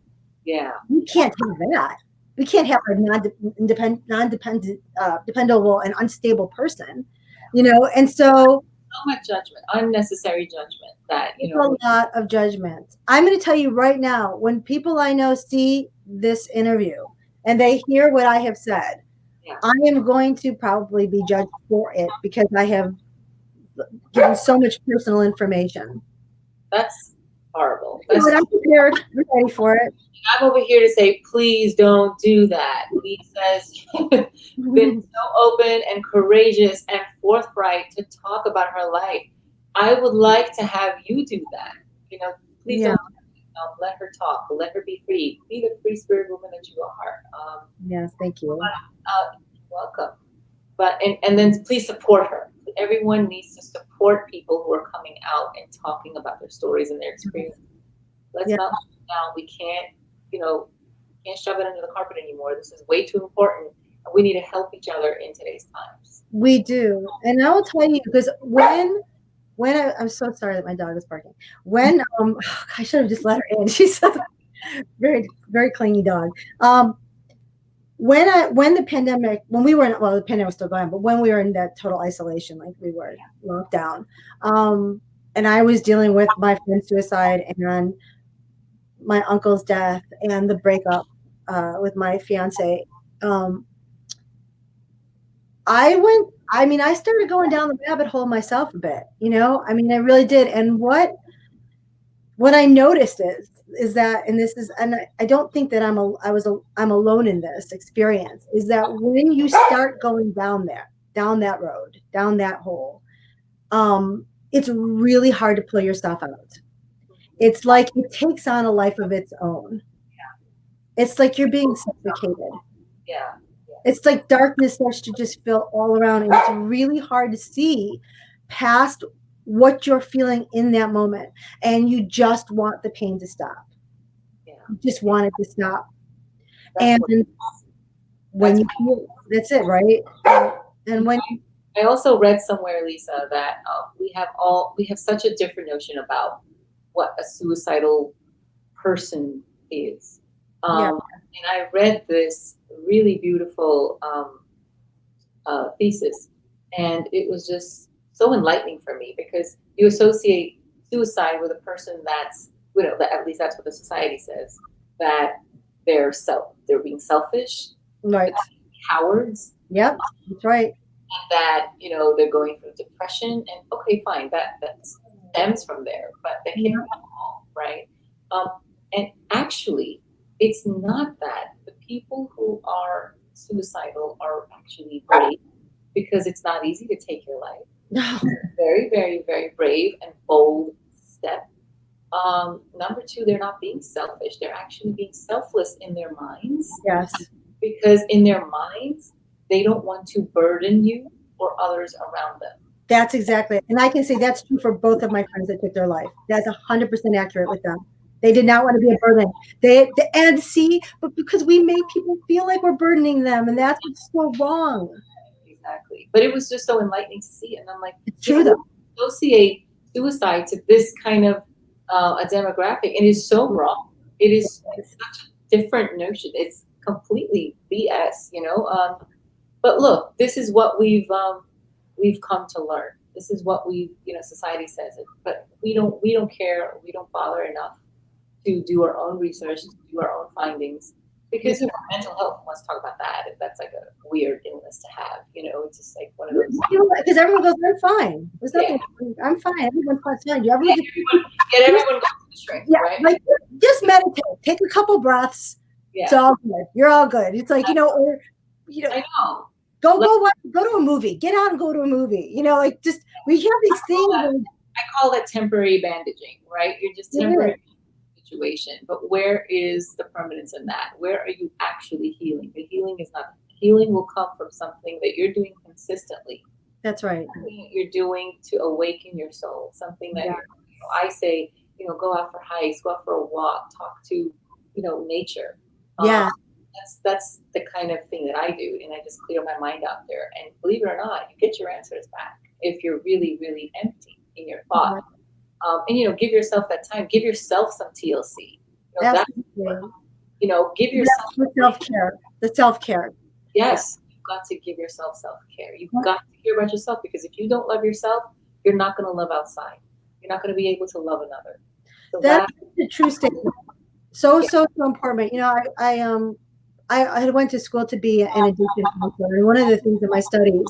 S1: Yeah.
S4: We can't have that. We can't have a dependable and unstable person, and so
S1: much judgment, unnecessary judgment a
S4: lot of judgment. I'm going to tell you right now, when people I know see this interview and they hear what I have said, I am going to probably be judged for it because I have given so much personal information.
S1: That's horrible.
S4: But I'm prepared. I'm ready for it.
S1: I'm over here to say, please don't do that. Lisa's been so open and courageous and forthright to talk about her life. I would like to have you do that. Please don't let her talk. Let her be free. Be the free spirit woman that you are.
S4: Yes, thank you.
S1: Welcome. But and then please support her. Everyone needs to support people who are coming out and talking about their stories and their experiences. Let's not shut down. We can't, can't shove it under the carpet anymore. This is way too important. And we need to help each other in today's times.
S4: We do. And I will tell you, because when I'm so sorry that my dog is barking. When I should have just let her in. She's a very, very clingy dog. When the pandemic, the pandemic was still going, but when we were in that total isolation, like we were locked down, and I was dealing with my friend's suicide and my uncle's death and the breakup with my fiance, I started going down the rabbit hole myself a bit, I really did. And what I noticed is that, and I don't think that I'm alone in this experience, is that when you start going down that road, down that hole, it's really hard to pull yourself out. It's like it takes on a life of its own. It's like you're being suffocated.
S1: Yeah.
S4: It's like darkness starts to just fill all around, and it's really hard to see past what you're feeling in that moment, and you just want the pain to stop.
S1: Yeah.
S4: You just want it to stop. And when you feel, that's it, right? And when
S1: I also read somewhere, Lisa, that we have such a different notion about what a suicidal person is. And I read this really beautiful thesis, and it was just so enlightening for me, because you associate suicide with a person that's, at least that's what the society says, that they're being selfish,
S4: right,
S1: cowards.
S4: Yep, that's right.
S1: And that, they're going through depression, and okay, fine, that stems from there, but they can't all, right? And actually, it's not that. The people who are suicidal are actually brave, because it's not easy to take your life.
S4: No.
S1: Very, very, very brave and bold step. Number two, they're not being selfish. They're actually being selfless in their minds,
S4: Yes.
S1: because in their minds, they don't want to burden you or others around them.
S4: That's exactly it. And I can say that's true for both of my friends that took their life. That's 100% accurate with them. They did not want to be a burden. And see, but because we make people feel like we're burdening them, and that's what's so wrong.
S1: Exactly. But it was just so enlightening to see it. And I'm like,
S4: It's true though.
S1: Associate suicide to this kind of a demographic. It is so wrong. It's such a different notion. It's completely BS, you know. But look, this is what we've come to learn. This is what society says it, but we don't care. We don't bother enough to do our own research, to do our own findings, because mental health. Let's talk about that. That's like a weird illness to have. It's just like one of those.
S4: Because everyone goes, I'm fine. There's nothing. I'm fine. Everyone's fine. You ever
S1: get everyone goes to the shrink, right?
S4: Like just meditate. Take a couple breaths.
S1: Yeah.
S4: It's all good. You're all good. It's like,
S1: I know.
S4: Go to a movie. Get out and go to a movie. Like just we have these things.
S1: I call it temporary bandaging, right? You're just temporary situation. But where is the permanence in that? Where are you actually healing? The healing will come from something that you're doing consistently.
S4: That's right.
S1: Something that you're doing to awaken your soul. Something that I say, go out for hikes, go out for a walk, talk to, nature.
S4: Yeah.
S1: That's the kind of thing that I do, and I just clear my mind out there. And believe it or not, you get your answers back if you're really, really empty in your thought. And give yourself that time. Give yourself some TLC. Give yourself
S4: the self-care. The self-care.
S1: Yes, you've got to give yourself self-care. You've got to care about yourself, because if you don't love yourself, you're not going to love outside. You're not going to be able to love another. So
S4: that's the true statement. So important. I went to school to be an addiction counselor, and one of the things in my studies,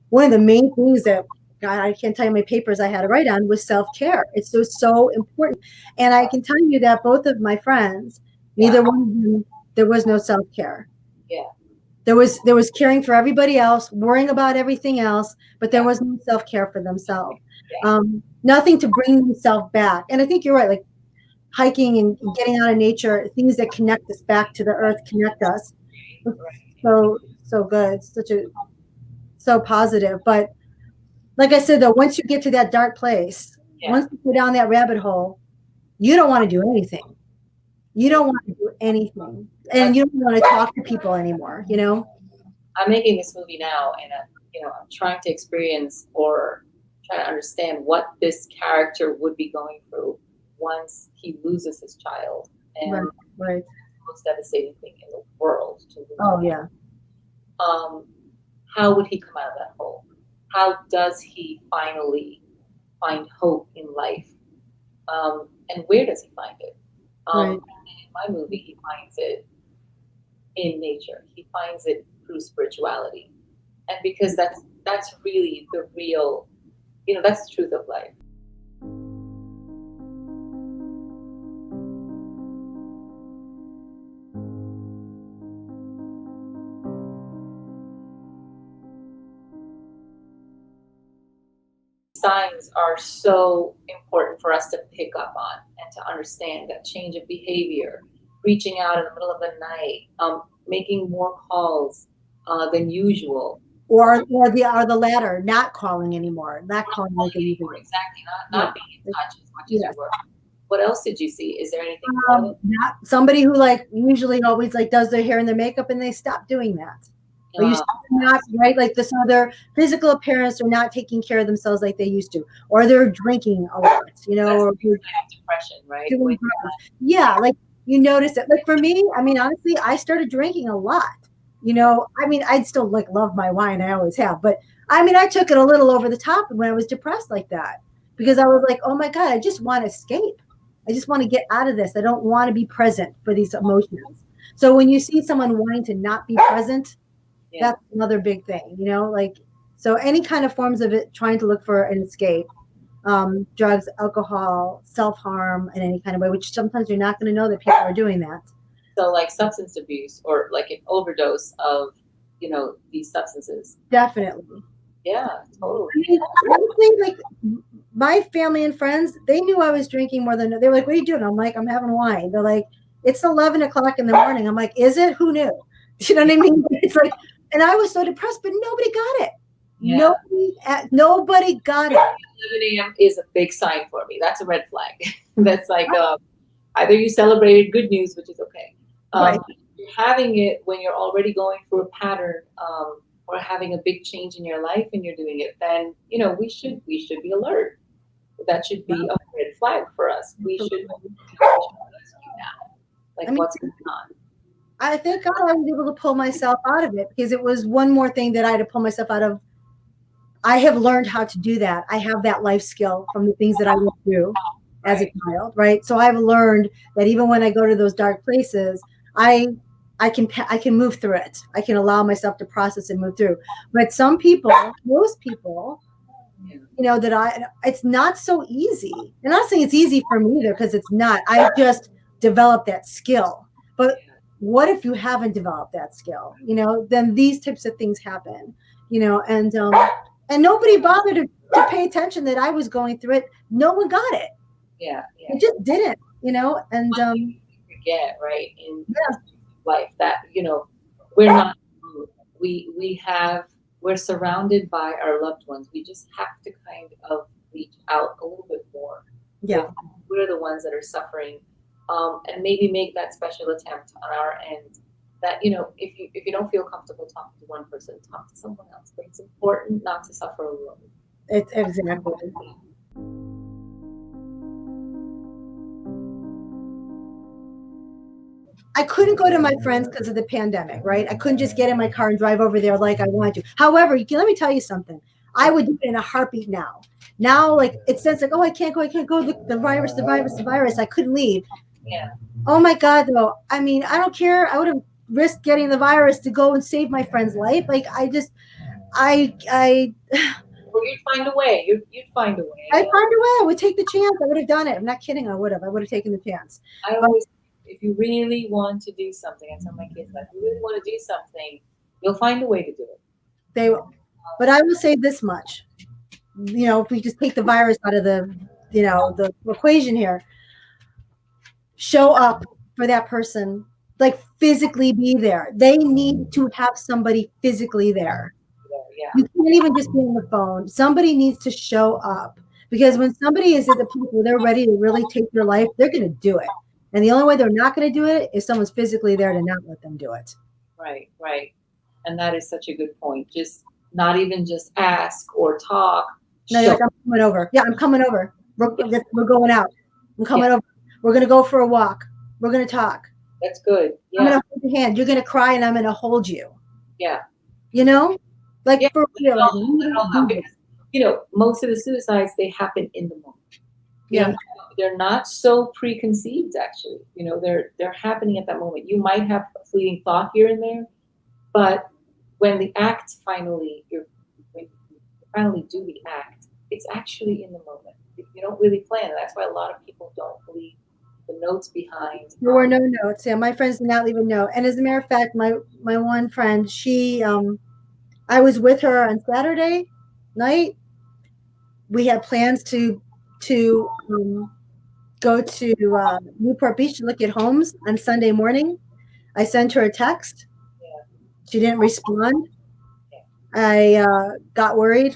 S4: one of the main things that I can't tell you my papers I had to write on was self-care. It's so important, and I can tell you that both of my friends, neither one of them, there was no self-care.
S1: Yeah,
S4: there was caring for everybody else, worrying about everything else, but there was no self-care for themselves. Nothing to bring themselves back. And I think you're right, like hiking and getting out of nature, things that connect us back to the earth, connect us. So good. So positive. But like I said, though, once you get to that dark place, once you go down that rabbit hole, you don't want to do anything. You don't want to do anything. And you don't want to talk to people anymore,
S1: I'm making this movie now, and I'm trying to experience or try to understand what this character would be going through once he loses his child. And
S4: right.
S1: the most devastating thing in the world to lose.
S4: Oh yeah.
S1: How would he come out of that hole? How does he finally find hope in life? And where does he find it? In my movie, he finds it in nature. He finds it through spirituality. And because that's really the real, that's the truth of life. Signs are so important for us to pick up on and to understand that change of behavior, reaching out in the middle of the night, making more calls than usual.
S4: Or the latter, not calling anymore, not calling like they usually.
S1: Exactly, not being in touch as much as you were. What else did you see? Is there anything?
S4: Not somebody who usually always does their hair and their makeup, and they stop doing that. Or you not right, like this other physical appearance, or not taking care of themselves like they used to, or they're drinking a lot, or
S1: depression, right?
S4: Yeah, you notice it. Like for me, honestly, I started drinking a lot. I'd still love my wine. I always have, but I took it a little over the top when I was depressed like that, because I was like, oh my God, I just want to escape. I just want to get out of this. I don't want to be present for these emotions. So when you see someone wanting to not be present, that's another big thing, so any kind of forms of it, trying to look for an escape, drugs, alcohol, self-harm in any kind of way, which sometimes you're not going to know that people are doing that.
S1: So like substance abuse or like an overdose of, these substances.
S4: Definitely.
S1: Yeah, totally.
S4: Honestly, my family and friends, they knew I was drinking more than they were like, "What are you doing?" I'm like, "I'm having wine." They're like, "It's 11 o'clock in the morning." I'm like, "Is it? Who knew?" You know what I mean? It's like, and I was so depressed, but nobody got it.
S1: Yeah.
S4: Nobody got it.
S1: 11 a.m. is a big sign for me. That's a red flag. That's like either you celebrated good news, which is okay.
S4: Right.
S1: You're having it when you're already going through a pattern, or having a big change in your life, and you're doing it. Then we should be alert. That should be a red flag for us. We should rescue now. Like,
S4: I mean,
S1: what's going on?
S4: I thank God I was able to pull myself out of it, because it was one more thing that I had to pull myself out of. I have learned how to do that. I have that life skill from the things that I went through as a child, right? So I've learned that even when I go to those dark places, I can move through it. I can allow myself to process and move through. But some people, most people, it's not so easy. I'm not saying it's easy for me either, because it's not. I just developed that skill. But what if you haven't developed that skill? Then these types of things happen. And nobody bothered to pay attention that I was going through it. No one got it.
S1: Yeah.
S4: It just didn't. And
S1: forget, right, in life that we're not we're surrounded by our loved ones. We just have to kind of reach out a little bit more.
S4: Yeah,
S1: we're the ones that are suffering, and maybe make that special attempt on our end. That if you don't feel comfortable talking to one person, talk to someone else. But it's important not to suffer alone.
S4: it's exactly. I couldn't go to my friends because of the pandemic, right? I couldn't just get in my car and drive over there like I wanted to. However, let me tell you something. I would do it in a heartbeat now. Now, like, it says like, oh, I can't go. The virus. I couldn't leave.
S1: Yeah.
S4: Oh my God, though. I mean, I don't care. I would have risked getting the virus to go and save my friend's life. Like,
S1: Well, you'd find a way. You'd find a way.
S4: I'd find a way. I would take the chance. I would have done it. I'm not kidding. I would have taken the chance.
S1: I always, if you really want to do something, I tell my kids that, if you really want to do something, you'll find a way to do it.
S4: They will. But I will say this much. If we just take the virus out of the equation here, show up for that person, like physically be there. They need to have somebody physically there.
S1: Yeah.
S4: You can't even just be on the phone. Somebody needs to show up, because when somebody is at the point where they're ready to really take your life, they're going to do it. And the only way they're not going to do it is someone's physically there to not let them do it.
S1: Right. And that is such a good point. Just not even just ask or talk.
S4: No, you're like, I'm coming over. Yeah, I'm coming over. We're going out. I'm coming over. We're going to go for a walk. We're going to talk.
S1: That's good. Yeah.
S4: I'm going to hold your hand. You're going to cry, and I'm going to hold you.
S1: Yeah.
S4: Like, for real.
S1: Because, most of the suicides, they happen in the moment. They're not so preconceived, actually. They're happening at that moment. You might have a fleeting thought here and there, but when the act when you finally do the act, it's actually in the moment. You don't really plan. That's why a lot of people don't believe the notes behind.
S4: There were no notes. Yeah, my friends did not leave a note. And as a matter of fact, my one friend, she, I was with her on Saturday night. We had plans to go to Newport Beach to look at homes on Sunday morning. I sent her a text. She didn't respond. I got worried.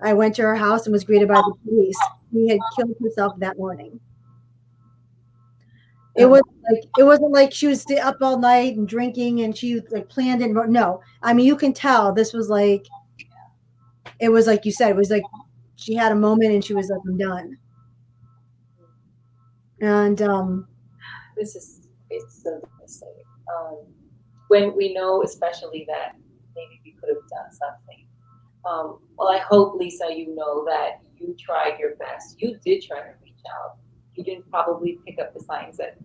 S4: I went to her house and was greeted by the police. She had killed herself that morning. It wasn't like she was up all night and drinking and she like planned it. No, I mean, you can tell this was like, it was like you said, it was like she had a moment and she was like, I'm done. And
S1: it's so devastating. When we know, especially, that maybe we could have done something. Well, I hope, Lisa, you know that you tried your best. You did try to reach out. You didn't probably pick up the signs that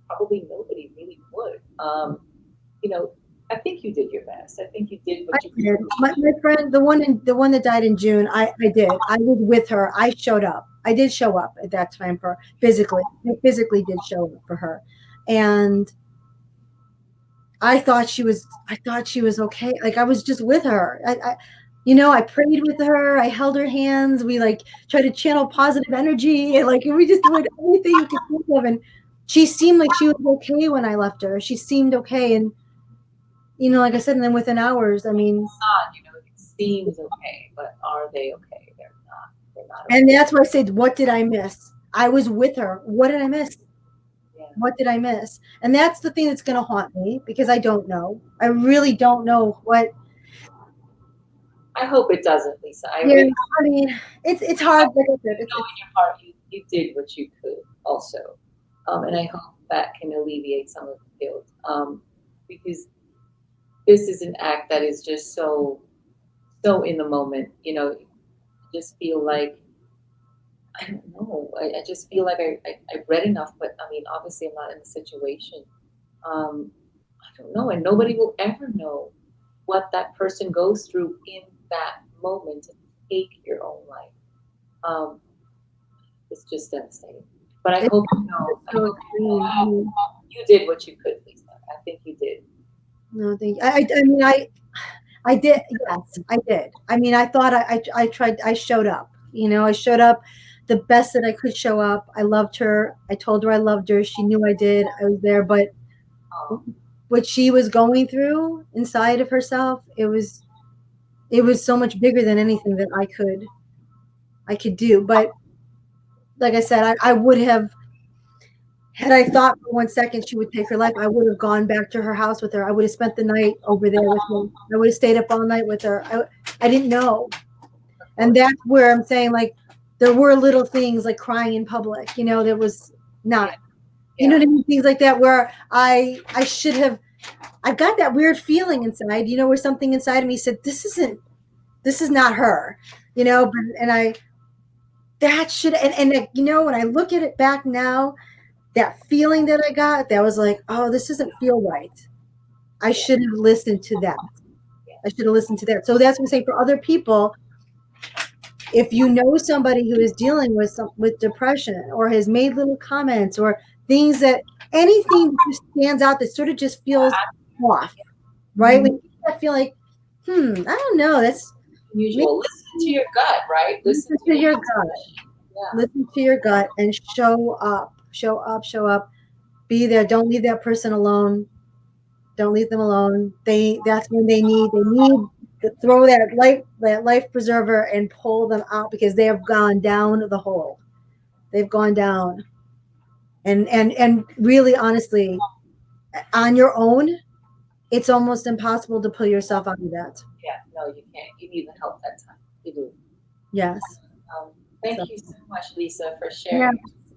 S1: probably nobody really would. I think you did your best. I think you did what you
S4: did. My friend, the one that died in June, I did. I was with her. I showed up. I did show up at that time for her physically. I physically did show up for her, and I thought she was okay. Like, I was just with her. You know, I prayed with her. I held her hands. We like tried to channel positive energy, and like we just did everything you could think of. And she seemed like she was okay when I left her. She seemed okay, and you know, like I said, and then within hours, I mean,
S1: Not, it seems okay, but are they okay? They're not. They're not okay.
S4: and that's why I said, what did I miss? I was with her. What did I miss?
S1: Yeah.
S4: What did I miss? And that's the thing that's going to haunt me because I don't know. I really don't know what.
S1: I hope it doesn't, Lisa. I
S4: Yeah,
S1: really
S4: I mean, it's hard. Like I said,
S1: know in your heart you did what you could also. And I hope that can alleviate some of the guilt. Because this is an act that is just so in the moment. You just feel like, I don't know. I just feel like I read enough, but I mean, obviously I'm not in the situation. I don't know. And nobody will ever know what that person goes through in that moment to take your own life. It's just devastating. But I
S4: it's
S1: hope you know, I
S4: so
S1: hope
S4: extreme.
S1: you did what you could, Lisa. I think you did.
S4: No, thank you. I mean, I did. Yes, I did. I mean, I thought I tried. I showed up. You know, I showed up the best that I could show up. I loved her. I told her I loved her. She knew I did. I was there. But
S1: Um,
S4: what she was going through inside of herself, it was so much bigger than anything that I could do. But like I said, I would have. Had I thought for 1 second she would take her life, I would have gone back to her house with her. I would have spent the night over there with her. I would have stayed up all night with her. I didn't know. And that's where I'm saying, like, there were little things like crying in public, there was not, you know what I mean? Things like that where I should have, I got that weird feeling inside, where something inside of me said, this is not her, that should, and when I look at it back now, that feeling that I got, that was like, oh, this doesn't feel right. I should have listened to that. I should have listened to that. So that's what I'm saying for other people. If you know somebody who is dealing with depression or has made little comments or things anything that just stands out that sort of just feels off, right? When you feel like, I don't know, that's
S1: unusual. Listen to your gut, right?
S4: Listen to your gut.
S1: Yeah.
S4: Listen to your gut and show up. Show up. Show up. Be there. Don't leave that person alone. Don't leave them alone. That's when they need to throw that life preserver and pull them out because they have gone down the hole. They've gone down. And really honestly, on your own, it's almost impossible to pull yourself out of that.
S1: Yeah, no, you can't. You need the help that time. You do.
S4: Yes.
S1: Thank you so much, Lisa, for sharing.
S4: Yeah,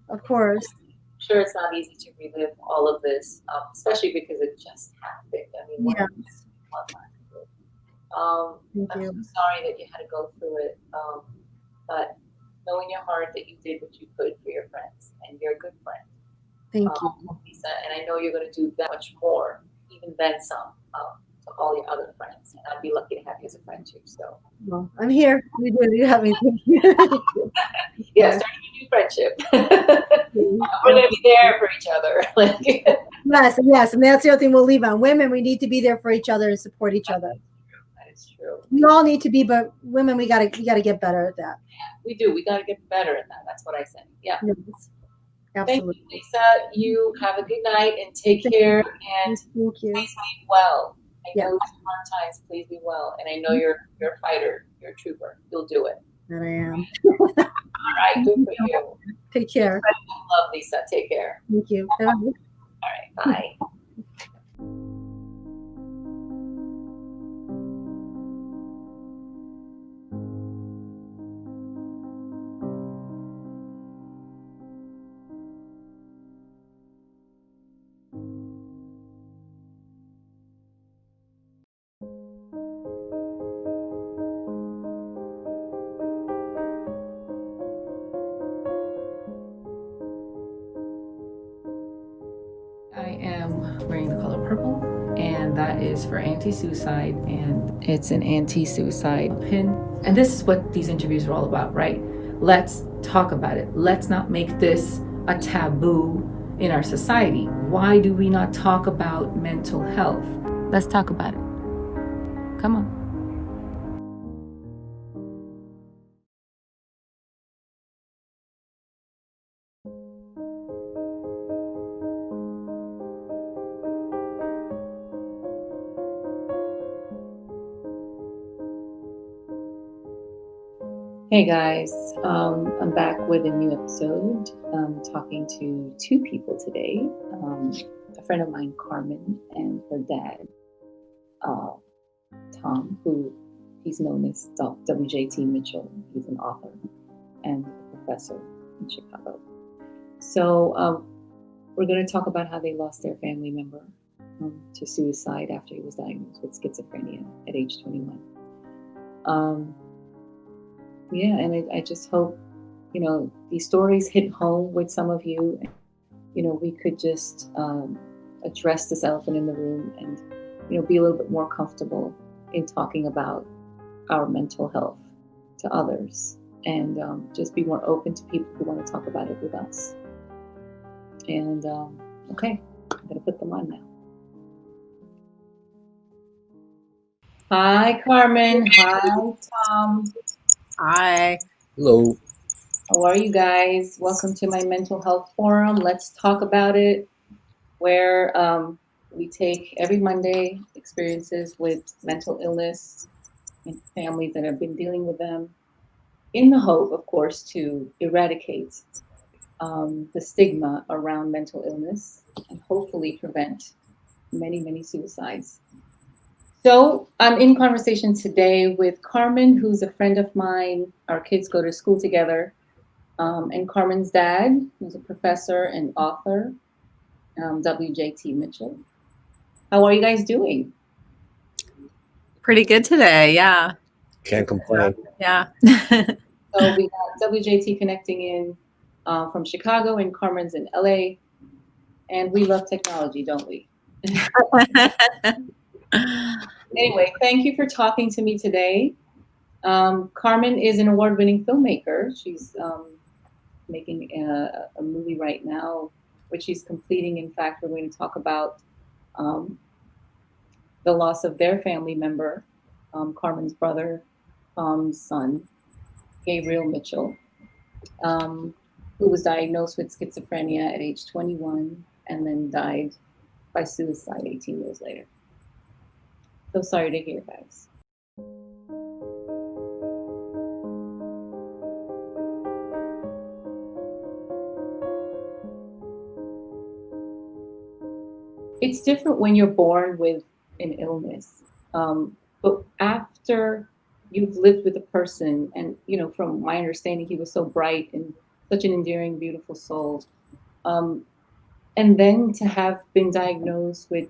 S4: of course.
S1: I'm sure it's not easy to relive all of this, especially because it just happened. I mean,
S4: Yes.
S1: I'm
S4: Thank
S1: so
S4: you.
S1: sorry that you had to go through it, but know in your heart that you did what you could for your friends, and you're a good friend.
S4: Thank you.
S1: Lisa, and I know you're going to do that much more, even then some, to all your other friends. And I'd be lucky to have you as a friend too. So,
S4: Well, I'm here. You have me. Thank you.
S1: yeah, starting a new friendship. We're going to be there for each other.
S4: Yes, and that's the other thing we'll leave on. Women, we need to be there for each other and support each other.
S1: That is true.
S4: We all need to be, but women, we gotta get better at that.
S1: Yeah, we do. We got to get better at that. That's what I say. Yeah.
S4: Yes, absolutely.
S1: Thank you, Lisa. You have a good night and take care. And
S4: Thank you.
S1: please be well. I
S4: Yeah.
S1: know it's hard times. Please be well. And I know you're a fighter. You're a trooper. You'll do it.
S4: That I am.
S1: All right. Good for you.
S4: Take care.
S1: Love, Lisa. Take care.
S4: Thank you.
S1: All right. Bye. I am wearing the color purple, and that is for anti-suicide, and it's an anti-suicide pin. And this is what these interviews are all about, right? Let's talk about it. Let's not make this a taboo in our society. Why do we not talk about mental health? Let's talk about it. Come on. Hey guys, I'm back with a new episode. I'm talking to two people today. A friend of mine, Carmen, and her dad, uh, Tom, who he's known as WJT Mitchell. He's an author and a professor in Chicago. So we're going to talk about how they lost their family member to suicide after he was diagnosed with schizophrenia at age 21. Yeah, and I just hope, these stories hit home with some of you. We could just address this elephant in the room and, be a little bit more comfortable in talking about our mental health to others and just be more open to people who want to talk about it with us. And okay, I'm going to put them on now. Hi, Carmen. Hi, Tom.
S5: Hi.
S6: Hello.
S1: How are you guys? Welcome to my mental health forum. Let's talk about it, where we take every Monday experiences with mental illness and families that have been dealing with them in the hope, of course, to eradicate the stigma around mental illness and hopefully prevent many, many suicides. So I'm in conversation today with Carmen, who's a friend of mine. Our kids go to school together. And Carmen's dad, who's a professor and author, WJT Mitchell. How are you guys doing?
S5: Pretty good today. Yeah.
S6: Can't complain.
S5: Yeah.
S1: So we got WJT connecting in from Chicago and Carmen's in LA. And we love technology, don't we? Anyway, thank you for talking to me today. Carmen is an award-winning filmmaker. She's making a movie right now, which she's completing. In fact, we're going to talk about the loss of their family member, Carmen's brother, Tom's son, Gabriel Mitchell, who was diagnosed with schizophrenia at age 21 and then died by suicide 18 years later. So sorry to hear, guys. It's different when you're born with an illness, but after you've lived with a person, and from my understanding, he was so bright and such an endearing, beautiful soul, and then to have been diagnosed with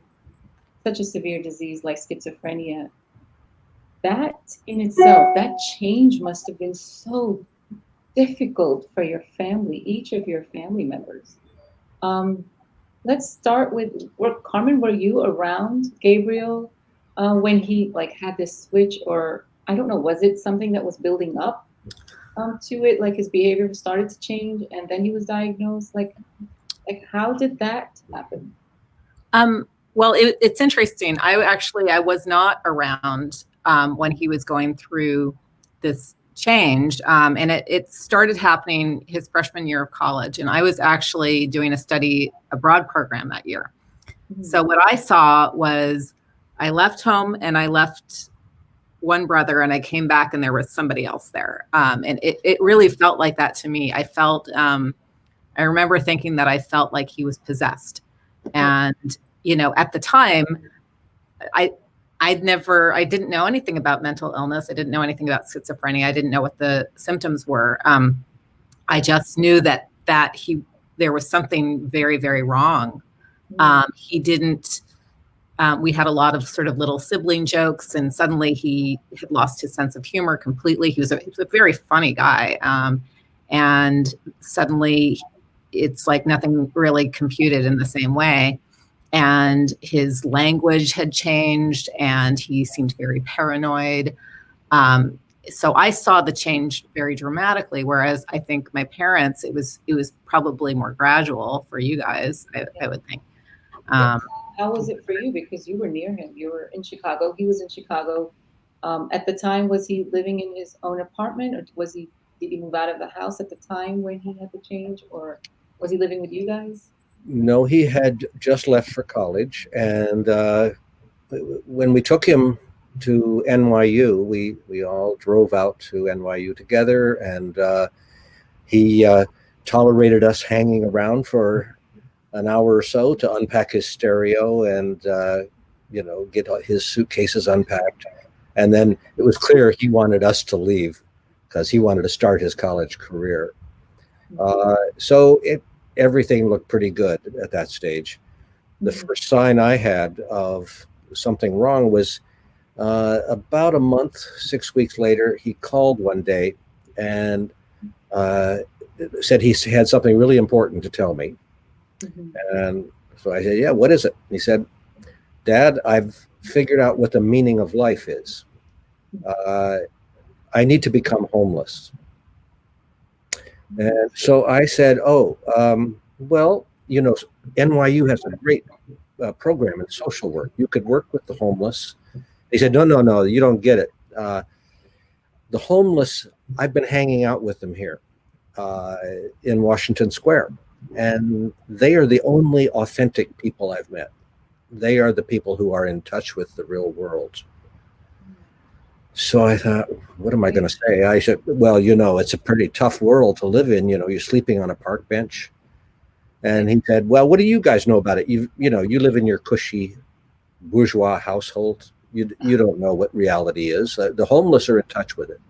S1: such a severe disease like schizophrenia, that in itself, that change must have been so difficult for your family, each of your family members. Let's start with, Carmen, were you around Gabriel when he had this switch, or I don't know, was it something that was building up to it, like his behavior started to change and then he was diagnosed? Like how did that happen?
S5: Well, it's interesting. I was not around when he was going through this change. And it started happening his freshman year of college. And I was actually doing a study abroad program that year. Mm-hmm. So what I saw was I left home and I left one brother and I came back and there was somebody else there. And it really felt like that to me. I felt, I remember thinking that I felt like he was possessed. And, at the time, I didn't know anything about mental illness. I didn't know anything about schizophrenia. I didn't know what the symptoms were. I just knew that there was something very, very wrong. He didn't, we had a lot of sort of little sibling jokes, and suddenly he had lost his sense of humor completely. He was a very funny guy. And suddenly it's like nothing really computed in the same way. And his language had changed and he seemed very paranoid. So I saw the change very dramatically, whereas I think my parents, it was probably more gradual for you guys, I would think.
S1: How was it for you? Because you were near him. You were in Chicago. He was in Chicago. At the time, was he living in his own apartment, or did he move out of the house at the time when he had the change, or was he living with you guys?
S6: No, he had just left for college, and when we took him to NYU. We all drove out to NYU together, and he tolerated us hanging around for an hour or so to unpack his stereo and get his suitcases unpacked. And then it was clear he wanted us to leave because he wanted to start his college career. So everything looked pretty good at that stage. The first sign I had of something wrong was about a month, 6 weeks later, he called one day and said he had something really important to tell me. And so I said, yeah, what is it? He said, Dad, I've figured out what the meaning of life is. I need to become homeless. And so I said, well, NYU has a great program in social work. You could work with the homeless. He said, no, you don't get it. The homeless, I've been hanging out with them here in Washington Square, and they are the only authentic people I've met. They are the people who are in touch with the real world. So I thought, what am I going to say? I said, well, it's a pretty tough world to live in. You're sleeping on a park bench. And he said, well, what do you guys know about it? You live in your cushy bourgeois household. You don't know what reality is. The homeless are in touch with it.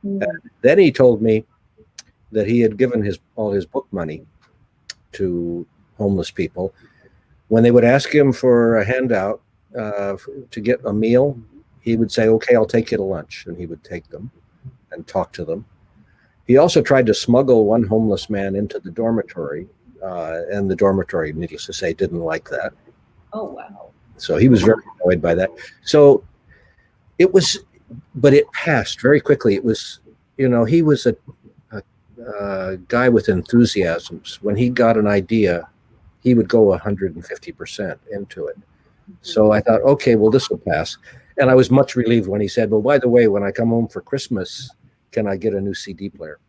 S6: And then he told me that he had given all his book money to homeless people. When they would ask him for a handout to get a meal, he would say, okay, I'll take you to lunch. And he would take them and talk to them. He also tried to smuggle one homeless man into the dormitory, and the dormitory, needless to say, didn't like that.
S1: Oh, wow.
S6: So he was very annoyed by that. So but it passed very quickly. It was, he was a guy with enthusiasms. When he got an idea, he would go 150% into it. So I thought, okay, well, this will pass. And I was much relieved when he said, well, by the way, when I come home for Christmas, can I get a new CD player?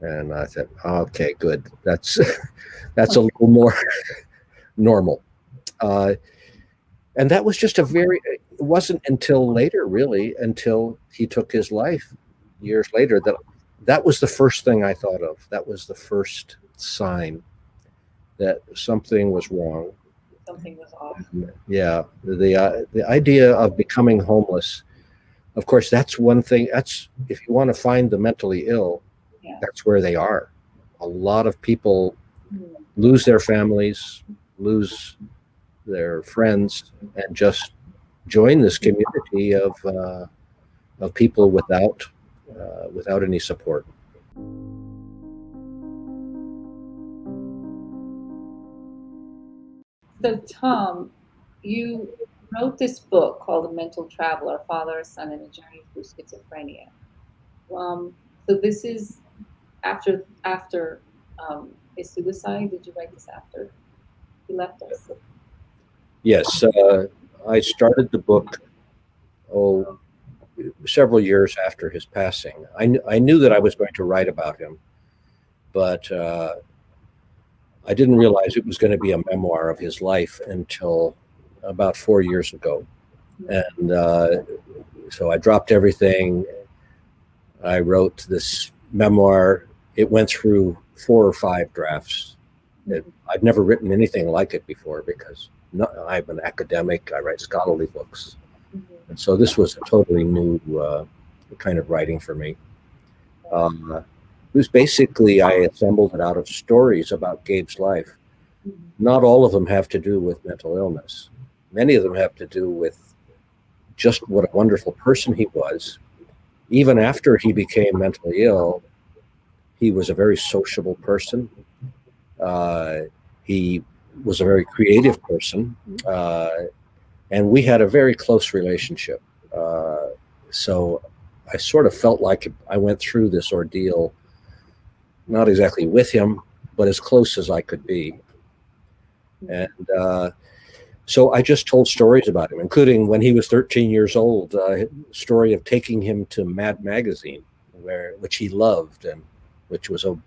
S6: And I said, okay, good. That's a little more normal. And that was just it wasn't until later, really, until he took his life years later, that was the first thing I thought of. That was the first sign that something was wrong.
S1: Something was off.
S6: Yeah, the idea of becoming homeless, of course, that's one thing. That's, if you want to find the mentally ill, that's where they are. A lot of people lose their families, lose their friends, and just join this community of people without any support.
S1: So, Tom, you wrote this book called A Mental Traveler, Father, Son, and a Journey Through Schizophrenia. So this is after his suicide. Did you write this after he left us?
S6: Yes, I started the book several years after his passing. I knew that I was going to write about him, but I didn't realize it was going to be a memoir of his life until about 4 years ago. And so I dropped everything. I wrote this memoir. It went through 4 or 5 drafts. I'd never written anything like it before because I'm an academic. I write scholarly books. And so this was a totally new kind of writing for me. It was basically, I assembled it out of stories about Gabe's life. Not all of them have to do with mental illness. Many of them have to do with just what a wonderful person he was. Even after he became mentally ill, he was a very sociable person. He was a very creative person. And we had a very close relationship. So I sort of felt like I went through this ordeal, not exactly with him, but as close as I could be. And so I just told stories about him, including when he was 13 years old, a story of taking him to Mad Magazine, which he loved, and which was a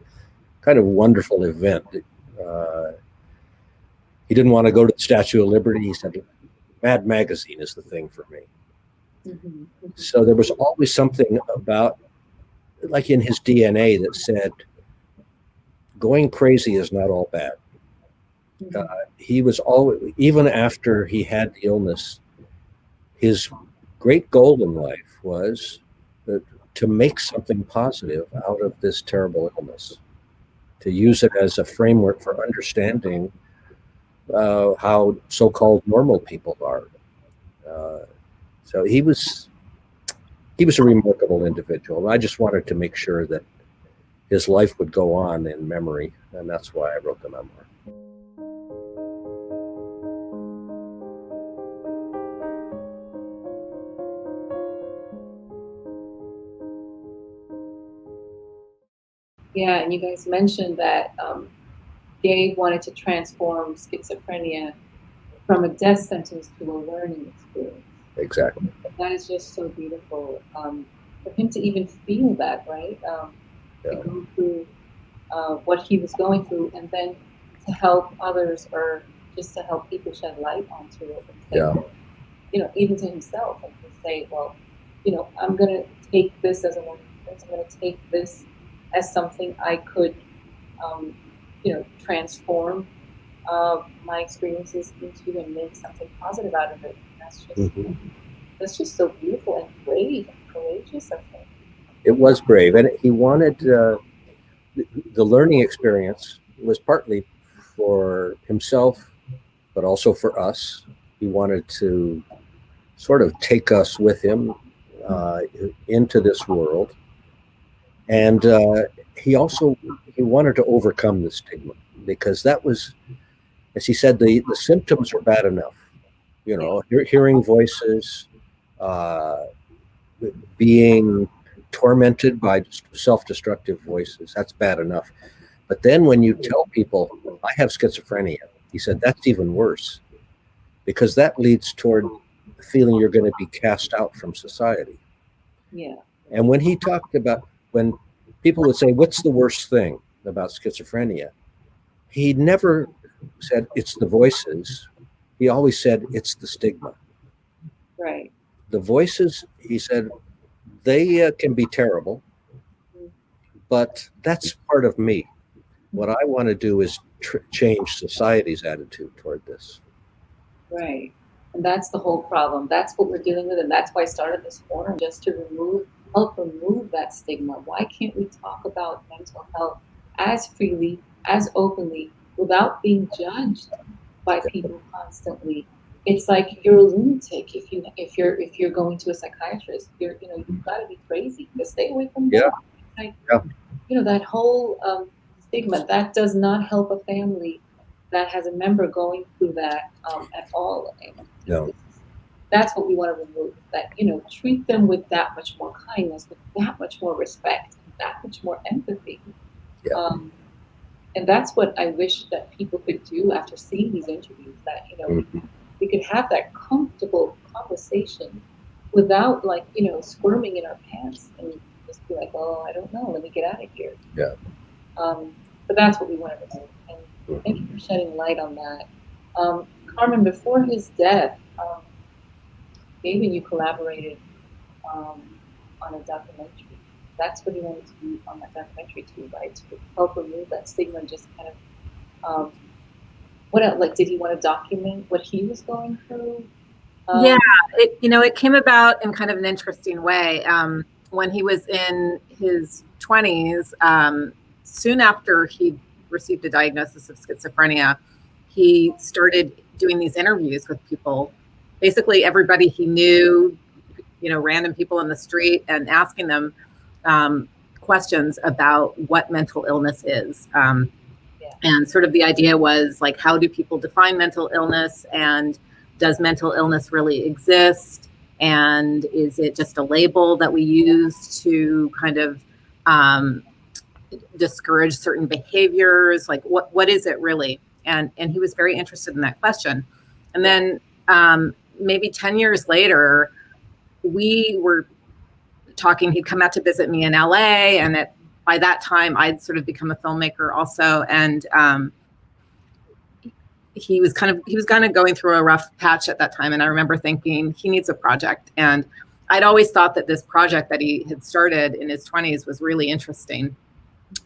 S6: kind of wonderful event. He didn't want to go to the Statue of Liberty. He said, Mad Magazine is the thing for me.
S1: Mhm.
S6: So there was always something about, like in his DNA, that said, going crazy is not all bad.
S1: Mhm.
S6: He was always, even after he had the illness, his great goal in life was to make something positive out of this terrible illness, to use it as a framework for understanding how so-called normal people are. So he was a remarkable individual. I just wanted to make sure that his life would go on in memory, and that's why I wrote the memoir.
S1: Yeah, and you guys mentioned that Gabe wanted to transform schizophrenia from a death sentence to a learning experience.
S6: Exactly.
S1: That is just so beautiful. For him to even feel that, right? To
S6: Yeah.
S1: go through what he was going through, and then to help others, or just to help people shed light onto it, and say,
S6: Yeah.
S1: you know, even to himself, and to say, well, you know, I'm going to take this as a learning experience. I'm going to take this as something I could, you know, transform my experiences into, and make something positive out of it. And that's just so beautiful and brave and courageous of him.
S6: It was brave, and he wanted the learning experience was partly for himself, but also for us. He wanted to sort of take us with him into this world, and he wanted to overcome the stigma, because that was, as he said, the symptoms were bad enough. You know, hearing voices, uh, being tormented by self-destructive voices, that's bad enough. But then when you tell people, I have schizophrenia, he said, that's even worse, because that leads toward feeling you're going to be cast out from society.
S1: Yeah.
S6: And when he talked about, when people would say, what's the worst thing about schizophrenia? He never said it's the voices. He always said it's the stigma.
S1: Right.
S6: The voices, he said, they can be terrible, but that's part of me. What I want to do is change society's attitude toward this.
S1: Right. And that's the whole problem. That's what we're dealing with. And that's why I started this forum, just to help remove that stigma. Why can't we talk about mental health as freely, as openly, without being judged by people constantly? It's like you're a lunatic if you're going to a psychiatrist. You've got to be crazy to stay away from them. Like, that whole stigma that does not help a family that has a member going through that at all. And that's what we want to remove. That treat them with that much more kindness, with that much more respect, that much more empathy. And that's what I wish that people could do after seeing these interviews. That we could have that comfortable conversation without squirming in our pants and just be like, oh, I don't know, let me get out of here. But that's what we want to do. And thank you for shedding light on that. Carmen, before his death, Gabe and you collaborated on a documentary. That's what he wanted to do on that documentary too, right? To help remove that stigma and just kind of, what else? Like, did he want to document what he was going through?
S5: Yeah, it came about in kind of an interesting way. When he was in his 20s, soon after he received a diagnosis of schizophrenia, he started doing these interviews with people, basically everybody he knew, random people in the street, and asking them questions about what mental illness is. And sort of the idea was like, how do people define mental illness, and does mental illness really exist? And is it just a label that we use to kind of discourage certain behaviors? Like, what is it really? And he was very interested in that question. And then maybe 10 years later, we were talking. He'd come out to visit me in LA, and by that time I'd sort of become a filmmaker also. And he was kind of going through a rough patch at that time. And I remember thinking he needs a project. And I'd always thought that this project that he had started in his 20s was really interesting.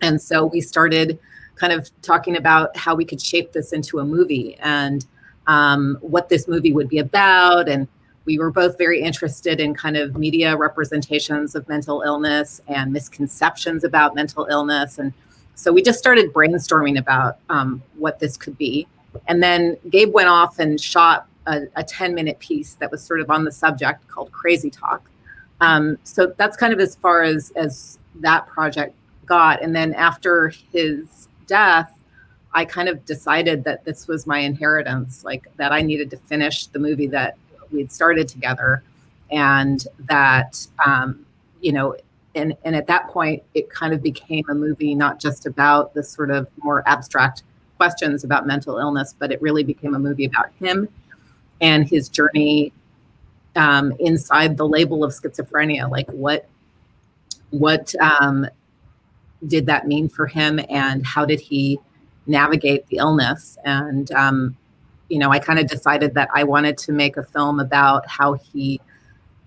S5: And so we started kind of talking about how we could shape this into a movie and what this movie would be about. And we were both very interested in kind of media representations of mental illness and misconceptions about mental illness. And so we just started brainstorming about what this could be. And then Gabe went off and shot a 10-minute piece that was sort of on the subject called Crazy Talk. So that's kind of as far as that project got. And then after his death, I kind of decided that this was my inheritance, like that I needed to finish the movie that we'd started together. And that, you know, and at that point, it kind of became a movie, not just about the sort of more abstract questions about mental illness, but it really became a movie about him and his journey inside the label of schizophrenia. Like what did that mean for him, and how did he navigate the illness? And you know, I kind of decided that I wanted to make a film about how he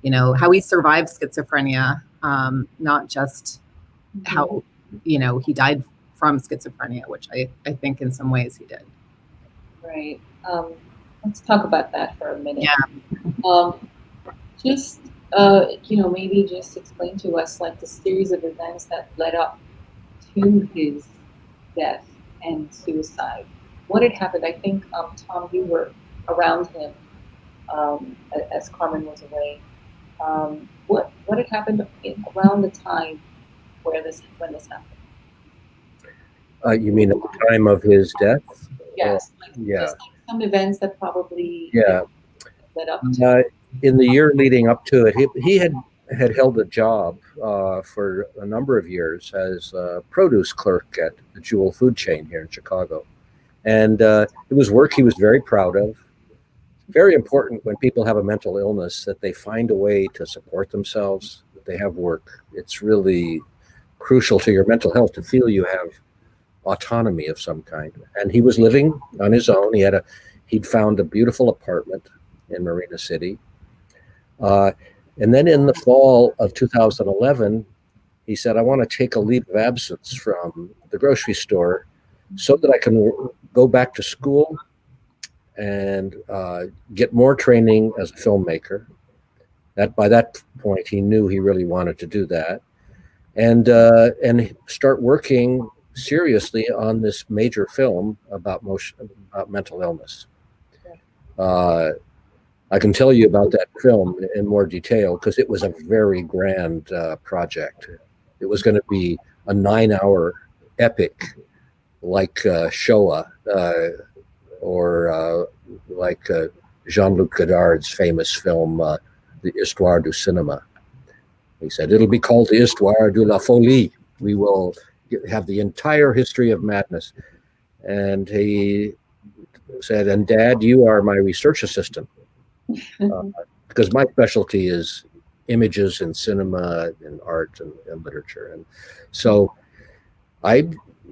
S5: survived schizophrenia, not just how, you know, he died from schizophrenia, which I think in some ways he did.
S1: Right. Let's talk about that for a minute.
S5: Yeah.
S1: Just, you know, maybe just explain to us like the series of events that led up to his death and suicide. What had happened? I think, Tom, you were around him as Carmen was away. What had happened around the time when this happened?
S6: You mean at the time of his death?
S1: Yes.
S6: Yeah.
S1: Just like some events that probably led up to
S6: in the year leading up to it, he had held a job for a number of years as a produce clerk at the Jewel food chain here in Chicago. And it was work he was very proud of. Very important when people have a mental illness that they find a way to support themselves, that they have work. It's really crucial to your mental health to feel you have autonomy of some kind. And he was living on his own. He'd found a beautiful apartment in Marina City. And then in the fall of 2011, he said, I want to take a leave of absence from the grocery store so that I can go back to school and get more training as a filmmaker. That by that point, he knew he really wanted to do that, and start working seriously on this major film about mental illness. I can tell you about that film in more detail because it was a very grand project. It was going to be a 9-hour epic like Shoah or like Jean-Luc Godard's famous film, The Histoire du Cinéma. He said, it'll be called The Histoire de la Folie. We will have the entire history of madness. And he said, and Dad, you are my research assistant. Because my specialty is images and cinema and art and literature. And so I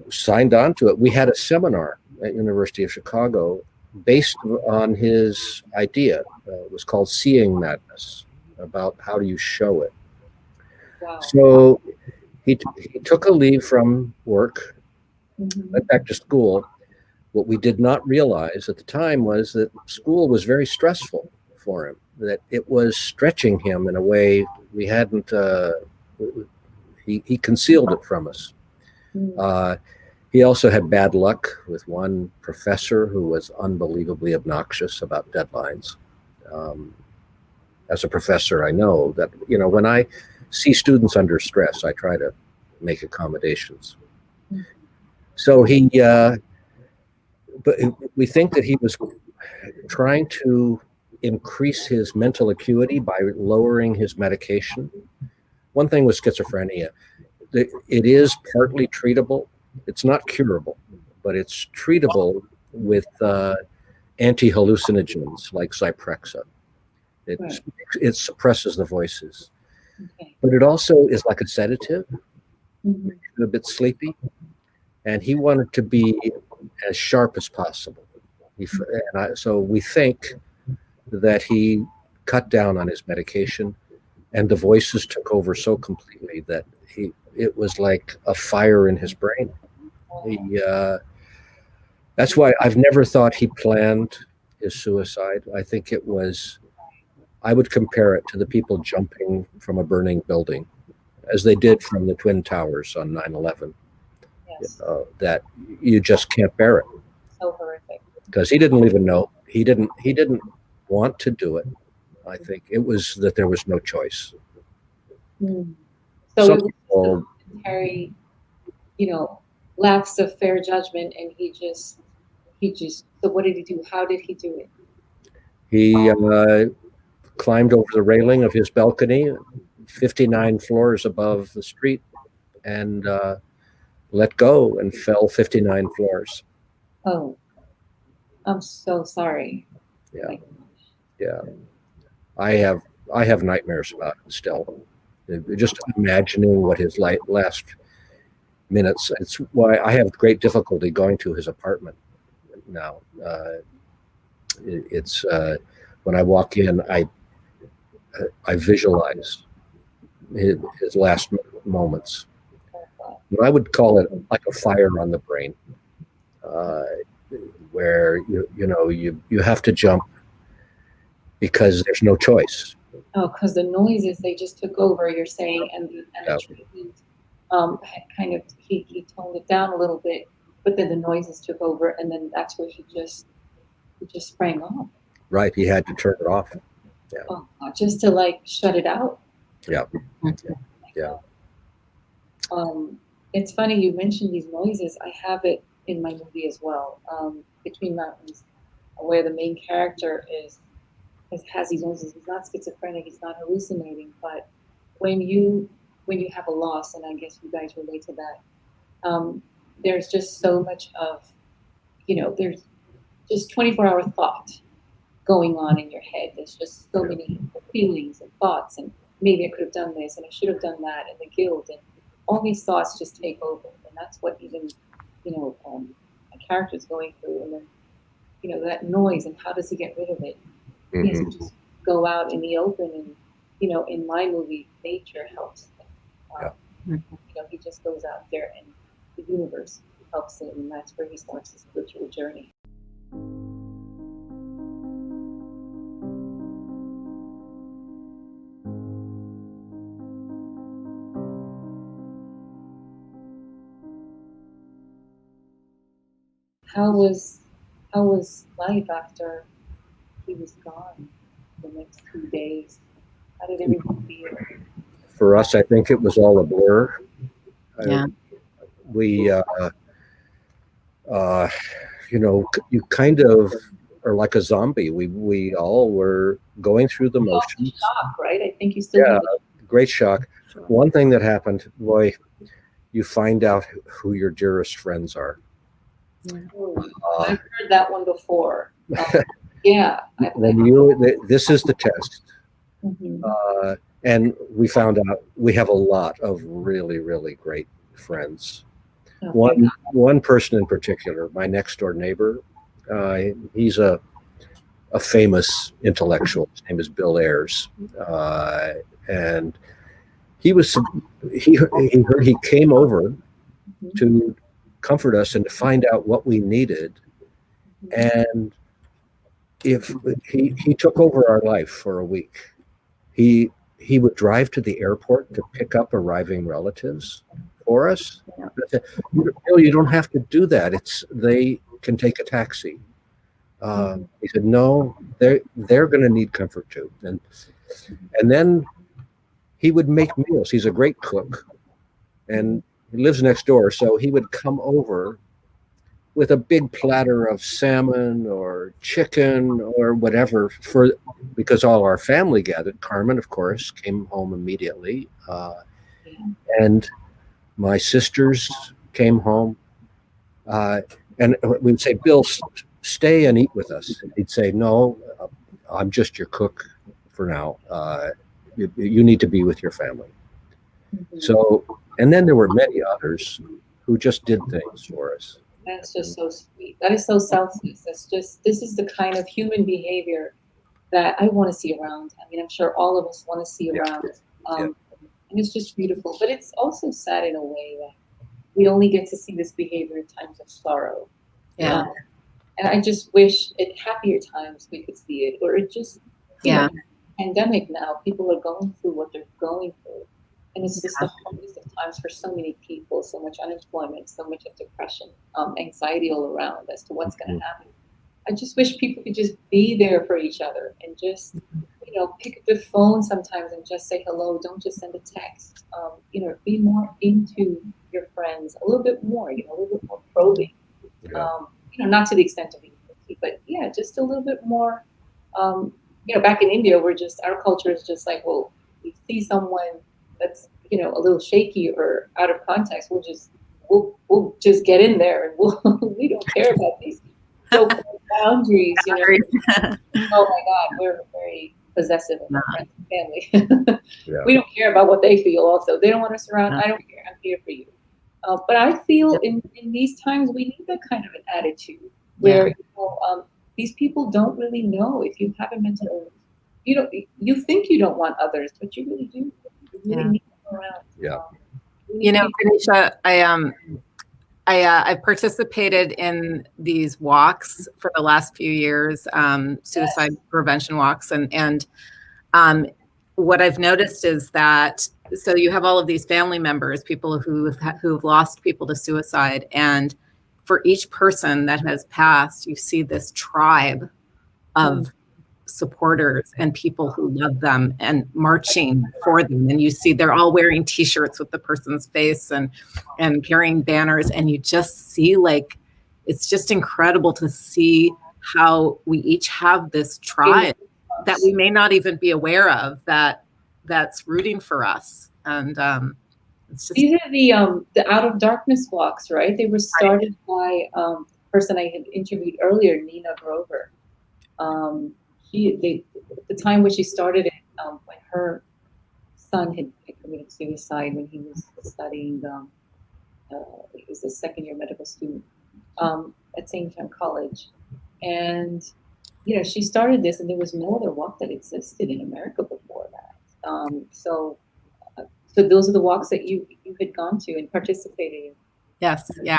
S6: signed on to it. We had a seminar at University of Chicago based on his idea. It was called Seeing Madness, about how do you show it.
S1: Wow.
S6: So he took a leave from work, went back to school. What we did not realize at the time was that school was very stressful for him, that it was stretching him in a way we hadn't, he concealed it from us. He also had bad luck with one professor who was unbelievably obnoxious about deadlines. As a professor, I know that, you know, when I see students under stress, I try to make accommodations. So but we think that he was trying to increase his mental acuity by lowering his medication. One thing with schizophrenia, it is partly treatable. It's not curable, but it's treatable with anti-hallucinogens like Zyprexa. It suppresses the voices. But it also is like a sedative, a bit sleepy. And he wanted to be as sharp as possible. So we think that he cut down on his medication, and the voices took over so completely that it was like a fire in his brain. That's why I've never thought he planned his suicide. I think I would compare it to the people jumping from a burning building, as they did from the Twin Towers on 9/11.
S1: Yes.
S6: That you just can't bear it.
S1: So horrific.
S6: Because he didn't even know. He didn't want to do it. I think it was that there was no choice.
S1: So
S6: Some
S1: it was
S6: people,
S1: a very, lapse of fair judgment, and he just. So what did he do? How did he do it?
S6: he climbed over the railing of his balcony, 59 floors above the street, and let go and fell 59 floors.
S1: Oh, I'm so sorry.
S6: Yeah, yeah. I have nightmares about it still. Just imagining what his last minutes. It's why I have great difficulty going to his apartment now. It's when I walk in, I visualize his last moments. But I would call it like a fire on the brain, where you have to jump because there's no choice.
S1: Oh, because the noises, they just took over. You're saying, and the treatment, kind of he toned it down a little bit, but then the noises took over, and then that's where he just sprang off.
S6: Right, he had to turn it off. Yeah.
S1: Oh, just to shut it out.
S6: Yeah. Yeah.
S1: It's funny you mentioned these noises. I have it in my movie as well. Between Mountains, where the main character has these noises. He's not schizophrenic. He's not hallucinating. But when you have a loss, and I guess you guys relate to that, there's just so much of, there's just 24-hour thought going on in your head. There's just so many feelings and thoughts, and maybe I could have done this, and I should have done that, and the guilt, and all these thoughts just take over, and that's what even, a character's going through, and then, that noise, and how does he get rid of it?
S6: Mm-hmm.
S1: He has to just go out in the open, and, in my movie, nature helps him. He just goes out there, and the universe helps him, and that's where he starts his spiritual journey. How was life after he was gone? The next 2 days, how did everyone feel?
S6: For us, I think it was all a blur.
S5: Yeah.
S6: We, you kind of are like a zombie. We all were going through the motions.
S1: Shock, right? I think you still.
S6: Yeah, great shock. One thing that happened, boy, you find out who your dearest friends are.
S1: I've heard that one before. Yeah.
S6: This is the test.
S1: Mm-hmm.
S6: And we found out we have a lot of really, really great friends. Okay. One person in particular, my next door neighbor, he's a famous intellectual. His name is Bill Ayers, and he heard he came over to comfort us and to find out what we needed, and if he took over our life for a week. He would drive to the airport to pick up arriving relatives for us. You don't have to do that. They can take a taxi. He said, no, they're going to need comfort too. And then he would make meals. He's a great cook, and he lives next door. So he would come over with a big platter of salmon or chicken or whatever, because all our family gathered. Carmen, of course, came home immediately. And my sisters came home. And we'd say, Bill, stay and eat with us. And he'd say, no, I'm just your cook for now. You need to be with your family. So, and then there were many others who just did things for us.
S1: That's just so sweet. That is so selfless. This is the kind of human behavior that I want to see around. I mean, I'm sure all of us want to see around. And it's just beautiful. But it's also sad in a way that we only get to see this behavior in times of sorrow.
S5: Yeah.
S1: And I just wish at happier times we could see it, or it just, you know, pandemic now, people are going through what they're going through. And it's just the hardest of times for so many people, so much unemployment, so much of depression, anxiety all around as to what's going to happen. I just wish people could just be there for each other and just, you know, pick up the phone sometimes and just say hello. Don't just send a text. You know, be more into your friends a little bit more, you know, a little bit more probing. You know, not to the extent of being picky, but yeah, just a little bit more. You know, back in India, our culture is just like, well, we see someone that's, you know, a little shaky or out of context, we'll just get in there and we don't care about these so boundaries, you know. Oh my God, we're very possessive of our friends and family. We don't care about what they feel. Also, they don't want us around. I don't care. I'm here for you. But I feel in these times we need that kind of an attitude where you know, these people don't really know if you have a mental illness. You think you don't want others, but you really do. You really need them around.
S5: You know, Vineesha, I've participated in these walks for the last few years, suicide prevention walks, and what I've noticed is that so you have all of these family members, people who've lost people to suicide, and for each person that has passed, you see this tribe of supporters and people who love them and marching for them. And you see they're all wearing T-shirts with the person's face and carrying banners. And you just see, like, it's just incredible to see how we each have this tribe that we may not even be aware of that's rooting for us. And it's just, these
S1: are the Out of Darkness walks, right? They were started by a person I had interviewed earlier, Nina Grover. At the time when she started it, when her son had committed suicide when he was studying, he was a second-year medical student at St. John College, and you know, she started this, and there was no other walk that existed in America before that. So those are the walks that you had gone to and participated in.
S5: Yes, yeah.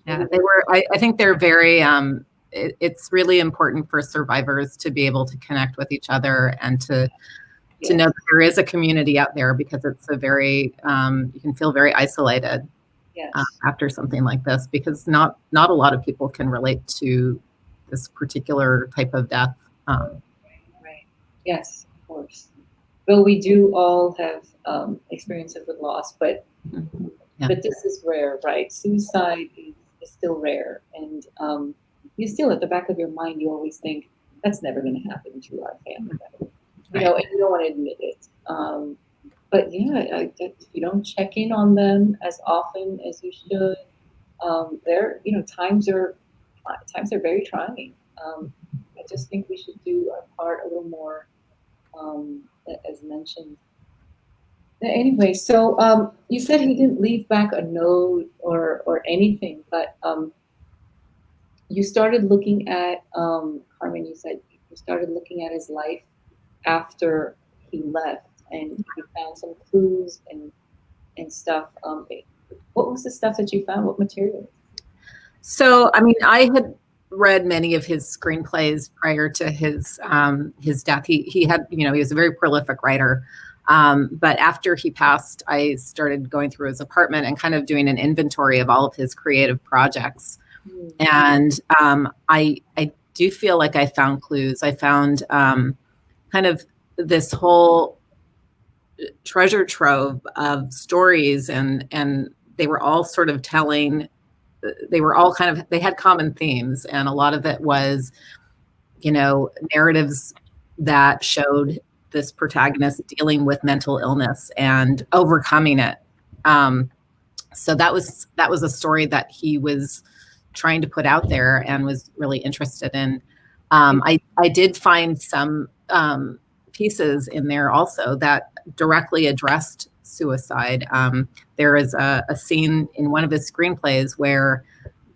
S5: They were. I think they're very. It's really important for survivors to be able to connect with each other and to know that there is a community out there, because it's a very you can feel very isolated after something like this, because not a lot of people can relate to this particular type of death.
S1: Right. Yes, of course. Though we do all have experiences with loss, but this is rare, right? Suicide is still rare, and you still, at the back of your mind, you always think that's never going to happen to our family, you know, and you don't want to admit it. But yeah, if you don't check in on them as often as you should, you know, times are very trying. I just think we should do our part a little more, as mentioned. Anyway, so you said he didn't leave back a note or anything, but you started looking at Carmen. You said you started looking at his life after he left, and you found some clues and stuff. What was the stuff that you found? What material?
S5: So, I mean, I had read many of his screenplays prior to his death. He had, you know, he was a very prolific writer. But after he passed, I started going through his apartment and kind of doing an inventory of all of his creative projects. And I do feel like I found clues. I found kind of this whole treasure trove of stories, and they were all sort of telling. They were all kind of, they had common themes, and a lot of it was, you know, narratives that showed this protagonist dealing with mental illness and overcoming it. So that was a story that he was trying to put out there and was really interested in. I did find some pieces in there also that directly addressed suicide. There is a scene in one of his screenplays where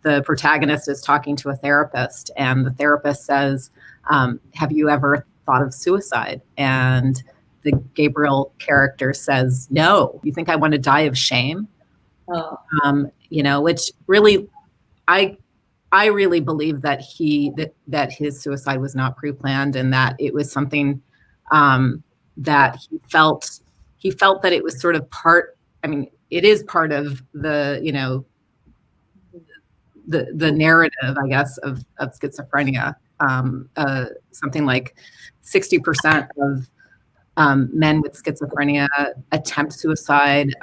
S5: the protagonist is talking to a therapist, and the therapist says, have you ever thought of suicide? And the Gabriel character says, no. You think I want to die of shame?
S1: Oh,
S5: Which really, I really believe that that his suicide was not pre-planned, and that it was something that he felt that it was sort of part. I mean, it is part of the the narrative, I guess, of schizophrenia. Something like 60% of men with schizophrenia attempt suicide.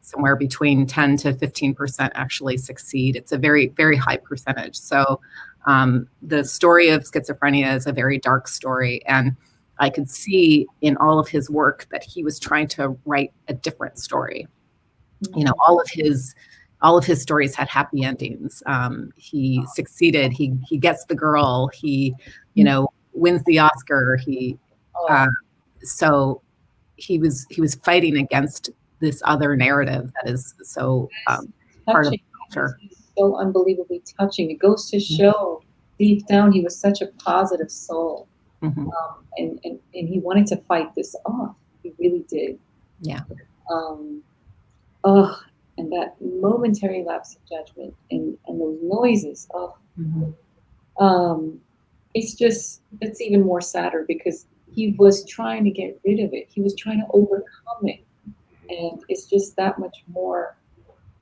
S5: Somewhere between 10 to 15% actually succeed. It's a very, very high percentage. So the story of schizophrenia is a very dark story. And I could see in all of his work that he was trying to write a different story. All of his stories had happy endings. He succeeded. He gets the girl. He, wins the Oscar. So he was fighting against this other narrative that is so part of the culture.
S1: So unbelievably touching. It goes to show deep down he was such a positive soul, and he wanted to fight this off. He really did.
S5: Yeah.
S1: And that momentary lapse of judgment and those noises. It's even more sadder because he was trying to get rid of it. He was trying to overcome it. And it's just that much more,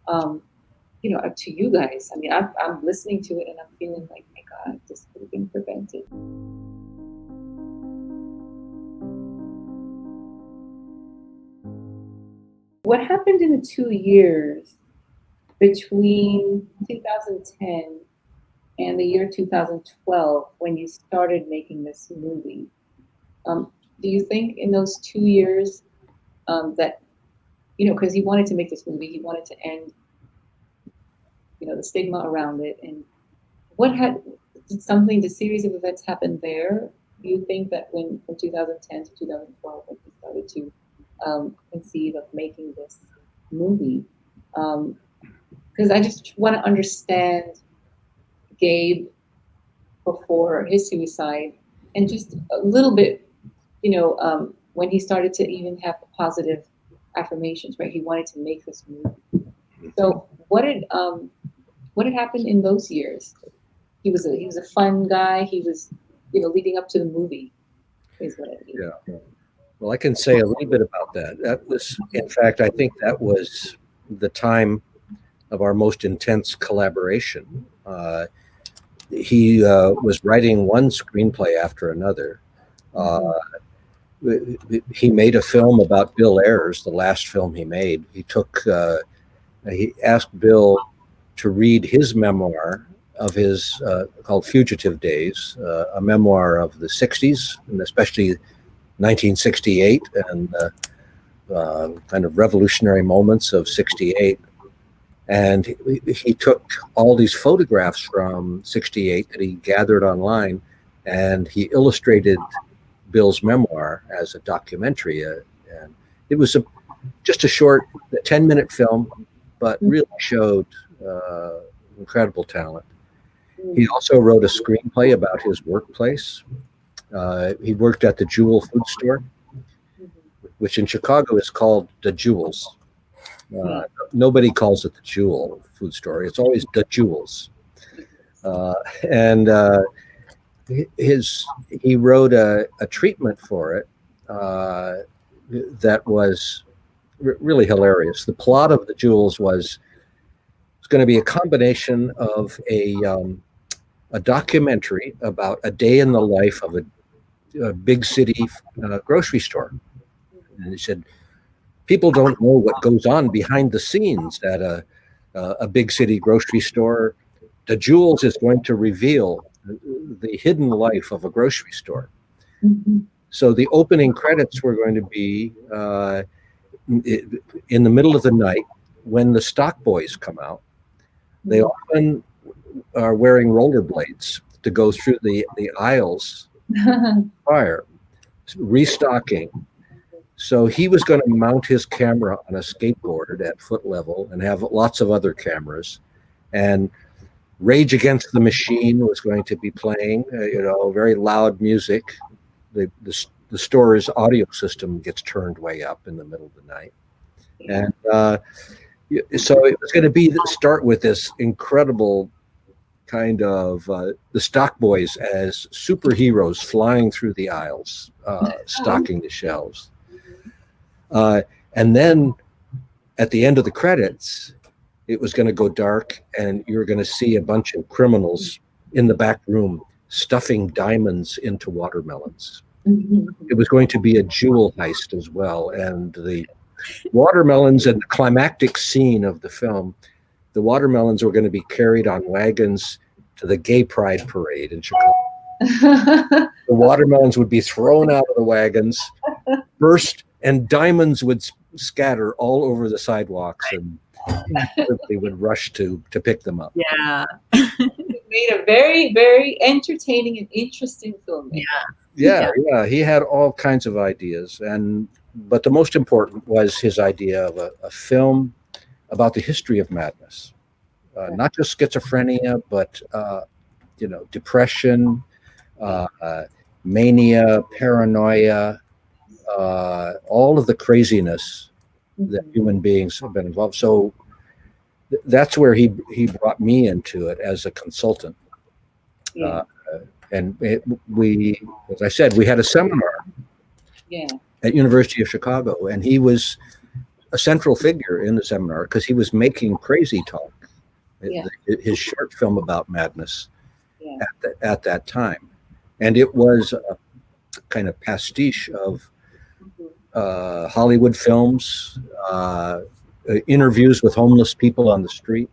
S1: up to you guys. I mean, I'm listening to it and I'm feeling like, my God, this could have been prevented. What happened in the 2 years between 2010 and the year 2012 when you started making this movie? Do you think in those 2 years that, because he wanted to make this movie, he wanted to end, the stigma around it, and the series of events happened there? Do you think that from 2010 to 2012, when he started to conceive of making this movie? Because I just want to understand Gabe before his suicide, and just a little bit, when he started to even have positive affirmations, right? He wanted to make this movie. So what had happened in those years? He was a fun guy. He was, leading up to the movie is what I mean.
S6: Yeah. Well, I can say a little bit about that. That was, in fact, I think that was the time of our most intense collaboration. He was writing one screenplay after another. He made a film about Bill Ayers, the last film he made. He asked Bill to read his memoir of his called Fugitive Days, a memoir of the 60s, and especially 1968 and kind of revolutionary moments of 68. And he took all these photographs from 68 that he gathered online, and he illustrated Bill's memoir as a documentary. And it was just a short 10-minute film, but really showed incredible talent. He also wrote a screenplay about his workplace. He worked at the Jewel food store, which in Chicago is called the Jewels. Nobody calls it the Jewel food store. It's always the Jewels. He wrote a treatment for it that was really hilarious. The plot of the Jewels was going to be a combination of a documentary about a day in the life of a big city grocery store. And he said, people don't know what goes on behind the scenes at a big city grocery store. The Jewels is going to reveal the hidden life of a grocery store. So the opening credits were going to be in the middle of the night when the stock boys come out. They often are wearing rollerblades to go through the aisles prior, restocking. So he was going to mount his camera on a skateboard at foot level and have lots of other cameras. And Rage Against the Machine was going to be playing, very loud music. The store's audio system gets turned way up in the middle of the night. And so it was going to start with this incredible kind of the stock boys as superheroes flying through the aisles, stocking the shelves. And then at the end of the credits, it was going to go dark, and you were going to see a bunch of criminals in the back room stuffing diamonds into watermelons. It was going to be a jewel heist as well. And the watermelons, and the climactic scene of the film, the watermelons were going to be carried on wagons to the Gay Pride Parade in Chicago. The watermelons would be thrown out of the wagons, burst, and diamonds would scatter all over the sidewalks, and everybody would rush to pick them up.
S5: Yeah.
S1: It made a very, very entertaining and interesting film.
S6: Yeah. He had all kinds of ideas, but the most important was his idea of a film about the history of madness, not just schizophrenia, but depression, mania, paranoia, all of the craziness that human beings have been involved. So that's where he brought me into it as a consultant. And as I said, we had a seminar at University of Chicago, and he was a central figure in the seminar because he was making Crazy Talk, his short film about madness at that time. And it was a kind of pastiche of Hollywood films, interviews with homeless people on the street.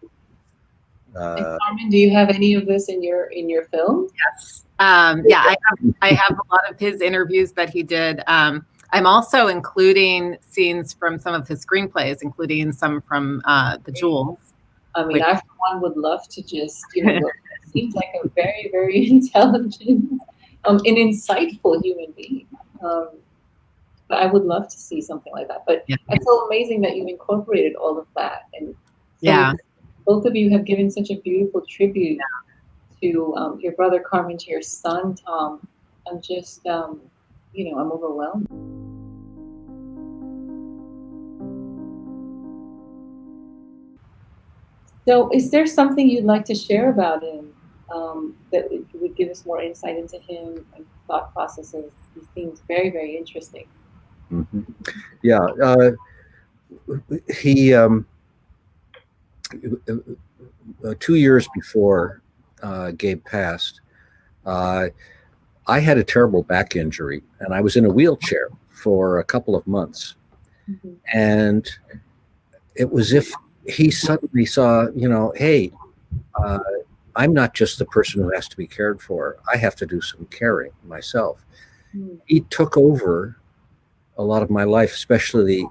S1: And Carmen, do you have any of this in your film?
S5: Yes. I have a lot of his interviews that he did. I'm also including scenes from some of his screenplays, including some from The Jewels.
S1: I mean, I for one would love to just, seems like a very, very intelligent and insightful human being. But I would love to see something like that. But it's so amazing that you've incorporated all of that. And so both of you have given such a beautiful tribute to your brother Carmen, to your son Tom. I'm just, I'm overwhelmed. So is there something you'd like to share about him that would give us more insight into him and thought processes? He seems very, very interesting.
S6: Mm-hmm. Yeah. He 2 years before Gabe passed, I had a terrible back injury, and I was in a wheelchair for a couple of months. Mm-hmm. And it was as if he suddenly saw, hey, I'm not just the person who has to be cared for. I have to do some caring myself. Mm-hmm. He took over a lot of my life, especially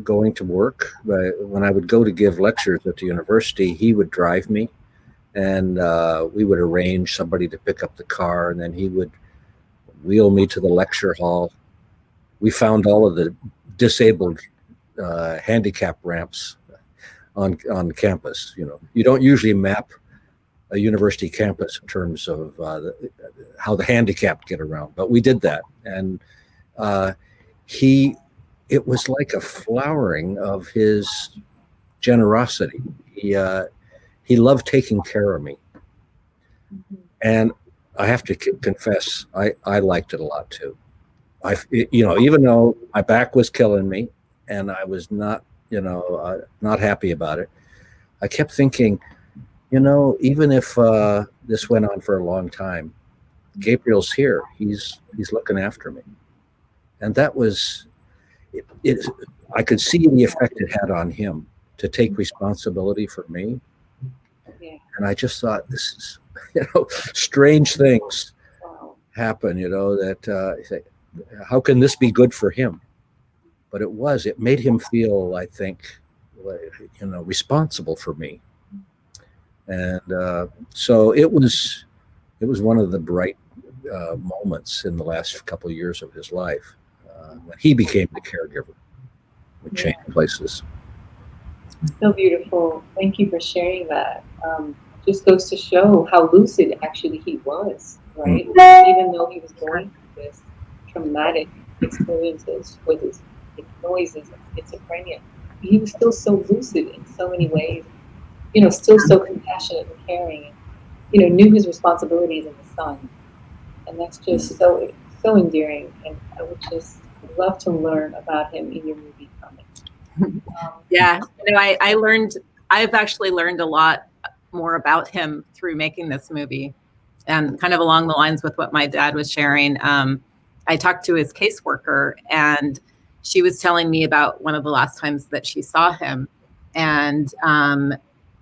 S6: going to work. When I would go to give lectures at the university, he would drive me, and we would arrange somebody to pick up the car, and then he would wheel me to the lecture hall. We found all of the disabled handicap ramps on campus. You don't usually map a university campus in terms of how the handicapped get around, but we did that. And it was like a flowering of his generosity. He loved taking care of me. Mm-hmm. And I have to confess, I liked it a lot too. Even though my back was killing me and I was not happy about it, I kept thinking, even if this went on for a long time, Gabriel's here. He's looking after me. And that was it. I could see the effect it had on him to take responsibility for me. Yeah. And I just thought, this is, strange things happen, that how can this be good for him? But it made him feel, I think, responsible for me. And so it was one of the bright moments in the last couple of years of his life when he became the caregiver. We changed places.
S1: So beautiful. Thank you for sharing that. just goes to show how lucid actually he was, right? Even though he was going through this traumatic experiences with his noises and schizophrenia, he was still so lucid in so many ways, still so compassionate and caring, and, knew his responsibilities in the son. And that's just so endearing. And I would just love to learn about him in your movie coming.
S5: Yeah, I've actually learned a lot more about him through making this movie, and kind of along the lines with what my dad was sharing. I talked to his caseworker, and she was telling me about one of the last times that she saw him, and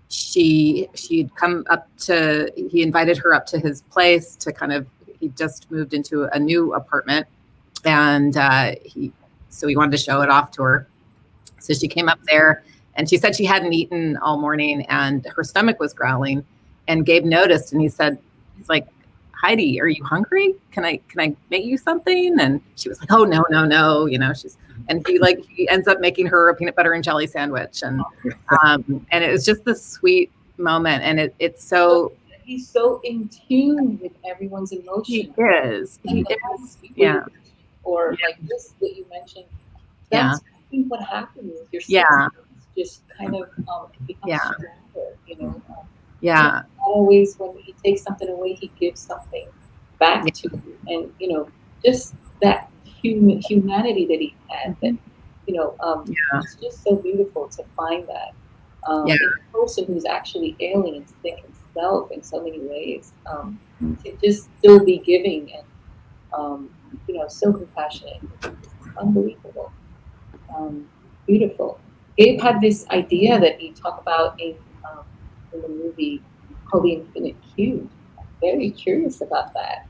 S5: she'd come up to, he invited her up to his place to he just moved into a new apartment, and he wanted to show it off to her. So she came up there, and she said she hadn't eaten all morning and her stomach was growling, and Gabe noticed, and he's like, Heidi, are you hungry? Can I make you something? And she was like, oh, no. And he ends up making her a peanut butter and jelly sandwich. And it was just this sweet moment. And it's so,
S1: he's so in tune with everyone's emotions.
S5: He is. Yeah.
S1: Or like this that you mentioned. That's what happens with your system. Just kind of becomes stronger,
S5: Yeah.
S1: Always when he takes something away, he gives something back to you. And, just that humanity that he had, that, it's just so beautiful to find that. In a person who's actually ailing and sick himself in so many ways, to just still be giving and, so compassionate. It's unbelievable. Beautiful. Gabe had this idea that he talked about in the movie called The Infinite Cube. I'm very curious about that.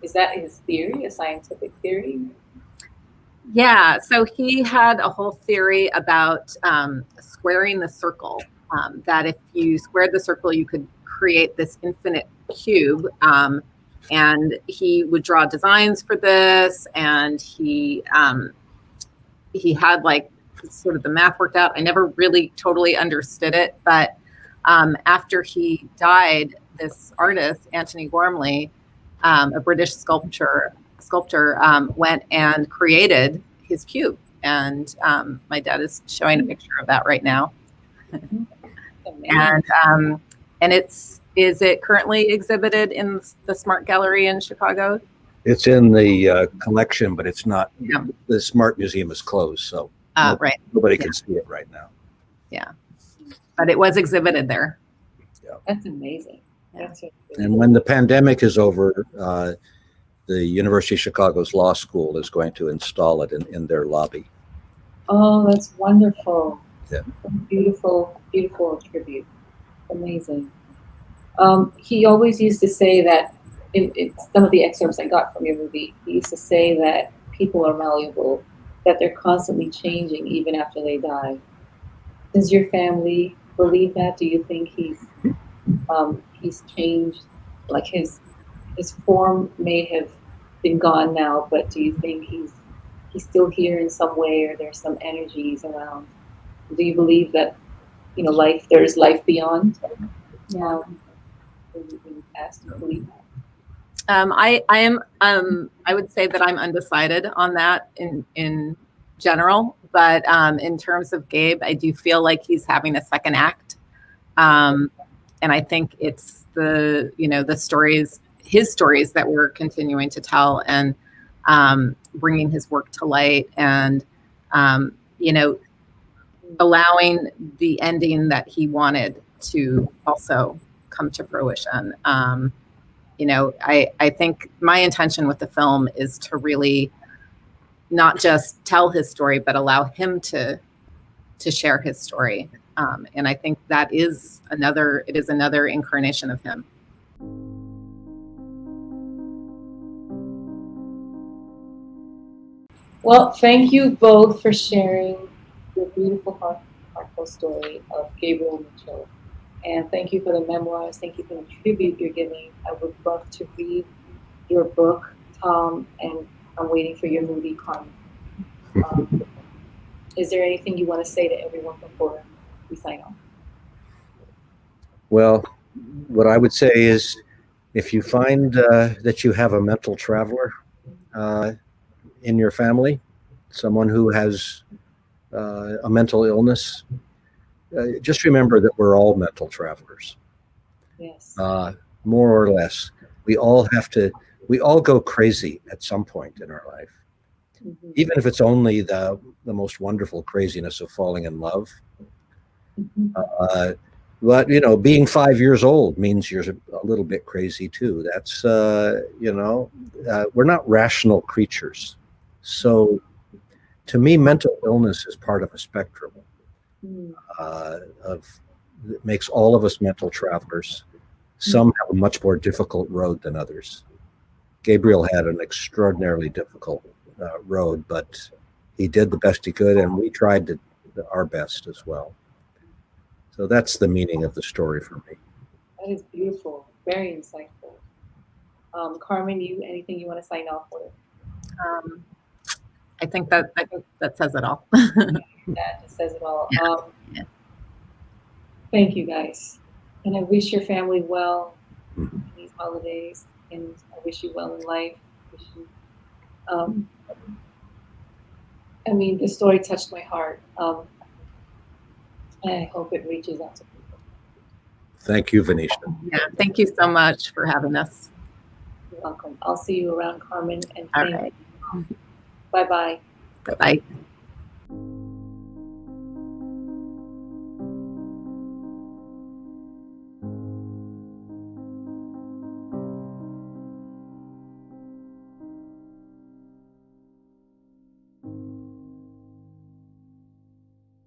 S1: Is that his theory, a scientific theory?
S5: Yeah, so he had a whole theory about squaring the circle, that if you squared the circle, you could create this infinite cube. And he would draw designs for this, and he had sort of the math worked out. I never really totally understood it, but after he died, this artist, Antony Gormley, a British sculptor, went and created his cube. And my dad is showing a picture of that right now. And is it currently exhibited in the Smart Gallery in Chicago?
S6: It's in the collection, but it's not. Yeah. The Smart Museum is closed, so nobody can see it right now.
S5: Yeah, but it was exhibited there.
S1: Yeah, that's amazing.
S6: And when the pandemic is over, the University of Chicago's law school is going to install it in their lobby.
S1: Oh, that's wonderful.
S6: Yeah.
S1: Beautiful, beautiful tribute. Amazing. He always used to say that in some of the excerpts I got from your movie, he used to say that people are malleable, that they're constantly changing even after they die. Does your family believe that? Do you think he's changed? Like his form may have been gone now, but do you think he's still here in some way, or there's some energies around? Do you believe that there's life beyond? Yeah. When you asked to believe that.
S5: I would say that I'm undecided on that in general, but in terms of Gabe, I do feel like he's having a second act, and I think it's the stories, his stories, that we're continuing to tell, and bringing his work to light, and allowing the ending that he wanted to also come to fruition. I think my intention with the film is to really not just tell his story, but allow him to share his story. And I think it is another incarnation of him.
S1: Well, thank you both for sharing your beautiful, heartfelt story of Gabriel Mitchell. And thank you for the memoirs. Thank you for the tribute you're giving. I would love to read your book, Tom, and I'm waiting for your movie, Carmen. Is there anything you want to say to everyone before we sign off?
S6: Well, what I would say is, if you find that you have a mental traveler in your family, someone who has a mental illness, just remember that we're all mental travelers,
S1: Yes.
S6: more or less. We all go crazy at some point in our life,
S1: Mhm.
S6: even if it's only the most wonderful craziness of falling in love.
S1: Mhm.
S6: But being 5 years old means you're a little bit crazy too. That's we're not rational creatures. So to me, mental illness is part of a spectrum
S1: Mm.
S6: of that makes all of us mental travelers. Some have a much more difficult road than others. Gabriel had an extraordinarily difficult road, but he did the best he could, and we tried our best as well. So that's the meaning of the story for me.
S1: That is beautiful. Very insightful. Carmen, anything you want to sign off with?
S5: I think that says it all.
S1: That just says it all.
S5: Yeah.
S1: Thank you guys, and I wish your family well
S6: Mhm.
S1: in these holidays, and I wish you well in life. Wish you, I mean, the story touched my heart, and I hope it reaches out to people.
S6: Thank you, Vineesha.
S5: Yeah, thank you so much for having us.
S1: You're welcome. I'll see you around, Carmen, and
S5: All
S1: thank
S5: right.
S1: you. Bye-bye.
S5: Bye-bye.